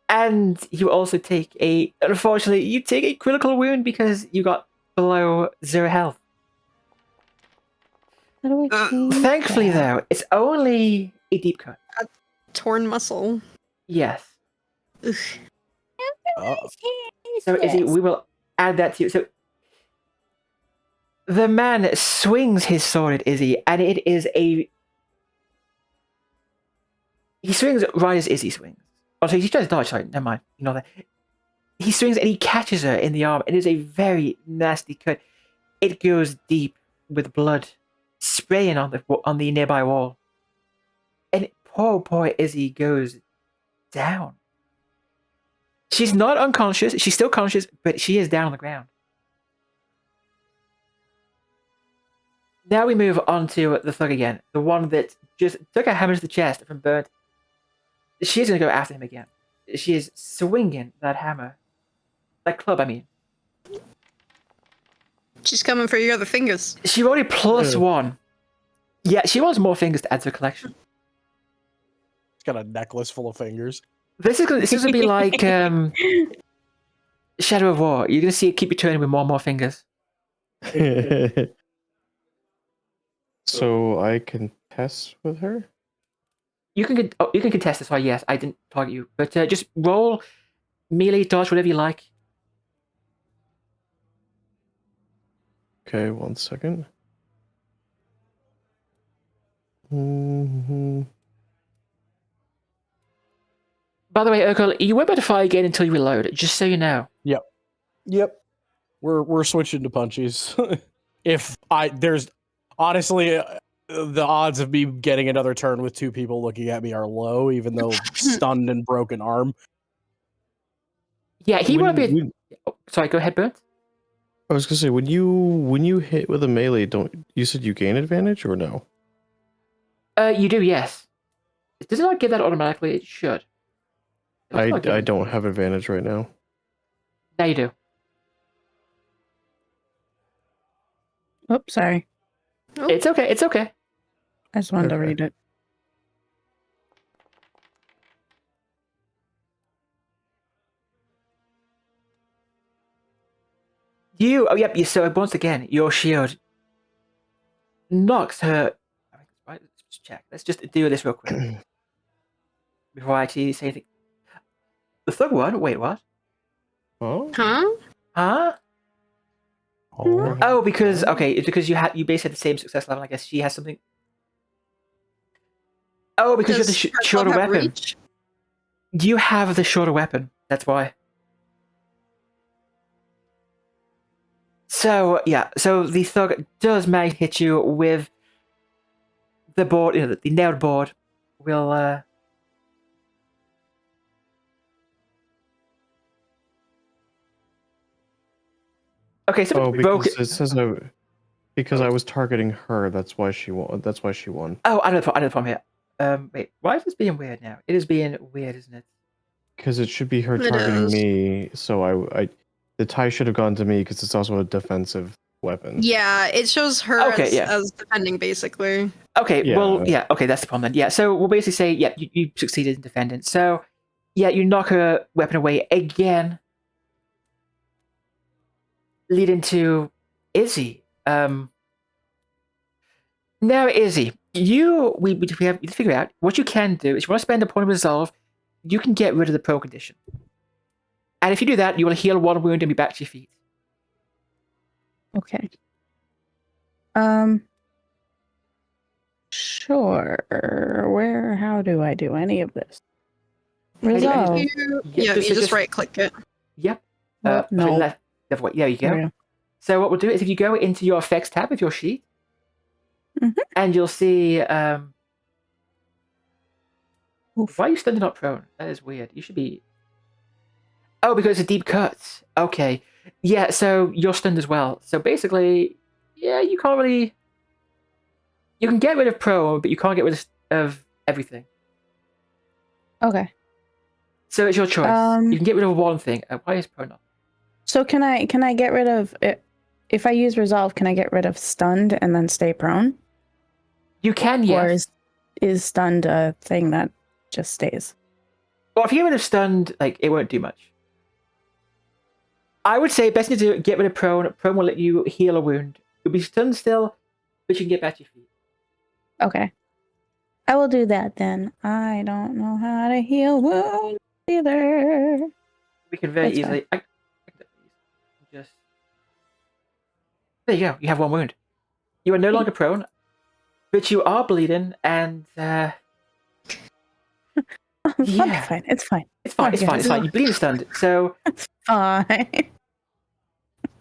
And you also take unfortunately, you take a critical wound because you got below 0 health. How do I change Thankfully, that? though, it's only a deep cut. Torn muscle. Yes. Ugh. So, Izzy, we will add that to you. So, the man swings his sword at Izzy, and it is a. He swings right as Izzy swings. Oh, so he tries to dodge. Sorry, never mind. You know that. He swings and he catches her in the arm. It is a very nasty cut. It goes deep with blood spraying on the nearby wall. And poor Izzy goes down. She's not unconscious. She's still conscious, but she is down on the ground. Now we move on to the thug again. The one that just took a hammer to the chest from Bernt. She's going to go after him again. She is swinging that hammer. That club, I mean. She's coming for your other fingers. She rolled a +1. Yeah, she wants more fingers to add to her collection. It's got a necklace full of fingers. This is going to be like Shadow of War. You're going to see it keep returning with more and more fingers. So I can test with her? You can contest this. Why? Yes, I didn't target you, but just roll melee, dodge, whatever you like. Okay, 1 second. Mm-hmm. By the way, Urkel, you won't be able to fire again until you reload. Just so you know. Yep. We're switching to punchies. There's honestly the odds of me getting another turn with 2 people looking at me are low, even though stunned and broken arm. Yeah, he won't be. Sorry, go ahead, Bernt. I was gonna say when you hit with a melee, don't you said you gain advantage or no? You do, yes. Does it not give that automatically? It should. I don't have advantage right now. Now you do. Oops, sorry. Oh. It's okay. It's okay. I just wanted to Okay. read it. Oh, yep. So once again, your shield knocks her. Right, let's just check. Let's just do this real quick before I actually say anything. The third one. Wait, what? Oh, Huh? Huh? Oh, because it's because you basically had the same success level. I guess she has something. Oh, because you have the Does her shorter club have weapon. reach? You have the shorter weapon. That's why. So yeah, so the thug does manage to hit you with the board. The nailed board will. Okay, so because it says because I was targeting her. That's why she won. That's why she won. Oh, I know the problem here. Wait, why is this being weird now? It is being weird, isn't it? Because it should be her It targeting is. me. So the tie should have gone to me because it's also a defensive weapon. Yeah, it shows her Okay, as defending, basically. Okay, Yeah. well, yeah, okay, that's the problem then. Yeah, so we'll basically say, yeah, you succeeded in defending. So, yeah, you knock her weapon away again, leading to Izzy. Now, Izzy, we have to figure out what you can do. If you want to spend a point of resolve, you can get rid of the prone condition. And if you do that, you will heal 1 wound and be back to your feet. Okay. Sure. How do I do any of this? Resolve. Yeah, you just right click it. Yep. Well, no. Left, there you There we go. go. So what we'll do is if you go into your effects tab of your sheet, Mhm. and you'll see Oof. why are you stunned and not prone? That is weird. You should be. Oh, because it's a deep cut. Okay. Yeah, so you're stunned as well. So basically, yeah, you can't really. You can get rid of prone, but you can't get rid of everything. Okay. So it's your choice. You can get rid of one thing. Why is prone not? So can I get rid of it? If I use resolve, can I get rid of stunned and then stay prone? You can, Or yes. is stunned a thing that just stays? Well, if you get rid of stunned, it won't do much. I would say best thing to do, get rid of prone. Prone will let you heal a wound. You'll be stunned still, but you can get back to your feet. Okay. I will do that then. I don't know how to heal wounds either. We can very That's easily. Just there you go. You have 1 wound. You are no longer prone, but you are bleeding, and I'll be Yeah. fine. It's fine. It's fine. It's fine. It's fine. You bleed stunned. So Fine.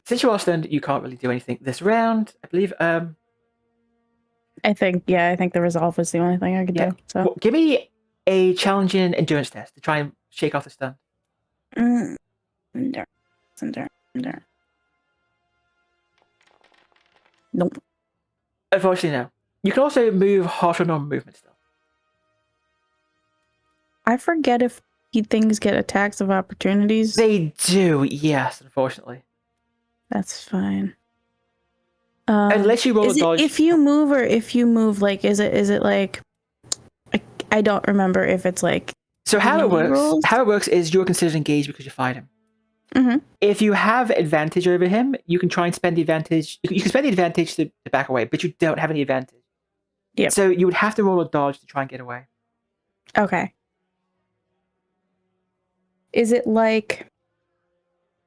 since you are stunned, you can't really do anything this round, I believe. I think the resolve was the only thing I could Yeah. do. So Well, give me a challenging endurance test to try and shake off the stun. Endurance. Nope. Unfortunately, no. You can also move half your normal movement still. I forget if things get attacks of opportunities. They do, yes, unfortunately. That's fine. Unless you roll is a it dodge. if you move, like, is it like, I don't remember if it's like. So how it works? rolls? How it works is you're considered engaged because you fight him. Mm-hmm. If you have advantage over him, you can try and spend the advantage. You can spend the advantage to back away, but you don't have any advantage. Yep. So you would have to roll a dodge to try and get away. Okay. Is it like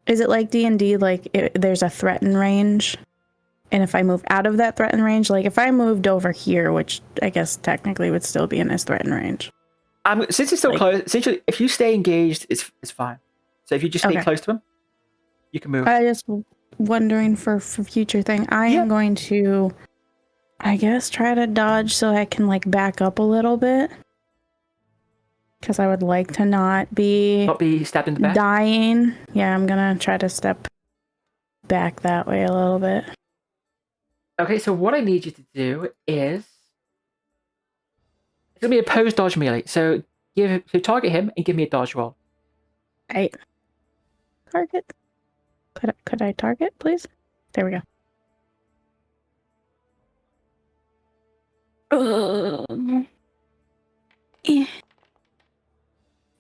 D&D, like there's a threatened range? And if I move out of that threatened range, like if I moved over here, which I guess technically would still be in his threatened range. Since it's still Like- close, essentially, if you stay engaged, it's fine. So if you just stay Okay. close to him, you can move. I just wondering for future thing. I am going to, I guess, try to dodge so I can like back up a little bit. Because I would like to not be stabbed in the back. dying. Yeah, I'm gonna try to step back that way a little bit. Okay, so what I need you to do is it's gonna be a pose dodge melee. So target him and give me a dodge roll. Target. Could I target, please? There we go.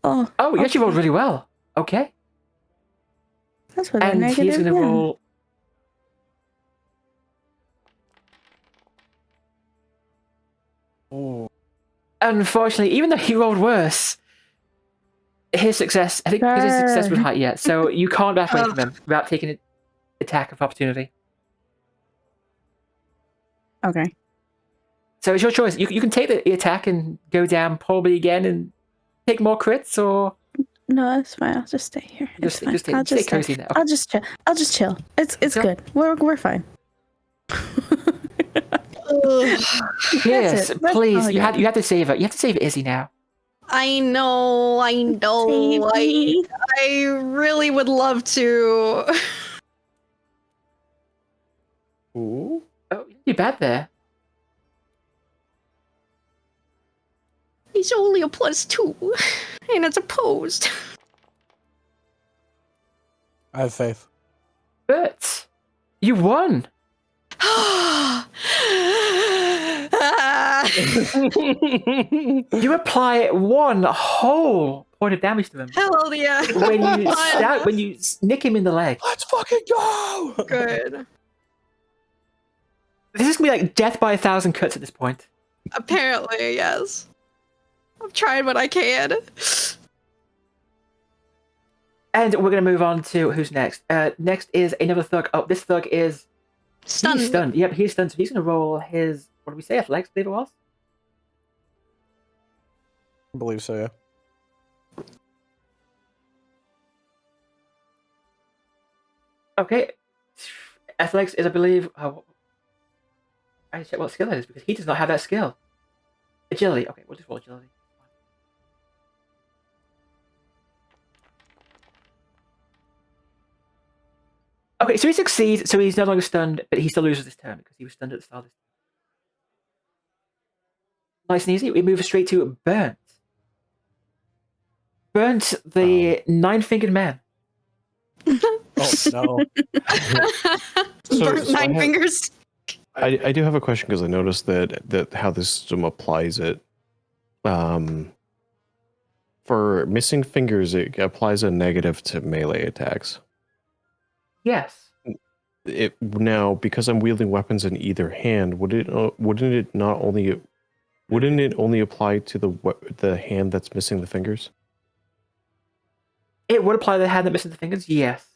Oh, you actually rolled really well. Okay. That's with a And negative. he's gonna yeah. roll. Oh. Unfortunately, even though he rolled worse, his success, I think his success was high yet, so you can't back away from him without taking an attack of opportunity. Okay. So it's your choice. You can take the attack and go down probably again and take more crits, or No, that's fine. I'll just stay here. It's fine. I'll stay just stay. cozy now. I'll just chill. It's Chill. good. We're fine. Yes, it. That's please. all I You got. have to save it. You have to save Izzy now. I know. Baby. I really would love to. Ooh. Oh, you didn't do bad there. He's only a +2, and it's opposed. I have faith. But you won. You apply 1 whole point of damage to him Hell yeah. when you nick him in the leg. Let's fucking go! Good. This is gonna be like death by 1,000 cuts at this point. Apparently, yes. I've tried what I can. And we're gonna move on to who's next. Next is another thug. Oh, this thug is Stunned. He's stunned. Yep, he's stunned. So he's gonna roll his, what did we say? Athletics, I believe it was. I believe so, yeah. Okay. Athletics is, I believe. Oh, I need to check what skill that is because he does not have that skill. Agility. Okay, we'll just roll agility. Okay, so he succeeds, so he's no longer stunned, but he still loses this turn because he was stunned at the start of this. Nice and easy. We move straight to Bernt. Bernt, the 9-fingered man. Oh, no. So Burnt I 9 have- fingers. I do have a question because I noticed that how this system applies it. For missing fingers, it applies a negative to melee attacks. Yes. It now because I'm wielding weapons in either hand, wouldn't it only apply to the hand that's missing the fingers? It would apply to the hand that misses the fingers, yes.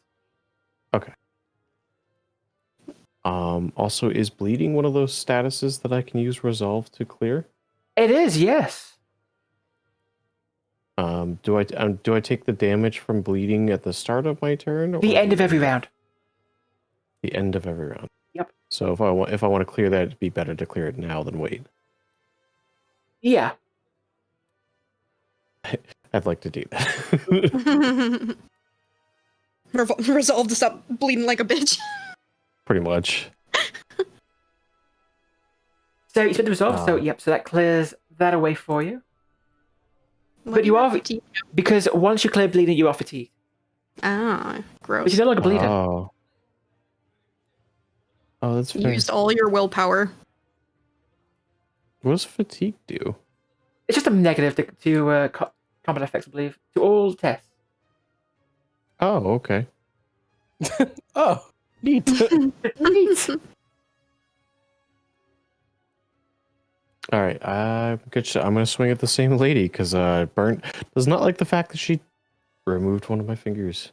Okay. Also, is bleeding one of those statuses that I can use resolve to clear? It is, yes. Do I take the damage from bleeding at the start of my turn? Or The end of every round. The end of every round. Yep. So if I want to clear that, it'd be better to clear it now than wait. Yeah. I'd like to do that. Resolve to stop bleeding like a bitch. Pretty much. So you spent the resolve, so yep, so that clears that away for you. But you are, because once you clear bleeding, you are fatigued. Ah, gross. But you're no longer bleeding. Oh, that's You fair. used all your willpower. What does fatigue do? It's just a negative to combat effects, I believe, to all tests. Oh, okay. Oh, neat. Neat. All right, I'm gonna swing at the same lady because Bernt does not like the fact that she removed one of my fingers.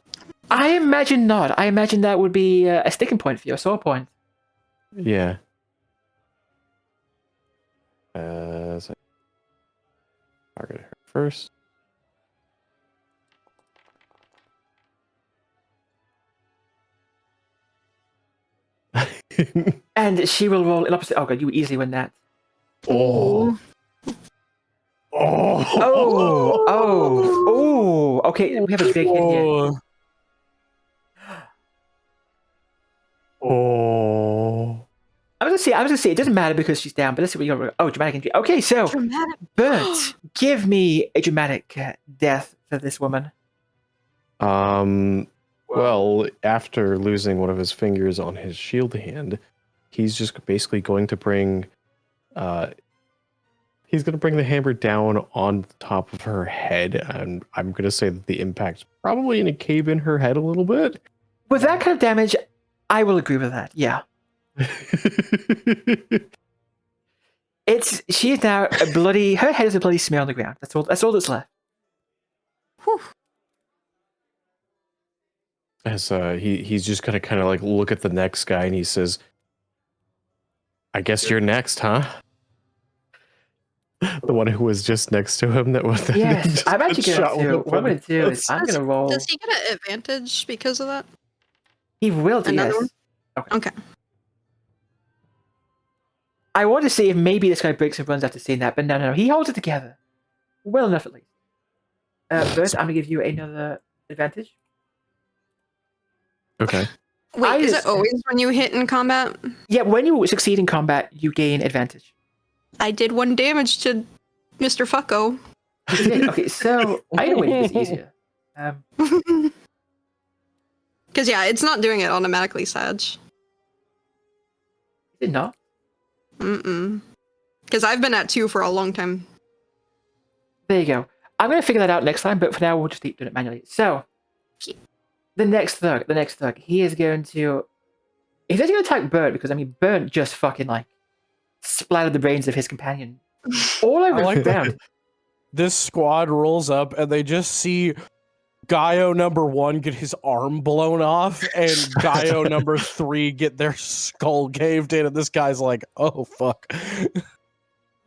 I imagine not. I imagine that would be a sticking point for you, a sore point. Yeah. So target her first. And she will roll in opposite. Oh god, you would easily win that. Oh. Oh, oh. Okay, we have a big hit here. Oh. I was gonna say it doesn't matter because she's down, but let's see what you got. Oh, dramatic injury. Okay, so Dramatic. Bernt, give me a dramatic death for this woman. Well, after losing one of his fingers on his shield hand, he's just basically going to bring he's going to bring the hammer down on the top of her head, and I'm going to say that the impact's probably going to cave in her head a little bit. With that kind of damage, I will agree with that. Yeah. She is now a bloody. Her head is a bloody smear on the ground. That's all that's left. Whew. As he's just gonna kind of like look at the next guy, and he says, "I guess you're next, huh?" The one who was just next to him. That was. Yes, I'm actually shot going to. with a What I'm going to do is pen. I'm going to roll. Does he get an advantage because of that? He will do Another yes. one? Okay. I want to see if maybe this guy breaks and runs after seeing that, but no. He holds it together. Well enough, at least. First, I'm going to give you another advantage. Okay. Wait, is it always when you hit in combat? Yeah, when you succeed in combat, you gain advantage. I did 1 damage to Mr. Fucko. Okay, so I know way to make this easier. Because, yeah, it's not doing it automatically, Saj. Did not. Mm-mm. Because I've been at 2 for a long time. There you go. I'm going to figure that out next time, but for now, we'll just keep doing it manually. So, the next thug, he is going to... He's actually going to attack Bernt, because, I mean, Bernt just fucking, like, splattered the brains of his companion all over the ground. This squad rolls up, and they just see Gaio number 1 get his arm blown off, and Gaio number 3 get their skull caved in, and this guy's like, oh, fuck.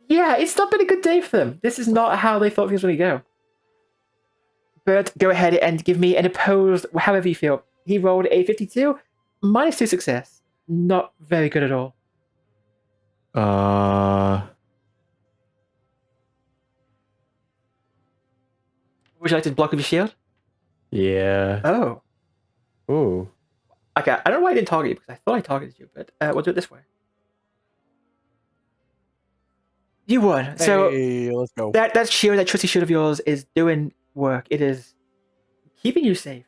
Yeah, it's not been a good day for them. This is not how they thought things were going to go. Bernt, go ahead and give me an opposed, however you feel. He rolled a 52, -2 success. Not very good at all. Would you like to block with your shield? Yeah. Oh. Ooh. Okay, I don't know why I didn't target you, because I thought I targeted you, but we'll do it this way. You won. So Hey, let's go. that shield, that trusty shield of yours is doing work. It is keeping you safe.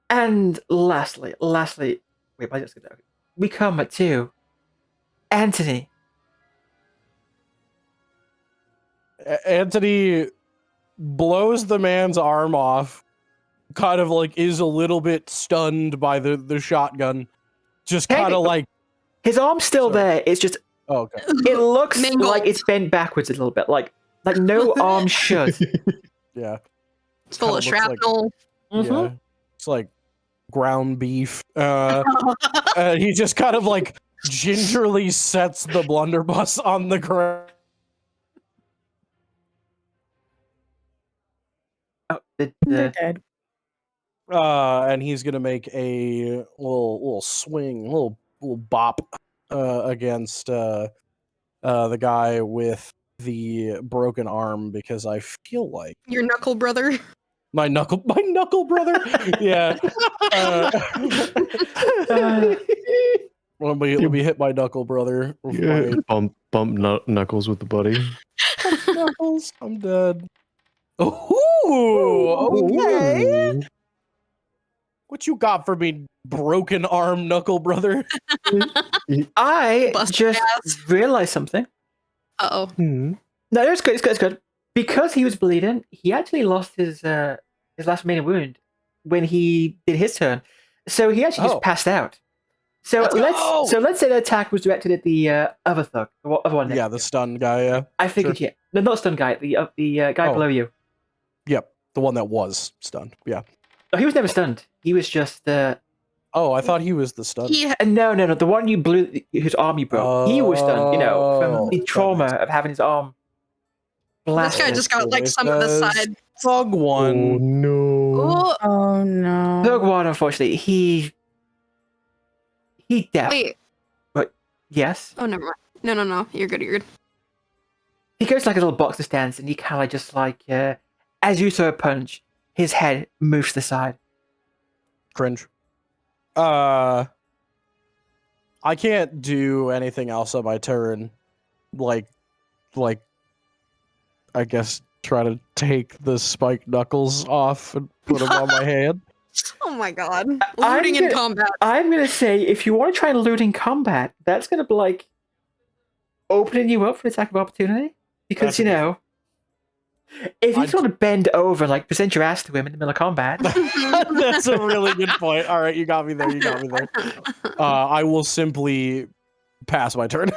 And lastly, wait, why just go down? We come to Antony. Antony blows the man's arm off, kind of like is a little bit stunned by the shotgun. Just kind of like... His arm's still Sorry. there. It's just... Oh, okay. It looks Mangled. like it's bent backwards a little bit. Like no arm should. Yeah. It's full of Kinda looks like- shrapnel. Yeah. It's like ground beef. He just kind of like gingerly sets the blunderbuss on the ground. They're dead. And he's gonna make a little swing, little bop against the guy with the broken arm because I feel like Your knuckle brother. my knuckle brother. Yeah. Let me hit my knuckle brother. With Yeah, my bump knuckles with the buddy. knuckles. I'm dead. Ooh, okay. Ooh. What you got for me, broken arm knuckle brother? I Busted just ass. realized something. Uh-oh. Hmm. No, it's good. It's good. It's good. Because he was bleeding, he actually lost his last remaining wound when he did his turn. So he actually Oh. just passed out. So Let's go! let's say the attack was directed at the other thug, the other one. Yeah, the stun guy. Yeah. I figured. sure. Yeah, no, not stun guy. The guy Oh. below you. Yep, the one that was stunned. Yeah. No, he was never stunned. He was just Oh, I thought he was the stun. no. The one you blew, whose arm you broke. He was stunned. You know, from Oh, the that trauma makes of having his arm This blasted. guy just got like It some of the does. side. Thug Oh one. no. Oh, Oh no. Thug one, unfortunately, he definitely. wait. Yes. Oh, never mind. No. You're good. You're good. He goes to like a little boxer stance, and he kind of just like, as you throw a punch, his head moves to the side. Cringe. I can't do anything else on my turn. Like, I guess try to take the spiked knuckles off and put them on my hand. Oh my god. I'm Looting in gonna- combat. I'm gonna say, if you want to try and loot in combat, that's gonna be like opening you up for attack of opportunity, because you know, if you I'd- want to bend over, like present your ass to him in the middle of combat. That's a really good point. All right, you got me there. I will simply pass my turn.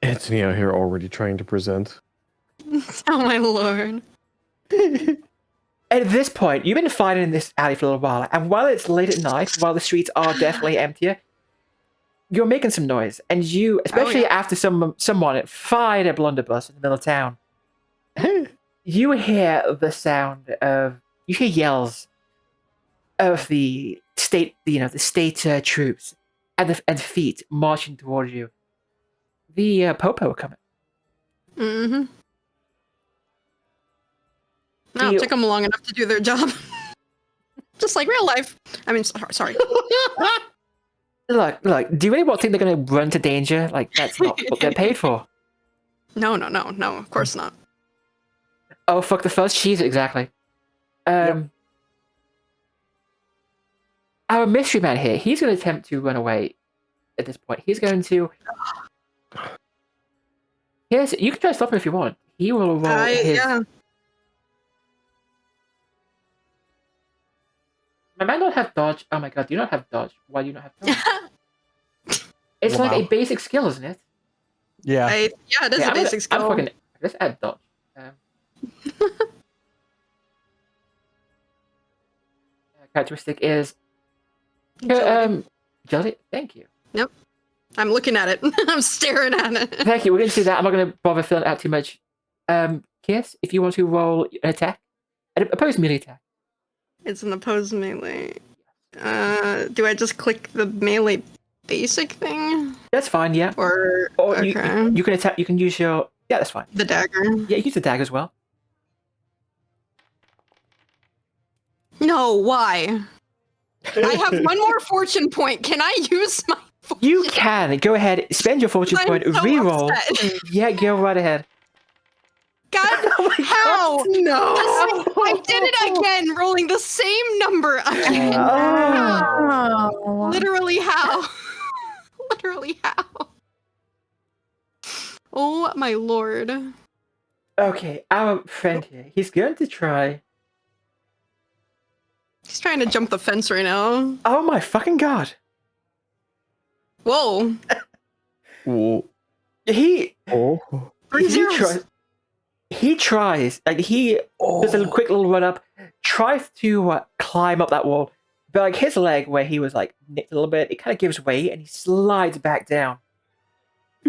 Antony out here already trying to present. Oh my lord. At this point, you've been fighting in this alley for a little while, and while it's late at night, while the streets are definitely emptier, you're making some noise, and you, especially yeah. after someone fired a blunderbuss in the middle of town, you hear the sound of, you hear yells of the state, the state troops, and feet marching towards you. The Popo are coming. Mm-hmm. No, You- it took them long enough to do their job. Just like real life. I mean, sorry. Look, do you really think they're going to run to danger? Like, that's not what they're paid for. No, of course not. Oh, fuck the fuzz cheese, exactly. Our mystery man here, he's going to attempt to run away at this point. He's going to... Yes, you can try to stop him if you want. He will roll his... Yeah. I might not have dodge. Oh my god, do you not have dodge? Why do you not have dodge? It's like Wow. a basic skill, isn't it? Yeah. It is Yeah, a basic skill. Let's add dodge. Characteristic is... Jelly? Thank you. I'm looking at it. I'm staring at it. Thank you. We're going to do that. I'm not going to bother filling it out too much. Kirs, if you want to roll an attack, an opposed melee attack. It's an opposed melee. Do I just click the melee basic thing? That's fine, yeah. Or Or okay. you can attack. You can use your. Yeah, that's fine. The dagger? Yeah, use the dagger as well. No, why? I have one more fortune point. Can I use my fortune? You can go ahead, spend your fortune I'm point, so reroll. upset. Yeah, go right ahead. God, how? I did it again, rolling the same number again. Oh. Literally how? Literally how? Oh my lord. Okay, our friend here, he's going to try. He's trying to jump the fence right now. Oh my fucking god! Whoa. Oh. He Three he zeros. tries. He tries, like he does a quick little run up, tries to climb up that wall, but like his leg, where he was like nicked a little bit, it kind of gives way and he slides back down.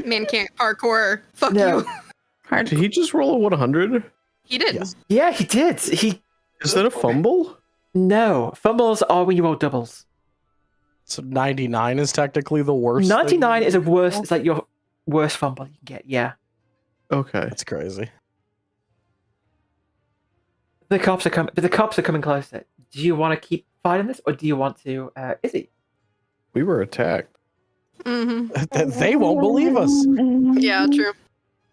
Man can't parkour. Fuck No. you. Hard. Did he just roll a 100? He did. Yes. Yeah, he did. He Is that a fumble? No, fumbles are when you roll doubles. So 99 is technically the worst. 99 thing is a you worst. roll? It's like your worst fumble you can get. Yeah. Okay. That's crazy. The cops are coming. But the cops are coming closer. Do you want to keep fighting this, or do you want to? Izzy? We were attacked. They won't believe us. Yeah, true.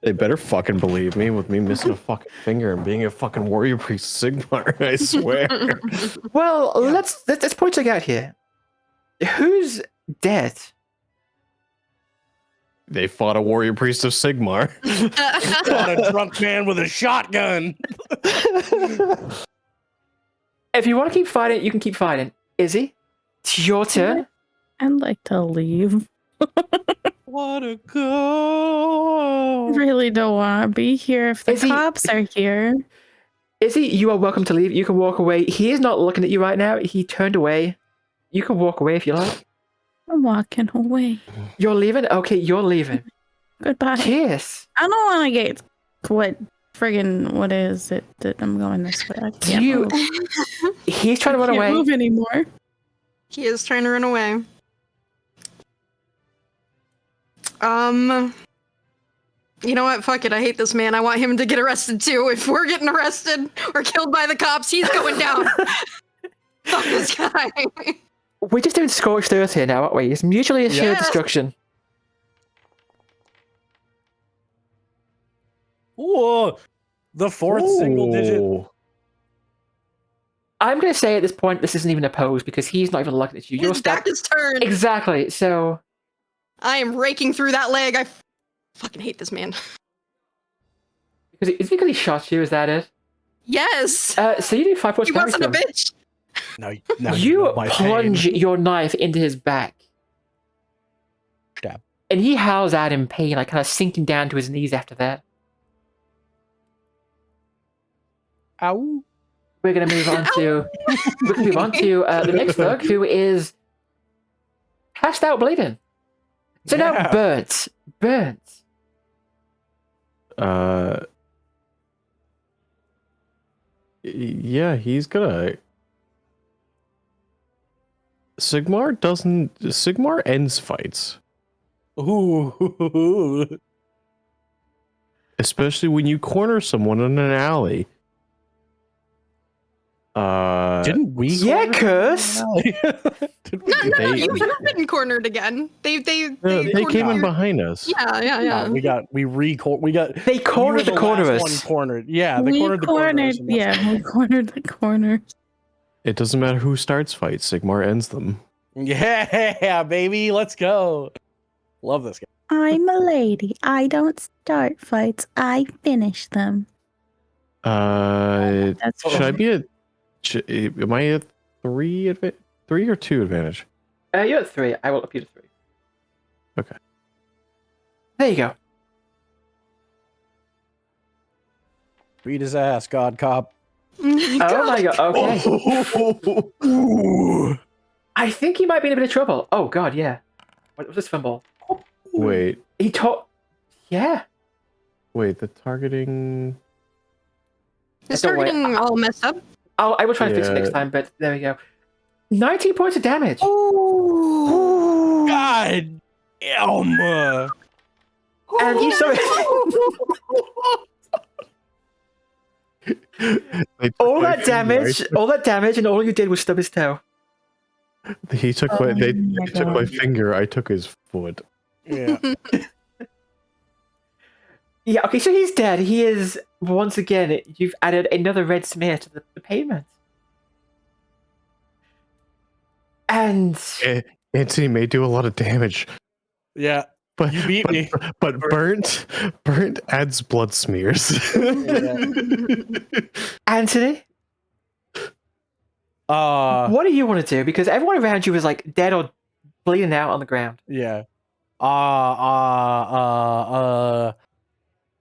They better fucking believe me with me missing a fucking finger and being a fucking warrior priest Sigmar, I swear. Well, let's point something out here. Who's dead? They fought a warrior priest of Sigmar. Fought a drunk man with a shotgun. If you want to keep fighting, you can keep fighting. Izzy, it's your turn. I'd like to leave. Wanna go? I really don't want to be here if the Is he- cops are here. Izzy, you are welcome to leave. You can walk away. He is not looking at you right now. He turned away. You can walk away if you like. I'm walking away. You're leaving? Okay, you're leaving. Goodbye. Kiss. I don't want to get what is it that I'm going this way? I Do can't you? move. He's trying to run Can't away. move anymore. He is trying to run away. You know what? Fuck it. I hate this man. I want him to get arrested too. If we're getting arrested or killed by the cops, he's going down. Fuck this guy. We're just doing scorched earth here now, aren't we? It's mutually assured Yeah. destruction. Whoa. The fourth single digit. Ooh. I'm going to say at this point, this isn't even a pose because he's not even looking at you. You're His back stuck. is turned. Exactly. So, I am raking through that leg. I fucking hate this man. is it because he shot you? Is that it? Yes. So you do 5 points He damage wasn't to a him. bitch. Now You know my plunge pain. your knife into his back. Stab. And he howls out in pain, like kind of sinking down to his knees after that. Ow. We're gonna move on to the next thug, who is passed out bleeding. So now Yeah. Bernt. Yeah, he's gonna. Sigmar ends fights, Ooh. especially when you corner someone in an alley. Didn't we? Yeah, corner Kirs. him? Did we No, do no, no. that? You've been cornered again. They they cornered came in you. behind us. Yeah, yeah, yeah. No, we got They you cornered were the cornerers. last one cornered. Yeah, they we cornered the corners. and that's- we cornered the corners. It doesn't matter who starts fights. Sigmar ends them. Yeah, baby, let's go. Love this guy. I'm a lady. I don't start fights. I finish them. That's Should I be am I at 3 or 2 advantage? You're at 3. I will up you to 3. Okay. There you go. Beat his ass, God cop. Oh my god. Okay. I think he might be in a bit of trouble. Oh god, yeah. What was this fumble? Wait, He taught. Yeah. the targeting. His Don't worry. targeting all messed up. I will try to fix it Yeah. next time, but there we go. 19 points of damage. God damn. And you saw all that damage, and all you did was stub his toe. He took Oh they my took my God. finger. I took his foot. Yeah. Yeah, okay, so he's dead. He is, once again, you've added another red smear to the pavement. And Antony may do a lot of damage, Yeah. but You beat me. But Bernt adds blood smears. Anthony, what do you want to do? Because everyone around you is like dead or bleeding out on the ground. Yeah.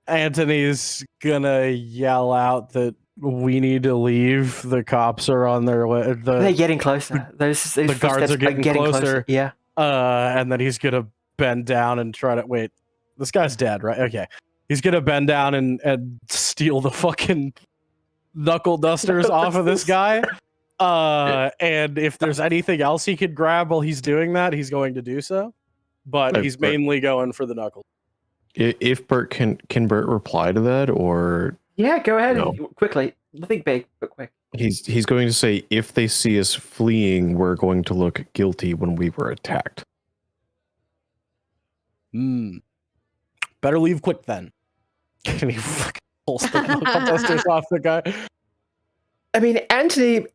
Anthony's gonna yell out that we need to leave. The cops are on their way. They're getting closer. Those the guards footsteps are getting closer. Yeah. And then he's gonna bend down and try to wait. This guy's dead, right? Okay. He's gonna bend down and steal the fucking knuckle dusters off of this guy. And if there's anything else he could grab while he's doing that, he's going to do so. But Right, he's but- mainly going for the knuckles. If Bert can Bert reply to that, or Yeah, go ahead. No. Quickly. Nothing big, but quick. he's going to say, if they see us fleeing, we're going to look guilty when we were attacked. Better leave quick then. Can he fucking pulls the knuckle dusters off the guy? I mean, Antony,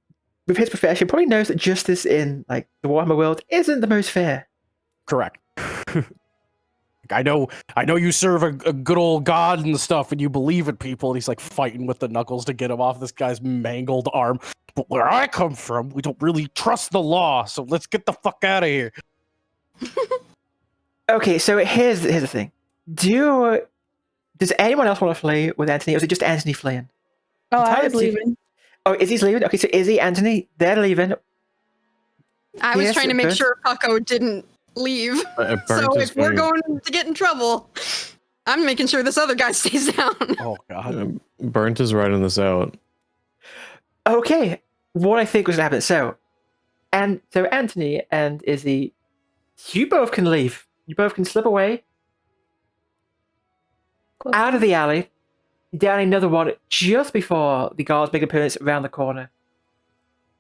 with his profession, probably knows that justice in like the Warhammer world isn't the most fair. Correct. I know you serve a good old god and stuff, and you believe in people. And he's like fighting with the knuckles to get him off this guy's mangled arm. But where I come from, we don't really trust the law, so let's get the fuck out of here. Okay, so here's the thing. Does anyone else want to flee with Antony, or is it just Antony fleeing? Oh, I Entirely was leaving. Oh, Izzy's leaving? Okay, so Izzy, Antony, they're leaving. I was Yes, trying to make Bernt? sure Pucko didn't leave. Bernt So is if we're going to get in trouble, I'm making sure this other guy stays down. Oh god. Bernt is writing this out. Okay, what I think was going to happen. So Antony and Izzy, you both can leave. You both can slip away out of the alley, down another one just before the guards make appearance around the corner.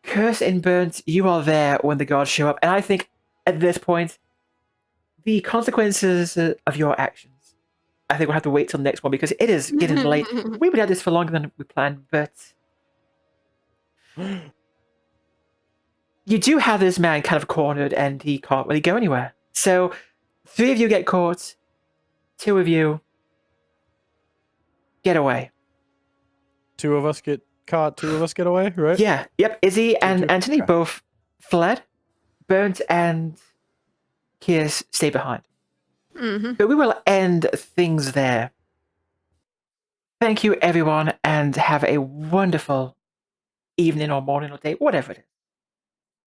Kirs and Bernt, you are there when the guards show up, and I think at this point, the consequences of your actions, I think we'll have to wait till the next one because it is getting late. We've been at this for longer than we planned, but you do have this man kind of cornered and he can't really go anywhere. So 3 of you get caught, 2 of you get away. 2 of us get caught, 2 of us get away, right? Yeah, yep. Izzy and Two. Antony Okay. both fled. Bernt and Kirs stay behind. Mhm. But we will end things there. Thank you, everyone, and have a wonderful evening or morning or day, whatever it is.